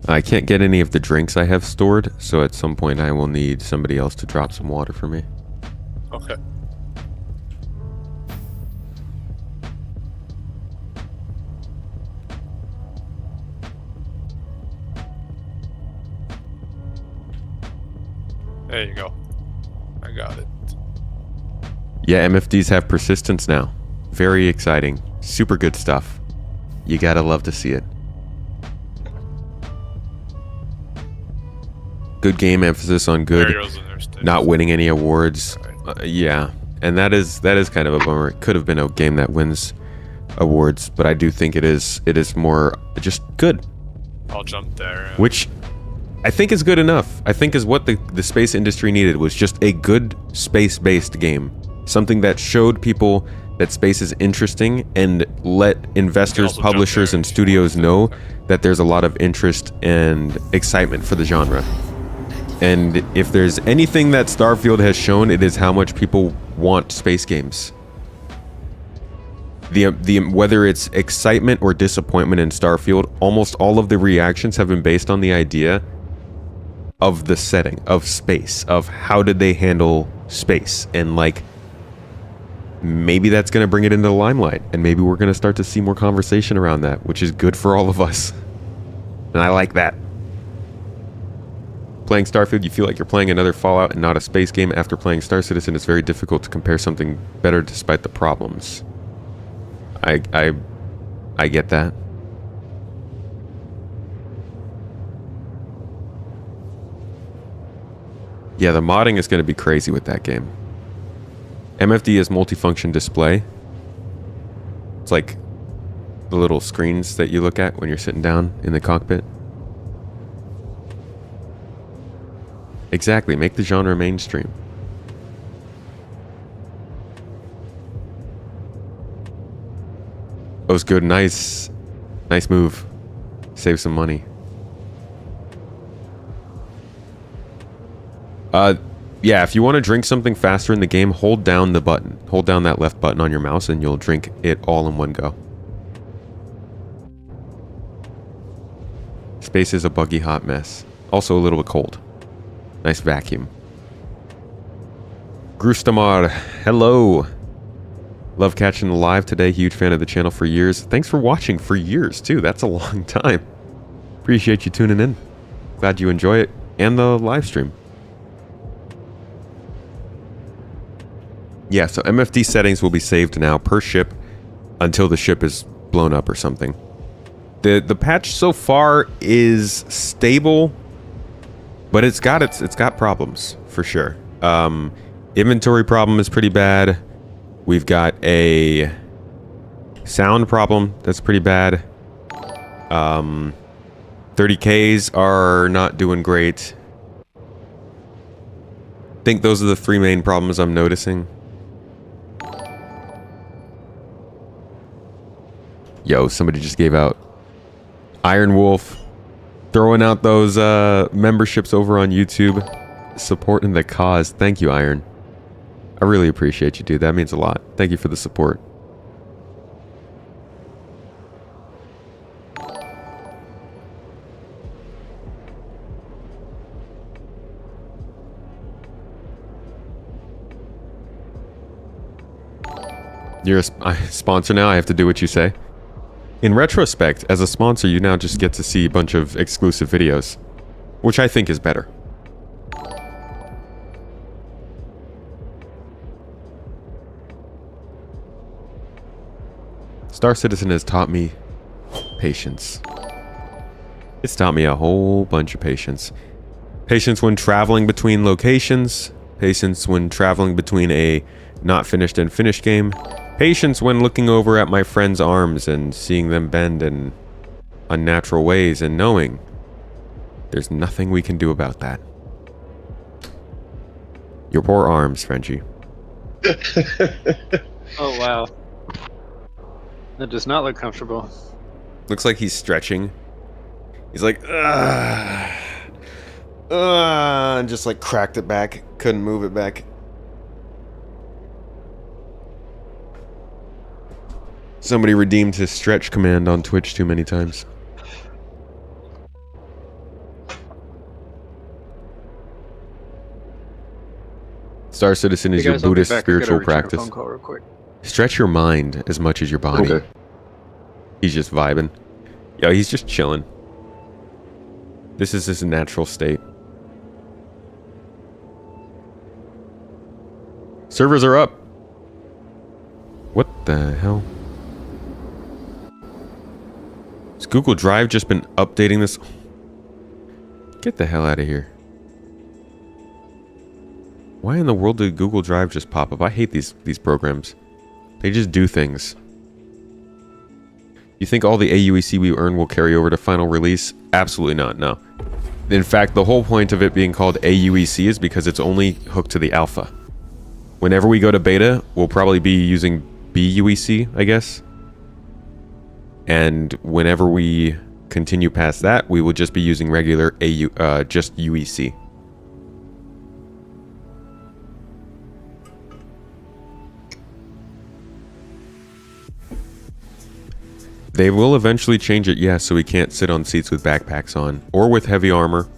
I can't get any of the drinks I have stored, so at some point I will need somebody else to drop some water for me. Okay. There you go. I got it. Yeah, MFDs have persistence now. Very exciting. Super good stuff. You gotta love to see it. Good game, emphasis on good. Not winning any awards. Yeah, and that is kind of a bummer. It could have been a game that wins awards, but I do think it is more just good. I'll jump there. Which I think is good enough. I think is what the space industry needed, was just a good space-based game. Something that showed people that space is interesting and let investors, publishers, and studios know that there's a lot of interest and excitement for the genre. And if there's anything that Starfield has shown, it is how much people want space games. Whether it's excitement or disappointment in Starfield, almost all of the reactions have been based on the idea of the setting, of space, of how did they handle space, and like maybe that's going to bring it into the limelight, and maybe we're going to start to see more conversation around that, which is good for all of us. And I like that. Playing Starfield, you feel like you're playing another Fallout and not a space game. After playing Star Citizen, it's very difficult to compare something better despite the problems. I get that. Yeah, the modding is going to be crazy with that game. MFD is multifunction display. It's like the little screens that you look at when you're sitting down in the cockpit. Exactly, make the genre mainstream. That was good, nice move. Save some money. Yeah, if you want to drink something faster in the game, hold down the button. Hold down that left button on your mouse and you'll drink it all in one go. Space is a buggy hot mess. Also a little bit cold. Nice vacuum. Grustamar, hello. Love catching the live today. Huge fan of the channel for years. Thanks for watching for years too. That's a long time. Appreciate you tuning in. Glad you enjoy it and the live stream. Yeah, so MFD settings will be saved now per ship until the ship is blown up or something. The patch so far is stable, but it's got problems for sure. Inventory problem is pretty bad. We've got a sound problem that's pretty bad. 30Ks are not doing great. I think those are the three main problems I'm noticing. Yo, somebody just gave out Iron Wolf, throwing out those memberships over on YouTube, supporting the cause. Thank you, Iron. I really appreciate you, dude. That means a lot. Thank you for the support. You're a sponsor now. I have to do what you say. In retrospect, as a sponsor, you now just get to see a bunch of exclusive videos, which I think is better. Star Citizen has taught me patience. It's taught me a whole bunch of patience. Patience when traveling between locations. Patience when traveling between a not finished and finished game. Patience when looking over at my friends' arms and seeing them bend in unnatural ways and knowing there's nothing we can do about that. Your poor arms, Frenchie. Oh, wow. That does not look comfortable. Looks like he's stretching. He's like, and just like cracked it back. Couldn't move it back. Somebody redeemed his stretch command on Twitch too many times. Star Citizen is your Buddhist spiritual practice. Phone call real quick. Stretch your mind as much as your body. Okay. He's just vibing. Yo, he's just chilling. This is his natural state. Servers are up. What the hell? Has Google Drive just been updating this? Get the hell out of here. Why in the world did Google Drive just pop up? I hate these programs. They just do things. You think all the AUEC we earn will carry over to final release? Absolutely not, no. In fact, the whole point of it being called AUEC is because it's only hooked to the alpha. Whenever we go to beta, we'll probably be using BUEC, I guess. And whenever we continue past that, we will just be using regular just UEC. They will eventually change it, yeah, so we can't sit on seats with backpacks on. Or with heavy armor.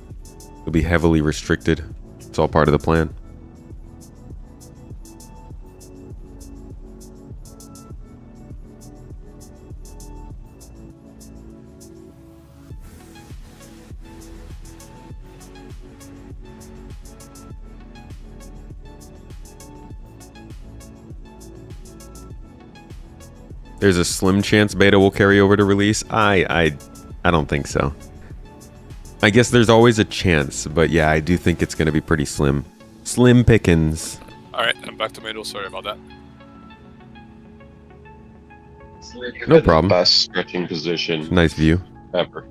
It'll be heavily restricted. It's all part of the plan. There's a slim chance beta will carry over to release. I don't think so. I guess there's always a chance, but yeah, I do think it's going to be pretty slim. Slim pickings. Alright, I'm back to middle. Sorry about that. No problem. Best stretching position Nice view. ever.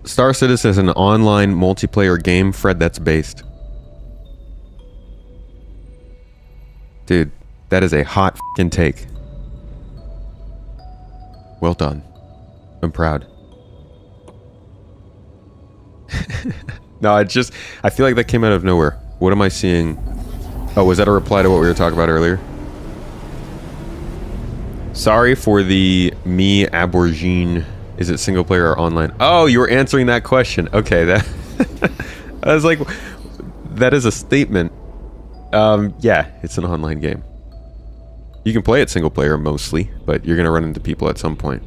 Star Citizen is an online multiplayer game. Fred, that's based. Dude, that is a hot f***ing take. Well done. I'm proud. No, I feel like that came out of nowhere. What am I seeing? Oh, was that a reply to what we were talking about earlier? Sorry for the me aborigine. Is it single player or online? Oh, you were answering that question. Okay, that I was like, that is a statement. Yeah, it's an online game. You can play it single player mostly, but you're gonna run into people at some point.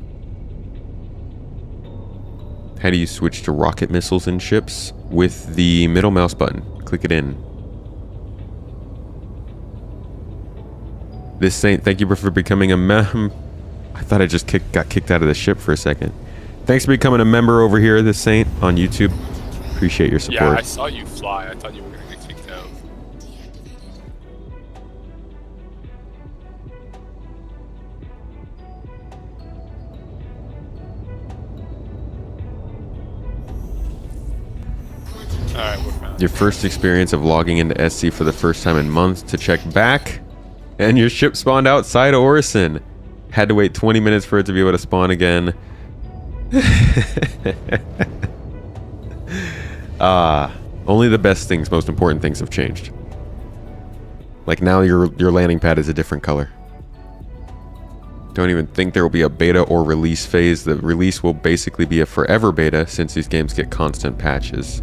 How do you switch to rocket missiles and ships? With the middle mouse button. Click it in. This Saint, thank you for becoming a mem. I thought I just got kicked out of the ship for a second. Thanks for becoming a member over here, This Saint, on YouTube. Appreciate your support. Yeah, I saw you fly. I thought you were gonna get kicked out. Alright, we're found. Your first experience of logging into SC for the first time in months to check back, and your ship spawned outside Orison. Had to wait 20 minutes for it to be able to spawn again. Only the best things, most important things have changed. Like now your landing pad is a different color. Don't even think there will be a beta or release phase. The release will basically be a forever beta since these games get constant patches.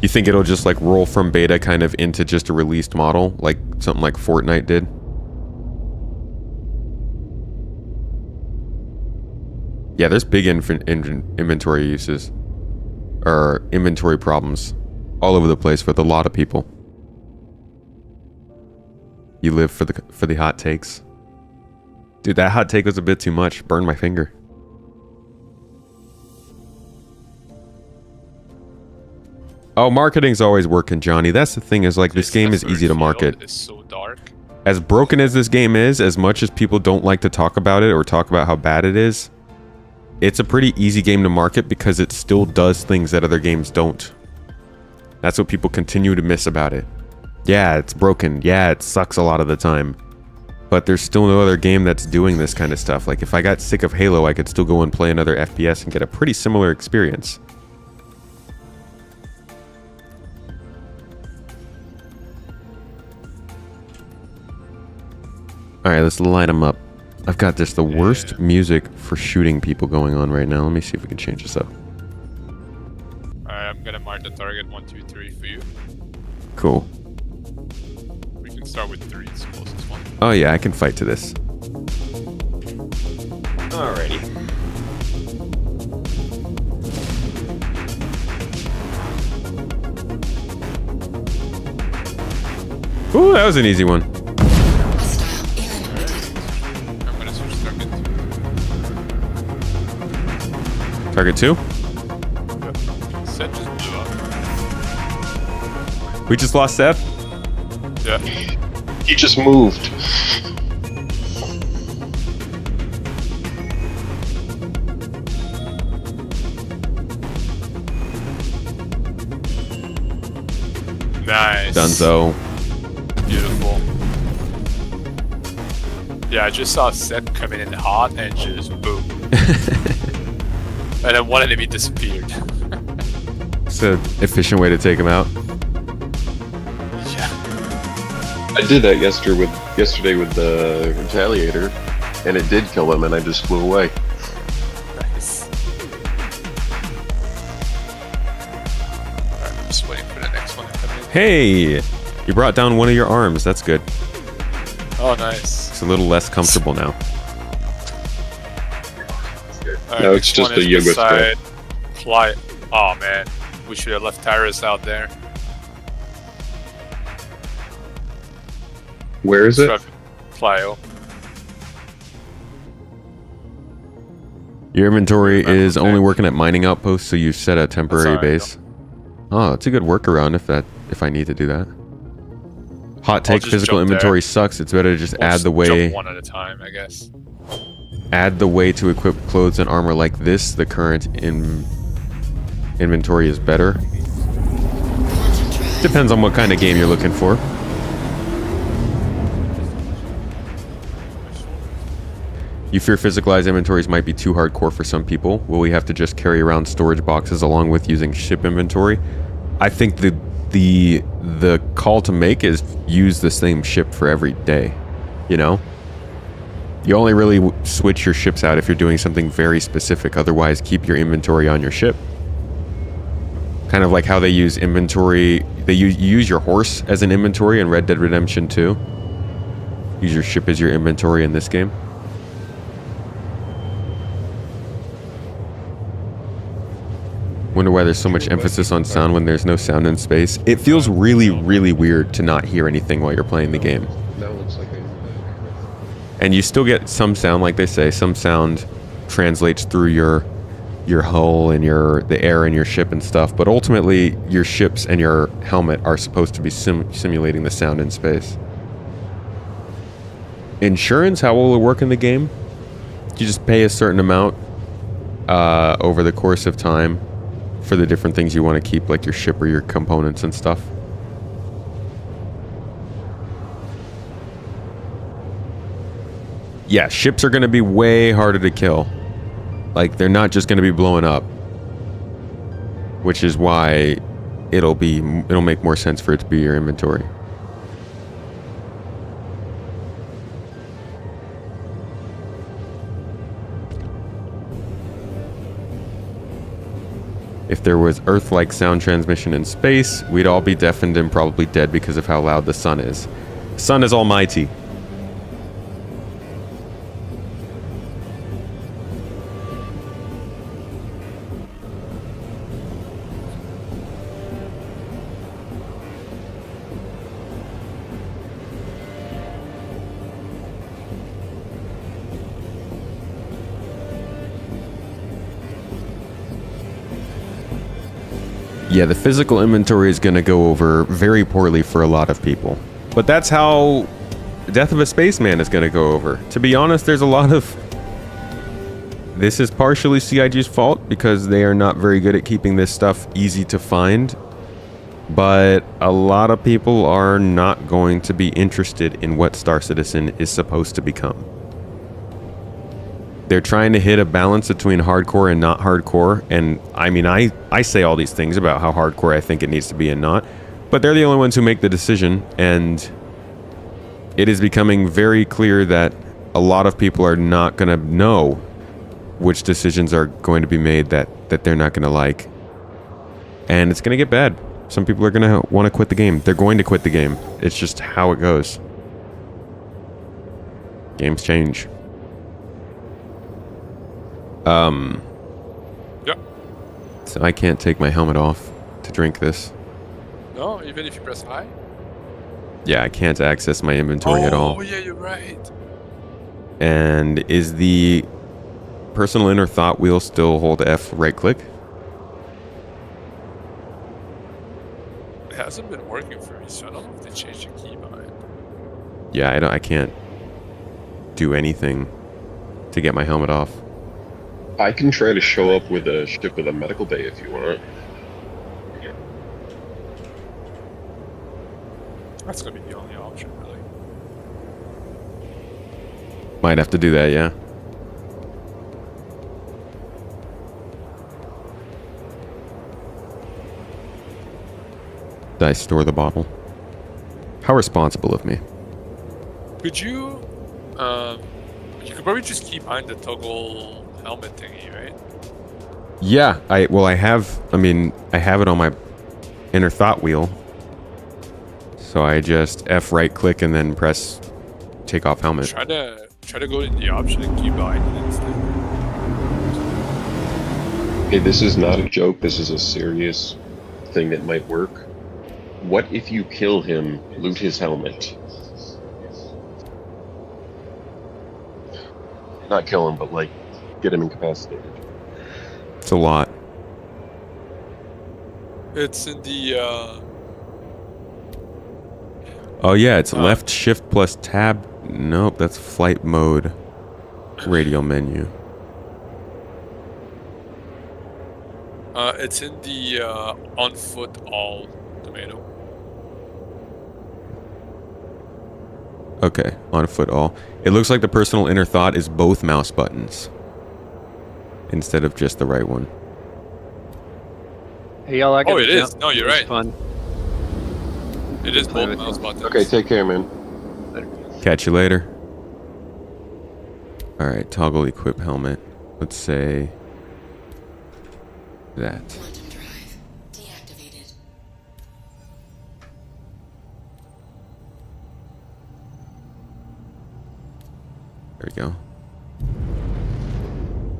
You think it'll just like roll from beta kind of into just a released model, like something like Fortnite did? Yeah, there's big inventory uses, or inventory problems all over the place with a lot of people. You live for the hot takes. Dude, that hot take was a bit too much. Burned my finger. Oh, marketing's always working, Johnny. That's the thing, is like this game is easy to market. It's so dark. As broken as this game is, as much as people don't like to talk about it or talk about how bad it is, it's a pretty easy game to market because it still does things that other games don't. That's what people continue to miss about it. Yeah, it's broken. Yeah, it sucks a lot of the time. But there's still no other game that's doing this kind of stuff. Like if I got sick of Halo, I could still go and play another FPS and get a pretty similar experience. Alright, let's light them up. I've got the worst music for shooting people going on right now. Let me see if we can change this up. Alright, I'm gonna mark the target 1, 2, 3 for you. Cool. We can start with 3, it's the closest one. Oh yeah, I can fight to this. Alrighty. Ooh, that was an easy one. Target 2? Seth just blew up. We just lost Seth? Yeah. He just moved. Nice. Dunzo. Beautiful. Yeah, I just saw Seth coming in hot and just boom. And then one enemy disappeared. It's an efficient way to take him out. Yeah. I did that yesterday with the Retaliator, and it did kill him, and I just flew away. Nice. Alright, I'm just waiting for the next one to come in. Hey! You brought down one of your arms. That's good. Oh, nice. It's a little less comfortable now. Alright, No, it's just a yoga strap. Oh man, we should have left Tyrus out there. Where is it? Plyo. Your inventory is only working at mining outposts, so you set a temporary base. Oh, it's a good workaround if I need to do that. Hot take, physical inventory sucks. It's better to just add the way. Jump one at a time, I guess. Add the way to equip clothes and armor like this. The current inventory is better. Depends on what kind of game you're looking for. You fear physicalized inventories might be too hardcore for some people. Will we have to just carry around storage boxes along with using ship inventory? I think the call to make is use the same ship for every day, you know? You only really switch your ships out if you're doing something very specific. Otherwise, keep your inventory on your ship. Kind of like how they use inventory. They use your horse as an inventory in Red Dead Redemption 2. Use your ship as your inventory in this game. Wonder why there's so much emphasis on sound when there's no sound in space. It feels really, really weird to not hear anything while you're playing the game. That looks like a... And you still get some sound, like they say. Some sound translates through your hull and the air in your ship and stuff. But ultimately, your ships and your helmet are supposed to be simulating the sound in space. Insurance, how will it work in the game? You just pay a certain amount over the course of time for the different things you want to keep, like your ship or your components and stuff. Yeah, ships are going to be way harder to kill. Like, they're not just going to be blowing up. Which is why it'll make more sense for it to be your inventory. If there was Earth-like sound transmission in space, we'd all be deafened and probably dead because of how loud the sun is. The sun is almighty. Yeah, the physical inventory is going to go over very poorly for a lot of people. But that's how Death of a Spaceman is going to go over. To be honest, there's a lot of... This is partially CIG's fault because they are not very good at keeping this stuff easy to find. But a lot of people are not going to be interested in what Star Citizen is supposed to become. They're trying to hit a balance between hardcore and not hardcore. And I mean, I say all these things about how hardcore I think it needs to be and not. But they're the only ones who make the decision. And it is becoming very clear that a lot of people are not going to know which decisions are going to be made that they're not going to like. And it's going to get bad. Some people are going to want to quit the game. They're going to quit the game. It's just how it goes. Games change. Yeah. So I can't take my helmet off to drink this. No, even if you press I? Yeah, I can't access my inventory at all. Oh, yeah, you're right. And is the personal inner thought wheel still hold F right click? It hasn't been working for me, so I don't know if they changed the keybind. Yeah, I can't do anything to get my helmet off. I can try to show up with a ship with a medical bay if you want. That's gonna be the only option, really. Might have to do that, yeah. Did I store the bottle? How responsible of me. Could you... you could probably just keep behind the toggle helmet thingy, right? Yeah, I have it on my inner thought wheel. So I just F right click and then press take off helmet. Try to go in the option and keep behind it instead. Hey, this is not a joke. This is a serious thing that might work. What if you kill him, loot his helmet? Not kill him, but like get him incapacitated. It's a lot. It's in the Oh yeah, it's left shift plus tab. Nope, that's flight mode. Radial menu. It's in the on foot all tomato. Okay, on foot all. It looks like the personal inner thought is both mouse buttons instead of just the right one. Hey y'all, I got Oh, to it jump. is. No, you're It was right. Fun. It is Play both with mouse you. buttons. Okay, take care, man. Catch you later. Alright, toggle equip helmet. Let's say that. Quantum drive deactivated. There we go.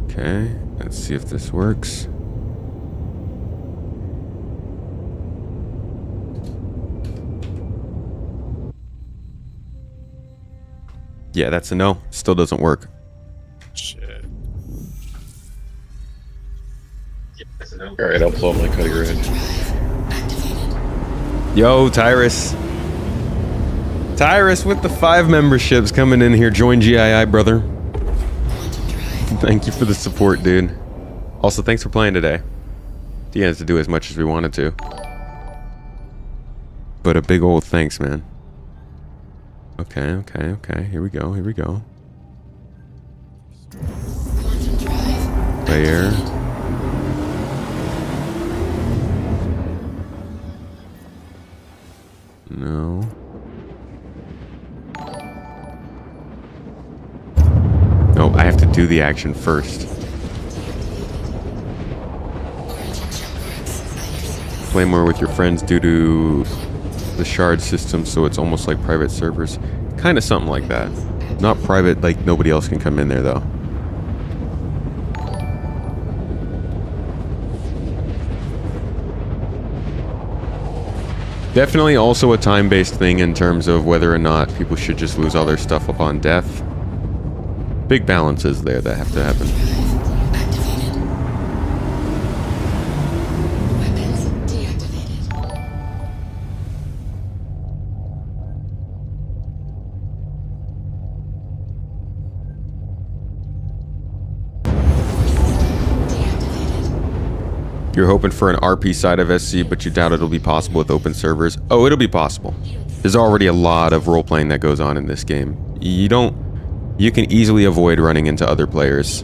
Okay, let's see if this works. Yeah, that's a no. Still doesn't work. Shit. Alright, I'll pull up my cutting edge. Yo, Tyrus. Tyrus with the 5 memberships coming in here. Join GII, brother. Thank you for the support, dude. Also, thanks for playing today. Didn't have to do as much as we wanted to. But a big old thanks, man. Okay. Here we go. Player. No. No, I have to do the action first. Play more with your friends due to the shard system, so it's almost like private servers. Kind of something like that. Not private, like nobody else can come in there, though. Definitely also a time-based thing in terms of whether or not people should just lose all their stuff upon death. Big balances there that have to happen. Weapons deactivated. You're hoping for an RP side of SC, but you doubt it'll be possible with open servers. Oh, it'll be possible. There's already a lot of role-playing that goes on in this game. You can easily avoid running into other players.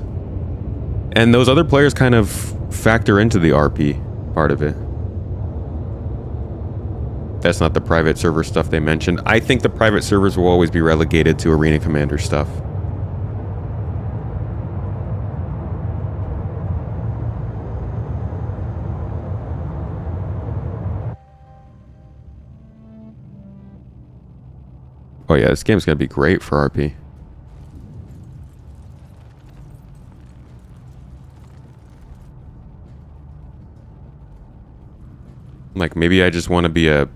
And those other players kind of factor into the RP part of it. That's not the private server stuff they mentioned. I think the private servers will always be relegated to Arena Commander stuff. Oh yeah, this game's gonna be great for RP. Like, maybe I just want to be a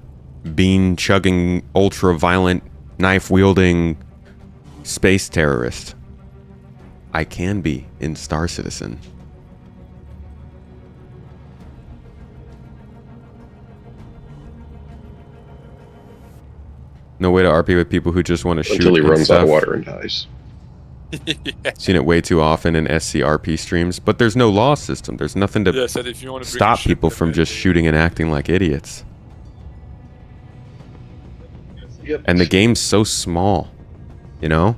bean-chugging, ultra-violent, knife-wielding space terrorist. I can be in Star Citizen. No way to RP with people who just want to shoot Until he and runs stuff. out of water and dies. Yeah. Seen it way too often in SCRP streams, but there's no law system. There's nothing to Yeah, said if you want to bring stop your ship people with from it. just shooting and acting like idiots. Yep. And the game's so small, you know?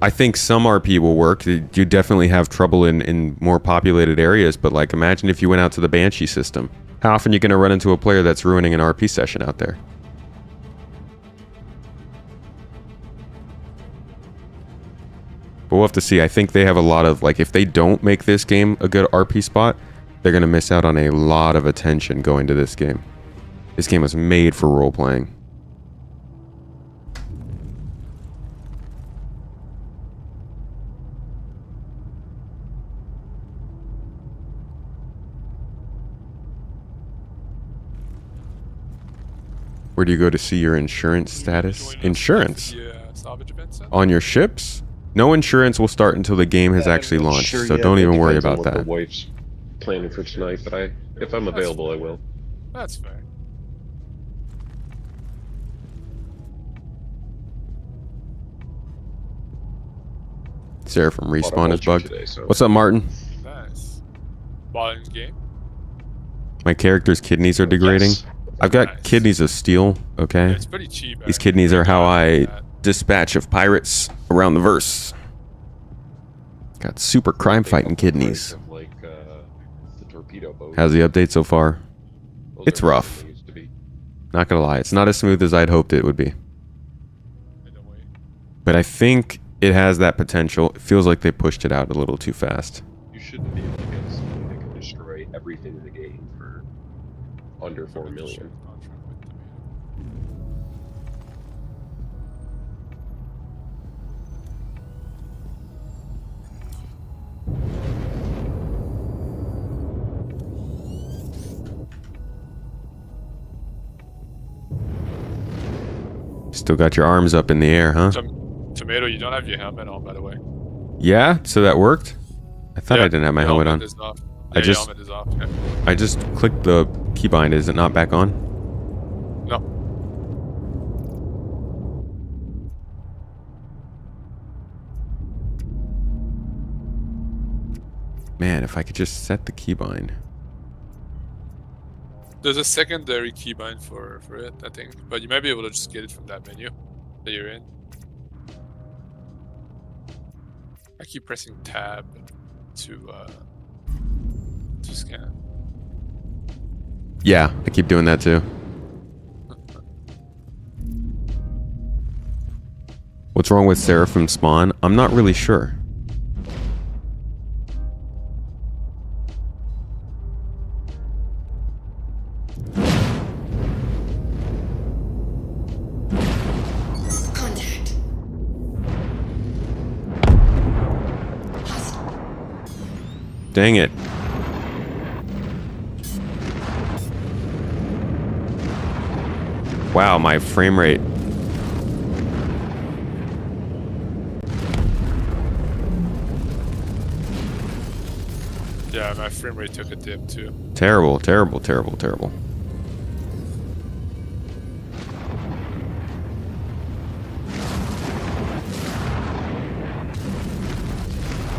I think some RP will work. You definitely have trouble in more populated areas, but like imagine if you went out to the Banshee system. How often are you going to run into a player that's ruining an RP session out there? But we'll have to see. I think they have a lot of, like, if they don't make this game a good RP spot, they're going to miss out on a lot of attention going to this game. This game was made for role-playing. Where do you go to see your insurance status? Insurance? Salvage event set? On your ships? No insurance will start until the game has actually launched, Sure, so yeah, don't it even worry depends on about what that. The wife's planning for tonight, but if I'm available, I will. That's fair. Sarah from Lot of Respawn is vulture bugged. today, so- What's up, Martin? Nice. bought in game? My character's kidneys are degrading. Yes. I've got Nice. kidneys of steel, okay? Yeah, it's pretty cheap. These kidneys are how I That. dispatch of pirates around the verse. Got super crime fighting kidneys. Of, like the torpedo boat. How's the update so far? Those It's are better rough. than they used to be. Not gonna lie, it's not as smooth as I'd hoped it would be. But I think it has that potential. It feels like they pushed it out a little too fast. You shouldn't be able to get something that can destroy everything in the game for under 4 million. Still got your arms up in the air, huh? Tomato, you don't have your helmet on, by the way. Yeah, so that worked? I thought I didn't have my Your helmet on. Is off. I Yeah, your just helmet is off. Yeah. I just clicked the keybind. Is it not back on? No. Man, if I could just set the keybind. There's a secondary keybind for it, I think. But you might be able to just get it from that menu that you're in. I keep pressing tab to scan. Yeah, I keep doing that too. What's wrong with Seraphim Spawn? I'm not really sure. Contact. Dang it. Wow, my frame rate. Yeah, my frame rate took a dip too. Terrible, terrible, terrible, terrible.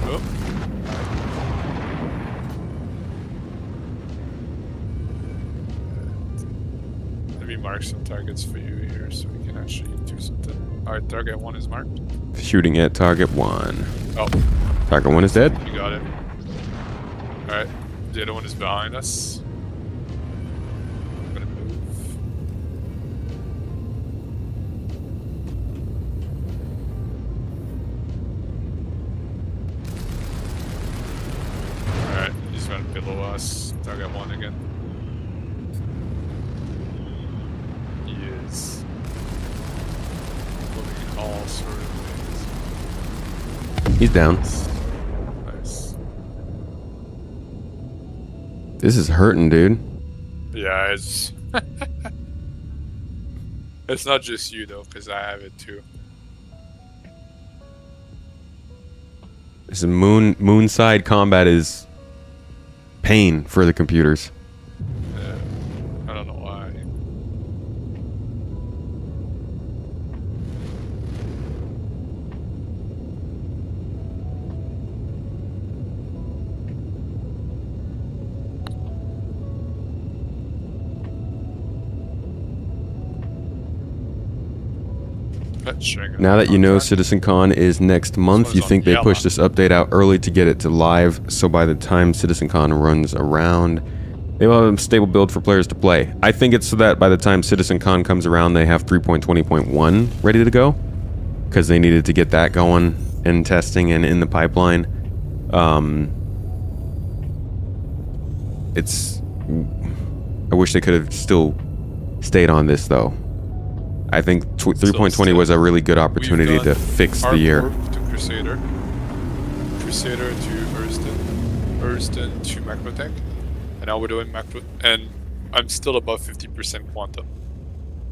Oh. Let me mark some targets for you here so we can actually do something. Alright, target 1 is marked. Shooting at target 1. Oh. Target 1 is dead. You got it. Alright, the other one is behind us. I'm gonna move. Alright, he's right below us. Target 1 again. He is moving in all sort of He's down. ways. Nice. This is hurting, dude. Yeah, it's it's not just you though, because I have it too. This is moonside combat is pain for the computers. Yeah, I don't know why. Now that you know CitizenCon is next month, one's you on think they yellow. pushed this update out early to get it to live, so by the time CitizenCon runs around, they will have a stable build for players to play. I think it's so that by the time CitizenCon comes around, they have 3.20.1 ready to go, because they needed to get that going and testing and in the pipeline. I wish they could have still stayed on this though. I think 3.20 was a really good opportunity to fix the year. To Crusader, Crusader to Hurston to Macrotech, and now we're doing Macro, and I'm still above 50% quantum.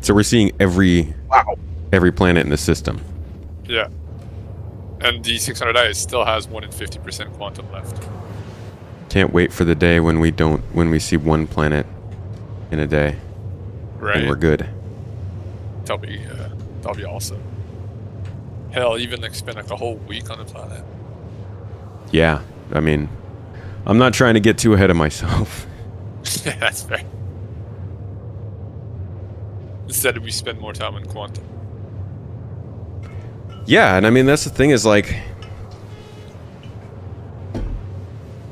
So we're seeing every planet in the system. Yeah, and the 600i still has more than 50% quantum left. Can't wait for the day when we see one planet in a day, Right. and we're good. That'll be awesome. Hell, even like spend like a whole week on the planet. Yeah, I mean, I'm not trying to get too ahead of myself. Yeah, that's fair. Instead, we spend more time on quantum. Yeah, and I mean, that's the thing is, like,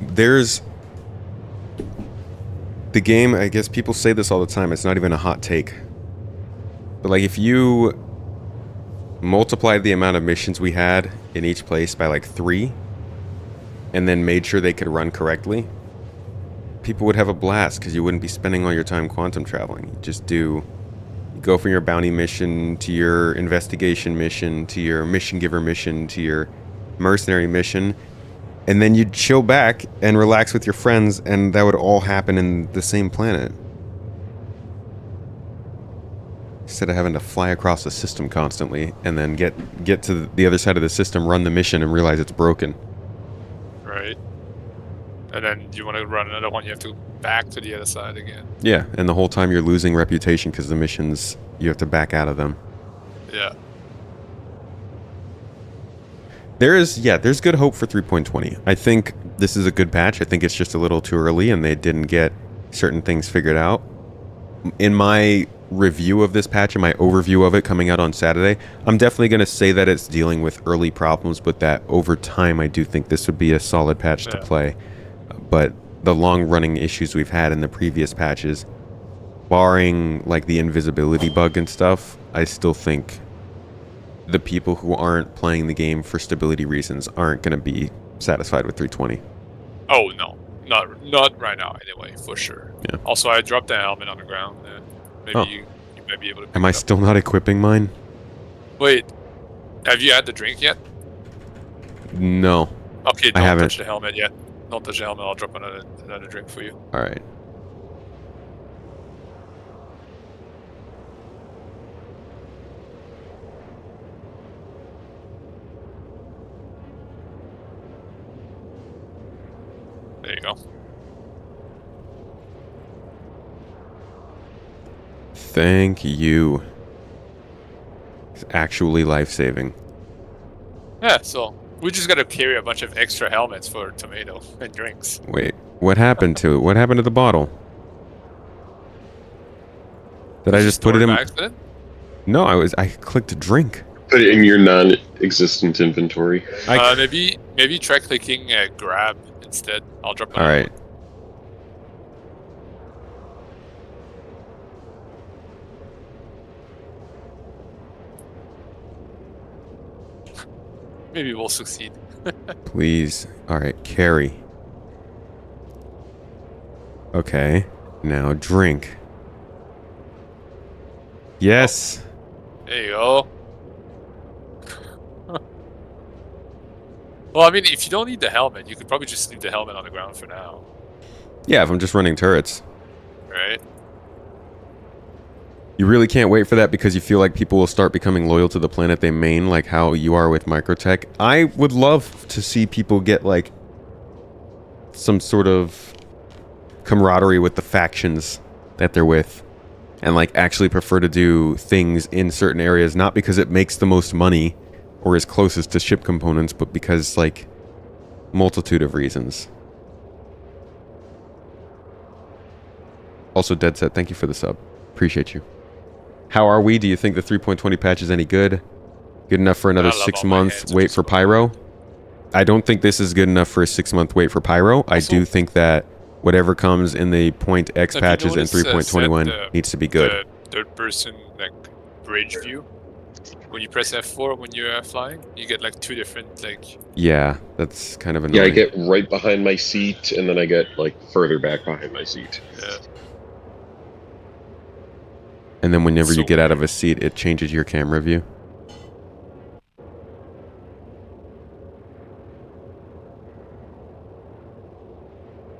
there's the game, I guess people say this all the time, it's not even a hot take. But, like, if you multiplied the amount of missions we had in each place by, like, 3, and then made sure they could run correctly, people would have a blast, because you wouldn't be spending all your time quantum traveling. You just do... go from your bounty mission to your investigation mission to your mission giver mission to your mercenary mission, and then you'd chill back and relax with your friends, and that would all happen in the same planet. Instead of having to fly across the system constantly and then get to the other side of the system, run the mission, and realize it's broken. Right. And then you want to run another one, you have to go back to the other side again. Yeah, and the whole time you're losing reputation because the missions, you have to back out of them. Yeah. There's good hope for 3.20. I think this is a good patch. I think it's just a little too early and they didn't get certain things figured out. In my review of this patch and my overview of it coming out on Saturday, I'm definitely going to say that it's dealing with early problems, but that over time I do think this would be a solid patch to play. But the long-running issues we've had in the previous patches, barring like the invisibility bug and stuff, I still think the people who aren't playing the game for stability reasons aren't going to be satisfied with 320. Oh no, not right now anyway, for sure. Yeah. Also, I dropped the helmet on the ground. Maybe you might be able to. Am I still not equipping mine? Wait, have you had the drink yet? No. Okay, I don't haven't. touch the helmet yet. Don't touch the helmet. I'll drop another drink for you. All right. There you go. Thank you. It's actually life-saving. Yeah, so we just gotta carry a bunch of extra helmets for tomato and drinks. Wait, what happened to it? What happened to the bottle? Did I just put it in? By accident? No, I clicked drink. Put it in your non-existent inventory. Maybe try clicking grab instead. I'll drop. All right. Maybe we'll succeed. Please. All right, carry. Okay, now drink. Yes. There you go. Well, I mean, if you don't need the helmet, you could probably just leave the helmet on the ground for now. Yeah, if I'm just running turrets. Right? You really can't wait for that because you feel like people will start becoming loyal to the planet they main, like how you are with Microtech. I would love to see people get, like, some sort of camaraderie with the factions that they're with. And, like, actually prefer to do things in certain areas, not because it makes the most money or is closest to ship components, but because, like, multitude of reasons. Also, Dead Set, thank you for the sub. Appreciate you. How are we? Do you think the 3.20 patch is any good? Good enough for another 6 months wait for Pyro? I don't think this is good enough for a 6-month wait for Pyro. I do think that whatever comes in the .x patches in 3.21 needs to be good. The third-person like bridge view. When you press F4 when you're flying, you get like 2 different like. Yeah, that's kind of annoying. Yeah, I get right behind my seat, and then I get like further back behind my seat. Yeah. And then whenever you get out of a seat, it changes your camera view.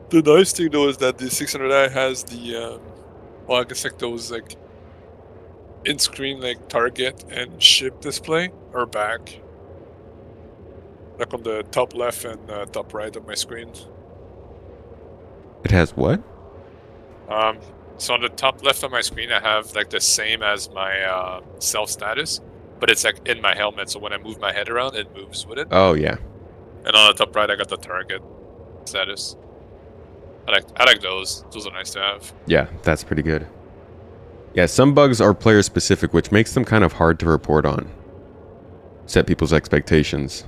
The nice thing though is that the 600i has the, well, I guess like those like in-screen like target and ship display are back. Like on the top left and top right of my screen. It has what? So on the top left of my screen, I have like the same as my self status, but it's like in my helmet. So when I move my head around, it moves with it. Oh yeah. And on the top right, I got the target status. I like those. Those are nice to have. Yeah, that's pretty good. Yeah, some bugs are player specific, which makes them kind of hard to report on. Set people's expectations.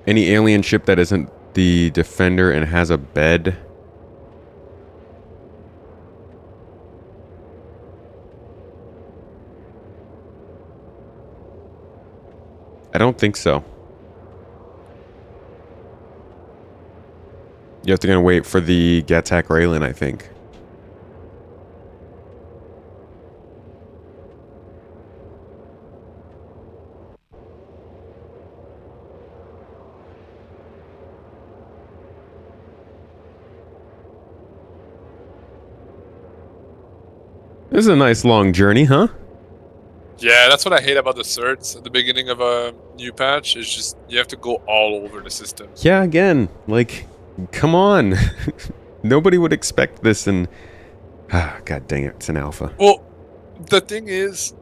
Any alien ship that isn't the Defender and has a bed. I don't think so. You have to gonna wait for the Gattac Raylan, I think. This is a nice long journey, huh? Yeah, that's what I hate about the certs at the beginning of a new patch. It's just you have to go all over the system. Yeah, again, like, come on. Nobody would expect this and... God dang it, it's an alpha. Well, the thing is,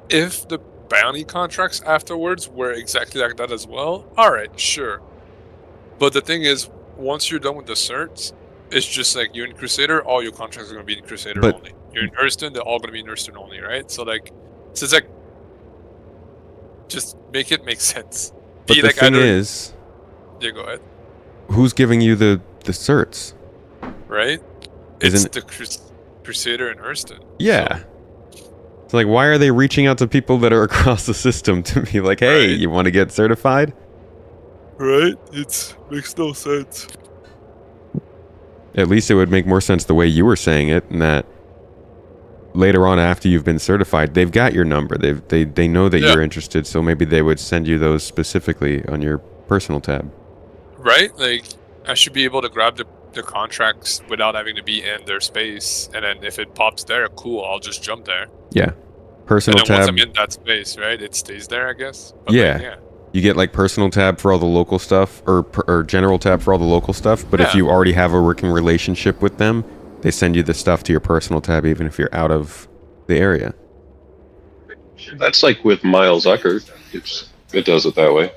if the bounty contracts afterwards were exactly like that as well, alright, sure. But the thing is, once you're done with the certs, it's just like you're in Crusader, all your contracts are going to be in Crusader only. You're in Hurston, they're all going to be in Hurston only, right? So like, it's like, just make it make sense. But the thing is... Yeah, go ahead. Who's giving you the certs? Right? It's the Crusader in Hurston. Yeah. So. It's like, why are they reaching out to people that are across the system to be like, hey, you want to get certified? Right? It makes no sense. At least it would make more sense the way you were saying it, and that later on after you've been certified, they've got your number. They know that you're interested, so maybe they would send you those specifically on your personal tab. Right? Like, I should be able to grab the contracts without having to be in their space, and then if it pops there, cool, I'll just jump there. Yeah. Personal and then tab. once I'm in that space, right, it stays there, I guess? But Yeah. like, yeah. You get like personal tab for all the local stuff, or general tab for all the local stuff, but if you already have a working relationship with them, they send you the stuff to your personal tab even if you're out of the area. That's like with Miles Zucker. It does it that way.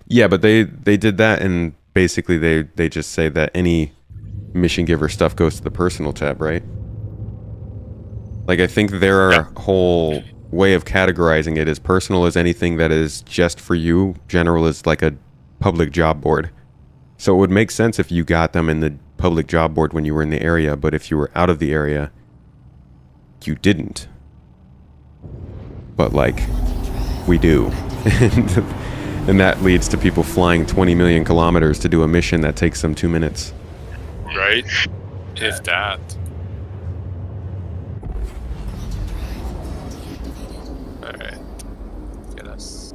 Yeah, but they did that, and basically they just say that any mission giver stuff goes to the personal tab, right? Like, I think their whole way of categorizing it is personal is anything that is just for you, general is like a public job board. So it would make sense if you got them in the public job board when you were in the area, but if you were out of the area, you didn't. But like, we do. And that leads to people flying 20 million kilometers to do a mission that takes them 2 minutes. Right? If that. Alright. Get us.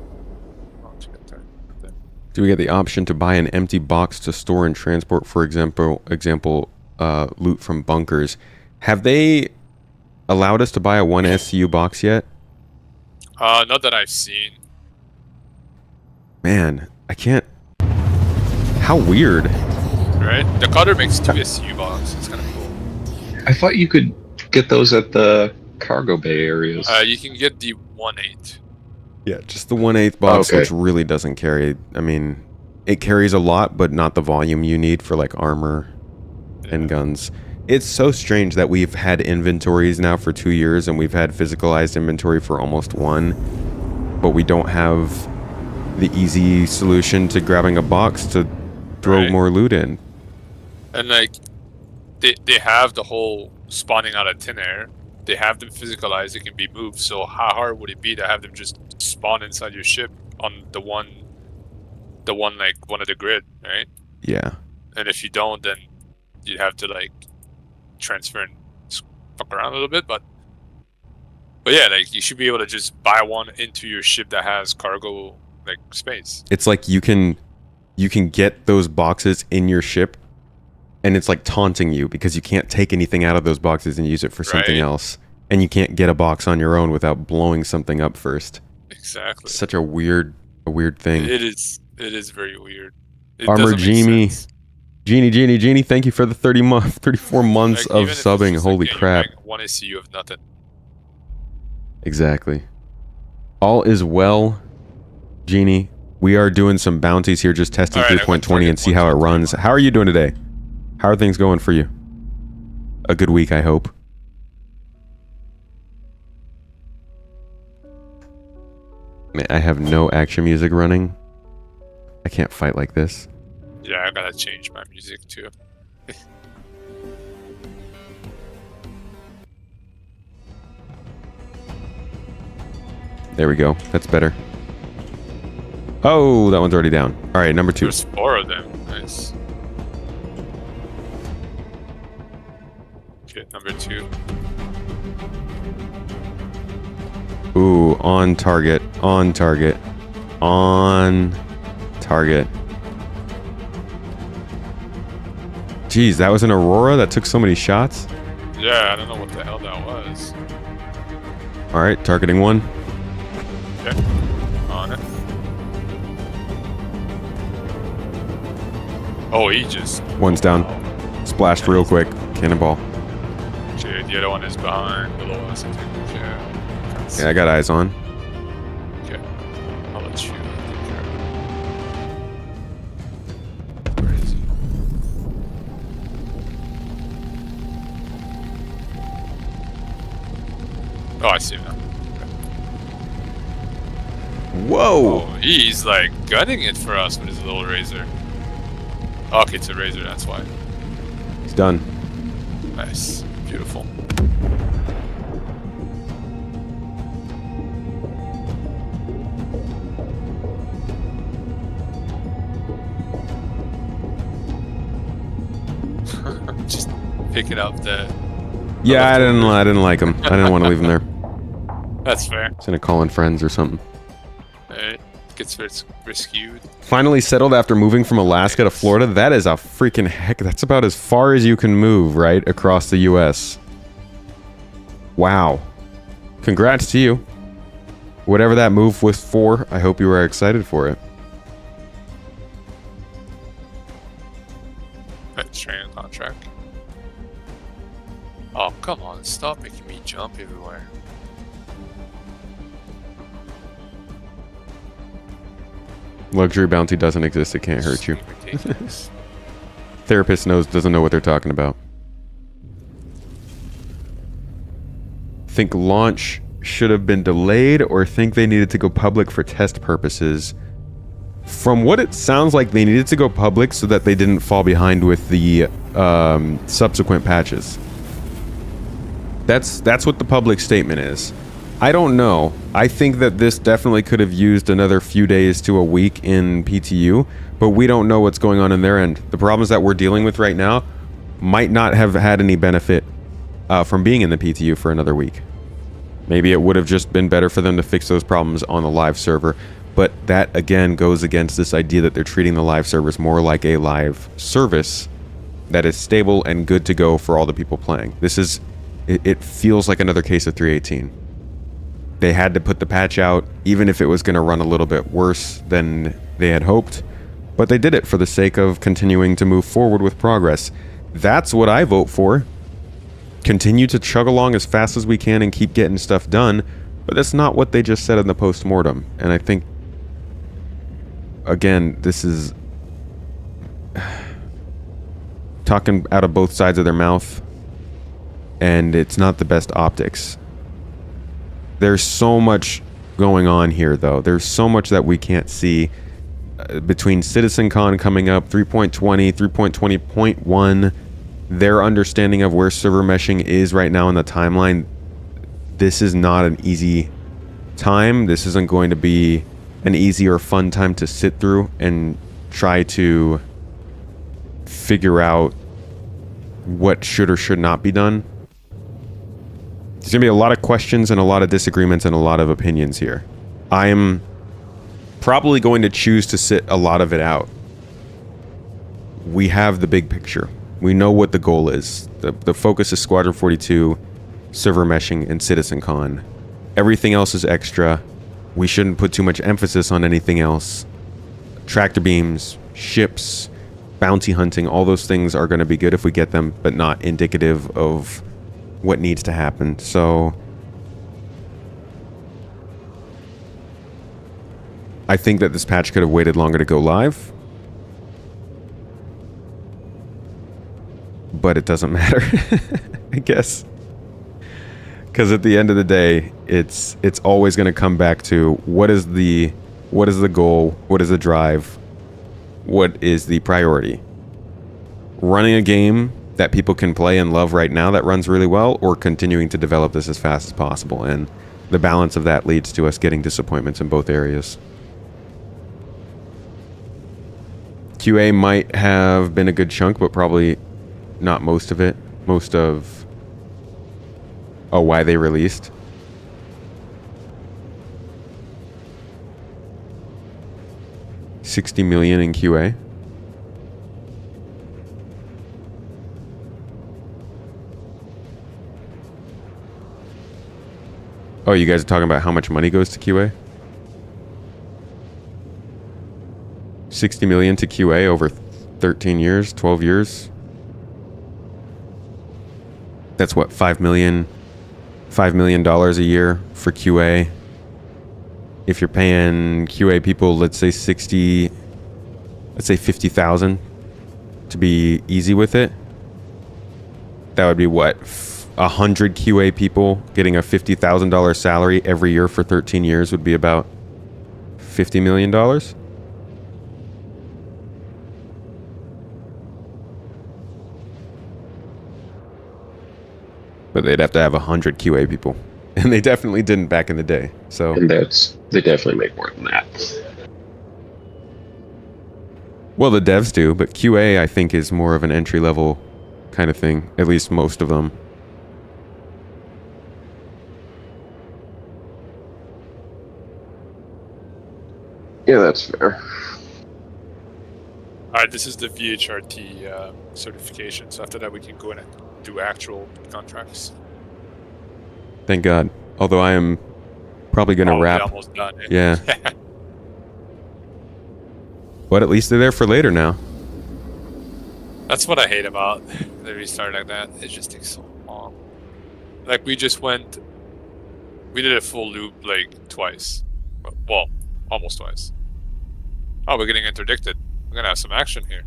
Do we get the option to buy an empty box to store and transport, for example, loot from bunkers? Have they allowed us to buy a 1 SCU box yet? Not that I've seen. Man, I can't... How weird. Right? The cutter makes 2 SCU boxes. It's kind of cool. I thought you could get those at the cargo bay areas. You can get the 1/8. Yeah, just the 1/8 box, Okay. which really doesn't carry... I mean, it carries a lot, but not the volume you need for, like, armor and guns. It's so strange that we've had inventories now for 2 years, and we've had physicalized inventory for almost 1, but we don't have the easy solution to grabbing a box to throw more loot in. And, like, they have the whole spawning out of thin air. They have them physicalized, it can be moved, so how hard would it be to have them just spawn inside your ship on the one of the grid, right? Yeah. And if you don't, then you'd have to like transfer and fuck around a little bit, but yeah, like you should be able to just buy one into your ship that has cargo like space. It's like you can get those boxes in your ship, and it's like taunting you because you can't take anything out of those boxes and use it for something else, and you can't get a box on your own without blowing something up first. Exactly. Such a weird thing. It is very weird. It Armor doesn't make sense. Genie, thank you for the 34 months Like, of even if it's subbing. just, Holy like, yeah, crap. you make 1 SCU of nothing. Exactly. All is well, Genie. We are doing some bounties here, just testing 3.20 and see how it runs. How are you doing today? How are things going for you? A good week, I hope. Man, I have no action music running. I can't fight like this. Yeah, I gotta change my music too. There we go. That's better. Oh, that one's already down. All right, number 2. There's 4 of them. Nice. Okay, number 2. Ooh, on target. On target. On target. Jeez, that was an Aurora that took so many shots? Yeah, I don't know what the hell that was. Alright, targeting 1. Okay, on it. Oh, he just... One's down. Splashed real quick. Cannonball. Okay, the other one is behind, below us, I think. Yeah, I got eyes on. Okay, I'll let you take care of it. Where is he? Oh, I see him now. Whoa! Oh, he's like gunning it for us with his little razor. Okay, it's a razor, that's why. He's done. Nice. Beautiful. Just picking up the... Yeah, I didn't like him. I didn't want to leave him there. That's fair. He's gonna call in friends or something. Alright, gets rescued. Finally settled after moving from Alaska to Florida. That is a freaking heck. That's about as far as you can move, right? Across the US. Wow. Congrats to you. Whatever that move was for, I hope you were excited for it. Training contract. Oh, come on. Stop making me jump everywhere. Luxury bounty doesn't exist. It can't hurt you. Therapist doesn't know what they're talking about. Think launch should have been delayed, or think they needed to go public for test purposes. From what it sounds like, they needed to go public so that they didn't fall behind with the subsequent patches. That's what the public statement is. I don't know. I think that this definitely could have used another few days to a week in PTU, but we don't know what's going on in their end. The problems that we're dealing with right now might not have had any benefit from being in the PTU for another week. Maybe it would have just been better for them to fix those problems on the live server, but that again goes against this idea that they're treating the live servers more like a live service that is stable and good to go for all the people playing. It feels like another case of 318. They had to put the patch out, even if it was going to run a little bit worse than they had hoped, but they did it for the sake of continuing to move forward with progress. That's what I vote for. Continue to chug along as fast as we can and keep getting stuff done, but that's not what they just said in the post-mortem. And I think, again, this is talking out of both sides of their mouth, and it's not the best optics. There's so much going on here, though. There's so much that we can't see. Between CitizenCon coming up, 3.20, 3.20.1, their understanding of where server meshing is right now in the timeline, this is not an easy time. This isn't going to be an easy or fun time to sit through and try to figure out what should or should not be done. There's going to be a lot of questions and a lot of disagreements and a lot of opinions here. I'm probably going to choose to sit a lot of it out. We have the big picture. We know what the goal is. The focus is Squadron 42, server meshing, and CitizenCon. Everything else is extra. We shouldn't put too much emphasis on anything else. Tractor beams, ships, bounty hunting, all those things are going to be good if we get them, but not indicative of what needs to happen. So I think that this patch could have waited longer to go live. But it doesn't matter, I guess. Because at the end of the day, it's always going to come back to what is the goal, what is the drive, what is the priority. Running a game that people can play and love right now that runs really well, or continuing to develop this as fast as possible. And the balance of that leads to us getting disappointments in both areas. QA might have been a good chunk, but probably not most of it. Most of why they released. $60 million in QA. Oh, you guys are talking about how much money goes to QA? 60 million to QA over 13 years, 12 years. That's what, $5 million a year for QA. If you're paying QA people, let's say 50,000 to be easy with it. That would be what, 100 QA people getting a $50,000 salary every year for 13 years would be about $50 million. But they'd have to have 100 QA people. And they definitely didn't back in the day. So, And they definitely make more than that. well, the devs do, but QA I think is more of an entry level kind of thing. At least most of them. Yeah, that's fair. Alright, this is the VHRT certification, so after that we can go in and do actual contracts. Thank God. Although I am probably going to wrap. Almost done. Yeah. But at least they're there for later now. That's what I hate about the restart like that. It just takes so long. Like we just went, we did a full loop like twice. Well, almost twice. Oh, we're getting interdicted. We're gonna have some action here.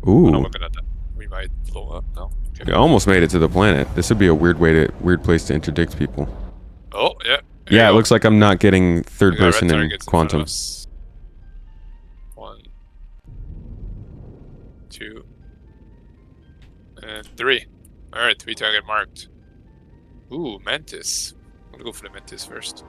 Ooh. Oh, no, we're gonna. We might blow up. No. Okay. We almost made it to the planet. This would be a weird place to interdict people. Oh yeah. Yeah, it looks like I'm not getting third person in quantum. 1, 2, and 3. All right, 3 target marked. Ooh, Mantis. I'm gonna go for the Mantis first.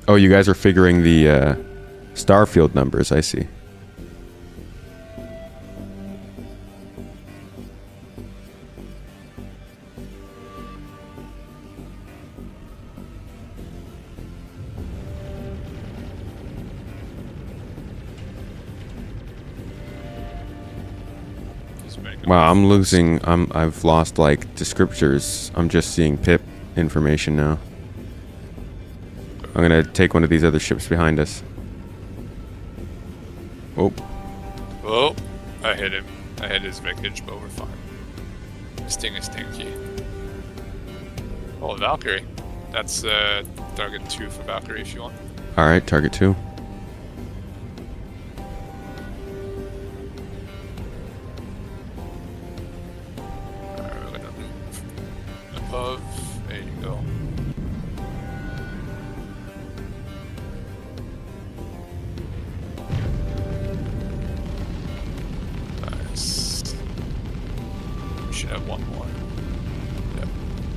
Oh, you guys are figuring the Starfield numbers, I see. Wow, I'm losing. I've lost like descriptors. I'm just seeing pip information now. I'm gonna take one of these other ships behind us. Oh. Oh, I hit him. I hit his wreckage, but we're fine. This thing is stinky. Oh, Valkyrie. That's target 2 for Valkyrie if you want. Alright, target 2. Alright, we're gonna move above. There you go. Nice. We should have one more. Yep.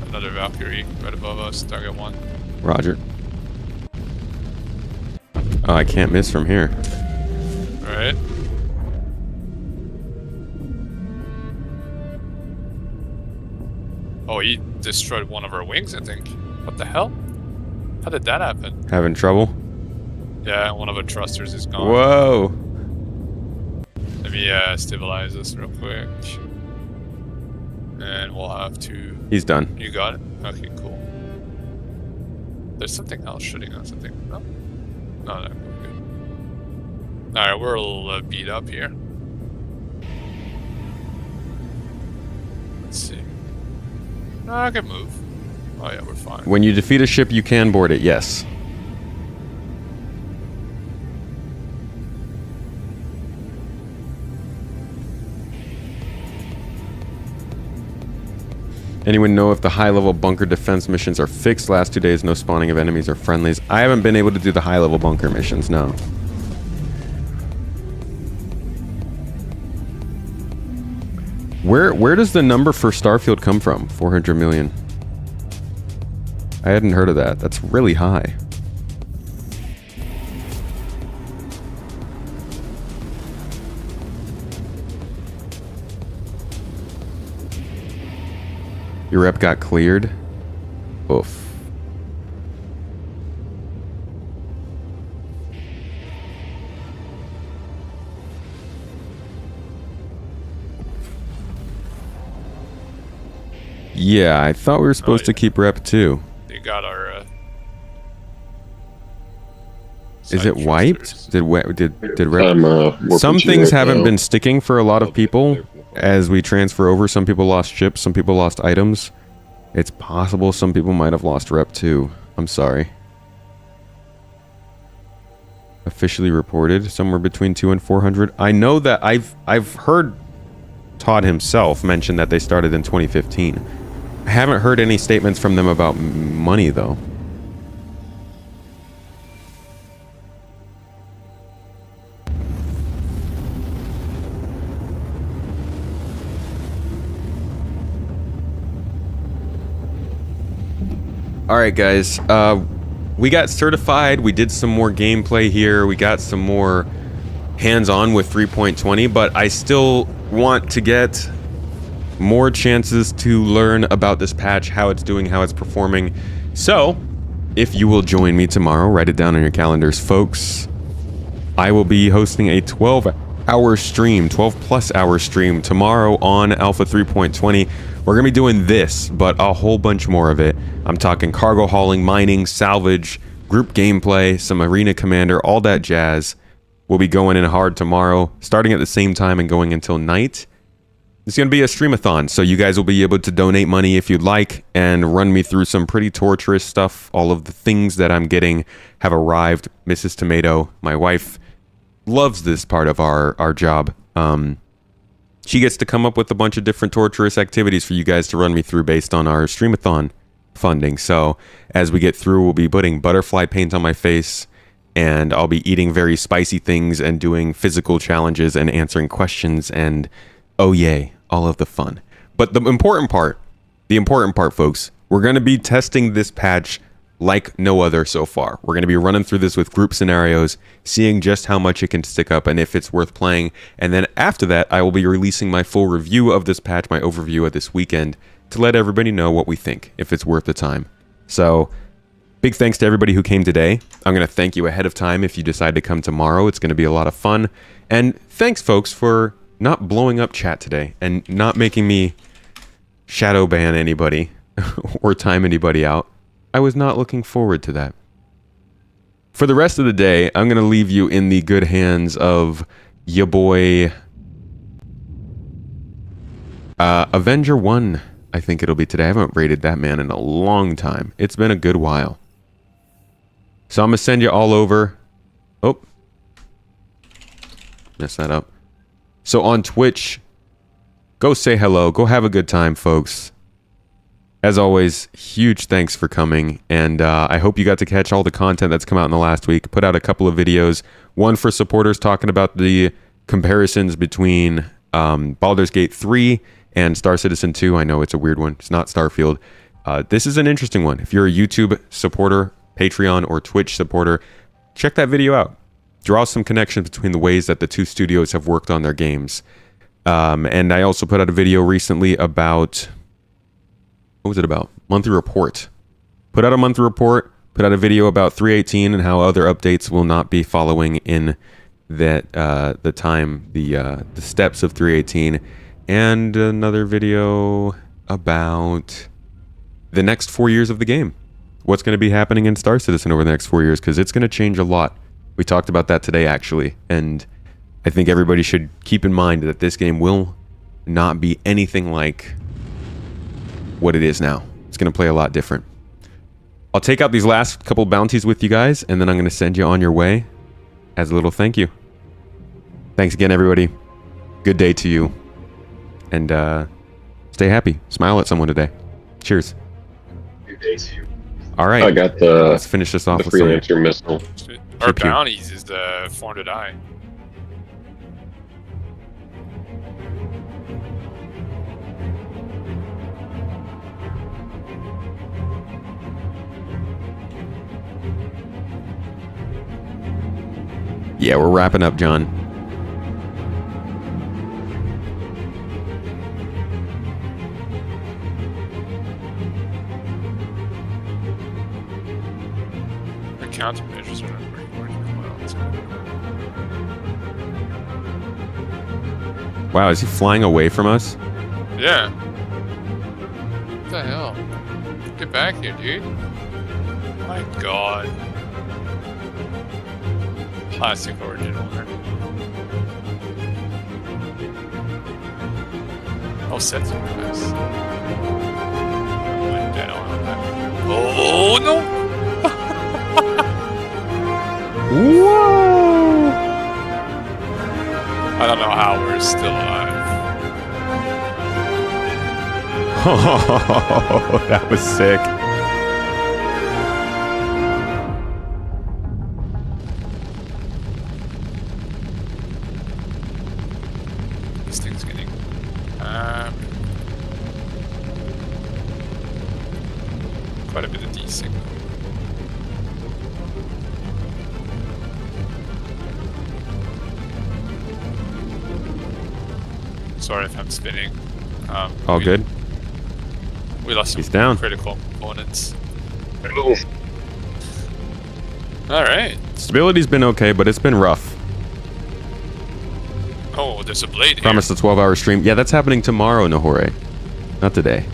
Another Valkyrie right above us, target 1. Roger. Oh, I can't miss from here. Alright. Oh, he destroyed one of our wings, I think. What the hell? How did that happen? Having trouble? Yeah, one of our thrusters is gone. Whoa! Let me stabilize this real quick. And we'll have to... He's done. You got it? Okay, cool. There's something else shooting us, I think. No? No, no, we're good. Alright, we're a little beat up here. Let's see. No, I can move. Oh yeah, we're fine. When you defeat a ship, you can board it, yes. Anyone know if the high-level bunker defense missions are fixed? Last 2 days, no spawning of enemies or friendlies. I haven't been able to do the high-level bunker missions, no. Where does the number for Starfield come from? 400 million. I hadn't heard of that. That's really high. Your rep got cleared? Oof. Yeah, I thought we were supposed to keep rep too. They got our. Is it wiped? Did rep? I'm, some things haven't been sticking for a lot of people as we transfer over. Some people lost ships, some people lost items. It's possible some people might have lost rep too. I'm sorry. Officially reported somewhere between 200 and 400. I know that I've heard Todd himself mention that they started in 2015. I haven't heard any statements from them about money though. Alright guys, we got certified, we did some more gameplay here, we got some more hands-on with 3.20, but I still want to get more chances to learn about this patch, how it's doing, how it's performing. So, if you will join me tomorrow, write it down on your calendars, folks. I will be hosting a 12-hour stream, 12-plus hour stream tomorrow on Alpha 3.20. We're going to be doing this, but a whole bunch more of it. I'm talking cargo hauling, mining, salvage, group gameplay, some arena commander, all that jazz. We'll be going in hard tomorrow, starting at the same time and going until night. It's going to be a streamathon, so you guys will be able to donate money if you'd like and run me through some pretty torturous stuff. All of the things that I'm getting have arrived. Mrs. Tomato, my wife, loves this part of our job. She gets to come up with a bunch of different torturous activities for you guys to run me through based on our streamathon funding. So as we get through, we'll be putting butterfly paint on my face, and I'll be eating very spicy things and doing physical challenges and answering questions and oh yay, all of the fun. But the important part, folks, we're going to be testing this patch like no other so far. We're going to be running through this with group scenarios, seeing just how much it can stick up and if it's worth playing. And then after that, I will be releasing my full review of this patch, my overview of this weekend, to let everybody know what we think, if it's worth the time. So, big thanks to everybody who came today. I'm going to thank you ahead of time if you decide to come tomorrow. It's going to be a lot of fun. And thanks, folks, for not blowing up chat today and not making me shadow ban anybody or time anybody out. I was not looking forward to that. For the rest of the day, I'm going to leave you in the good hands of ya boy Avenger 1, I think it'll be today. I haven't rated that man in a long time. It's been a good while. So I'm going to send you all over. Oh. Messed that up. So on Twitch, go say hello. Go have a good time, folks. As always, huge thanks for coming, and I hope you got to catch all the content that's come out in the last week. Put out a couple of videos, one for supporters talking about the comparisons between Baldur's Gate 3 and Star Citizen 2. I know it's a weird one. It's not Starfield. This is an interesting one. If you're a YouTube supporter, Patreon, or Twitch supporter, check that video out. Draw some connections between the ways that the two studios have worked on their games. And I also put out a video recently about... What was it about? Monthly report. Put out a monthly report, put out a video about 3.18 and how other updates will not be following in that the steps of 3.18, and another video about the next 4 years of the game. What's going to be happening in Star Citizen over the next 4 years, because it's going to change a lot. We talked about that today, actually, and I think everybody should keep in mind that this game will not be anything like what it is now. It's going to play a lot different. I'll take out these last couple bounties with you guys, and then I'm going to send you on your way as a little thank you. Thanks again, everybody. Good day to you. And stay happy. Smile at someone today. Cheers. Good day to you. All right. I got the. Let's finish this off the with some freelancer missile. Our Pew, pew. bounties is the 400 eye. Yeah, we're wrapping up, John. Our countermeasures are not working well. Wow, is he flying away from us? Yeah. What the hell? Get back here, dude. My god. Plastic original. Oh, sets are nice. Went dead on that. Oh no! Whoa! I don't know how we're still alive. Oh, that was sick. This thing's getting quite a bit of desync. Sorry if I'm spinning. All good. We lost some He's down. critical components. Alright. Stability's been okay, but it's been rough. Oh, there's a blade here. Promised a 12-hour stream. Yeah, that's happening tomorrow, Nahore. Not today.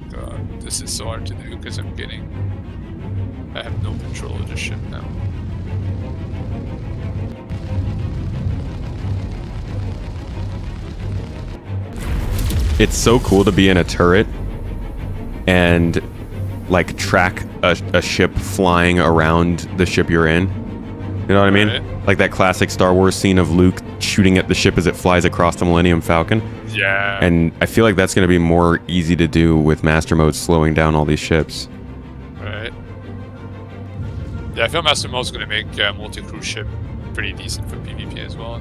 God, this is so hard to do because I have no control of the ship now. It's so cool to be in a turret and like track a ship flying around the ship you're in. You know what I mean? Right. Like that classic Star Wars scene of Luke shooting at the ship as it flies across the Millennium Falcon. Yeah. And I feel like that's going to be more easy to do with Master Mode slowing down all these ships. Right. Yeah, I feel Master Mode's gonna make multi-crew ship pretty decent for PvP as well.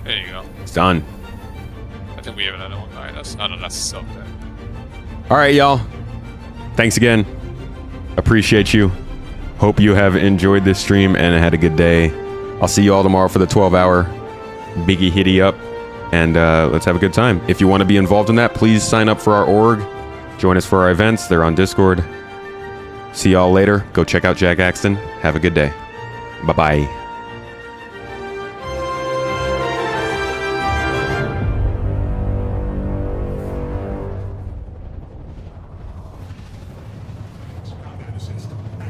There you go. It's done. I think we have another one behind us. Oh no, that's a self deck. All right, y'all. Thanks again. Appreciate you. Hope you have enjoyed this stream and had a good day. I'll see you all tomorrow for the 12-hour Biggie Hitty Up. And let's have a good time. If you want to be involved in that, please sign up for our org. Join us for our events. They're on Discord. See y'all later. Go check out Jack Axton. Have a good day. Bye-bye.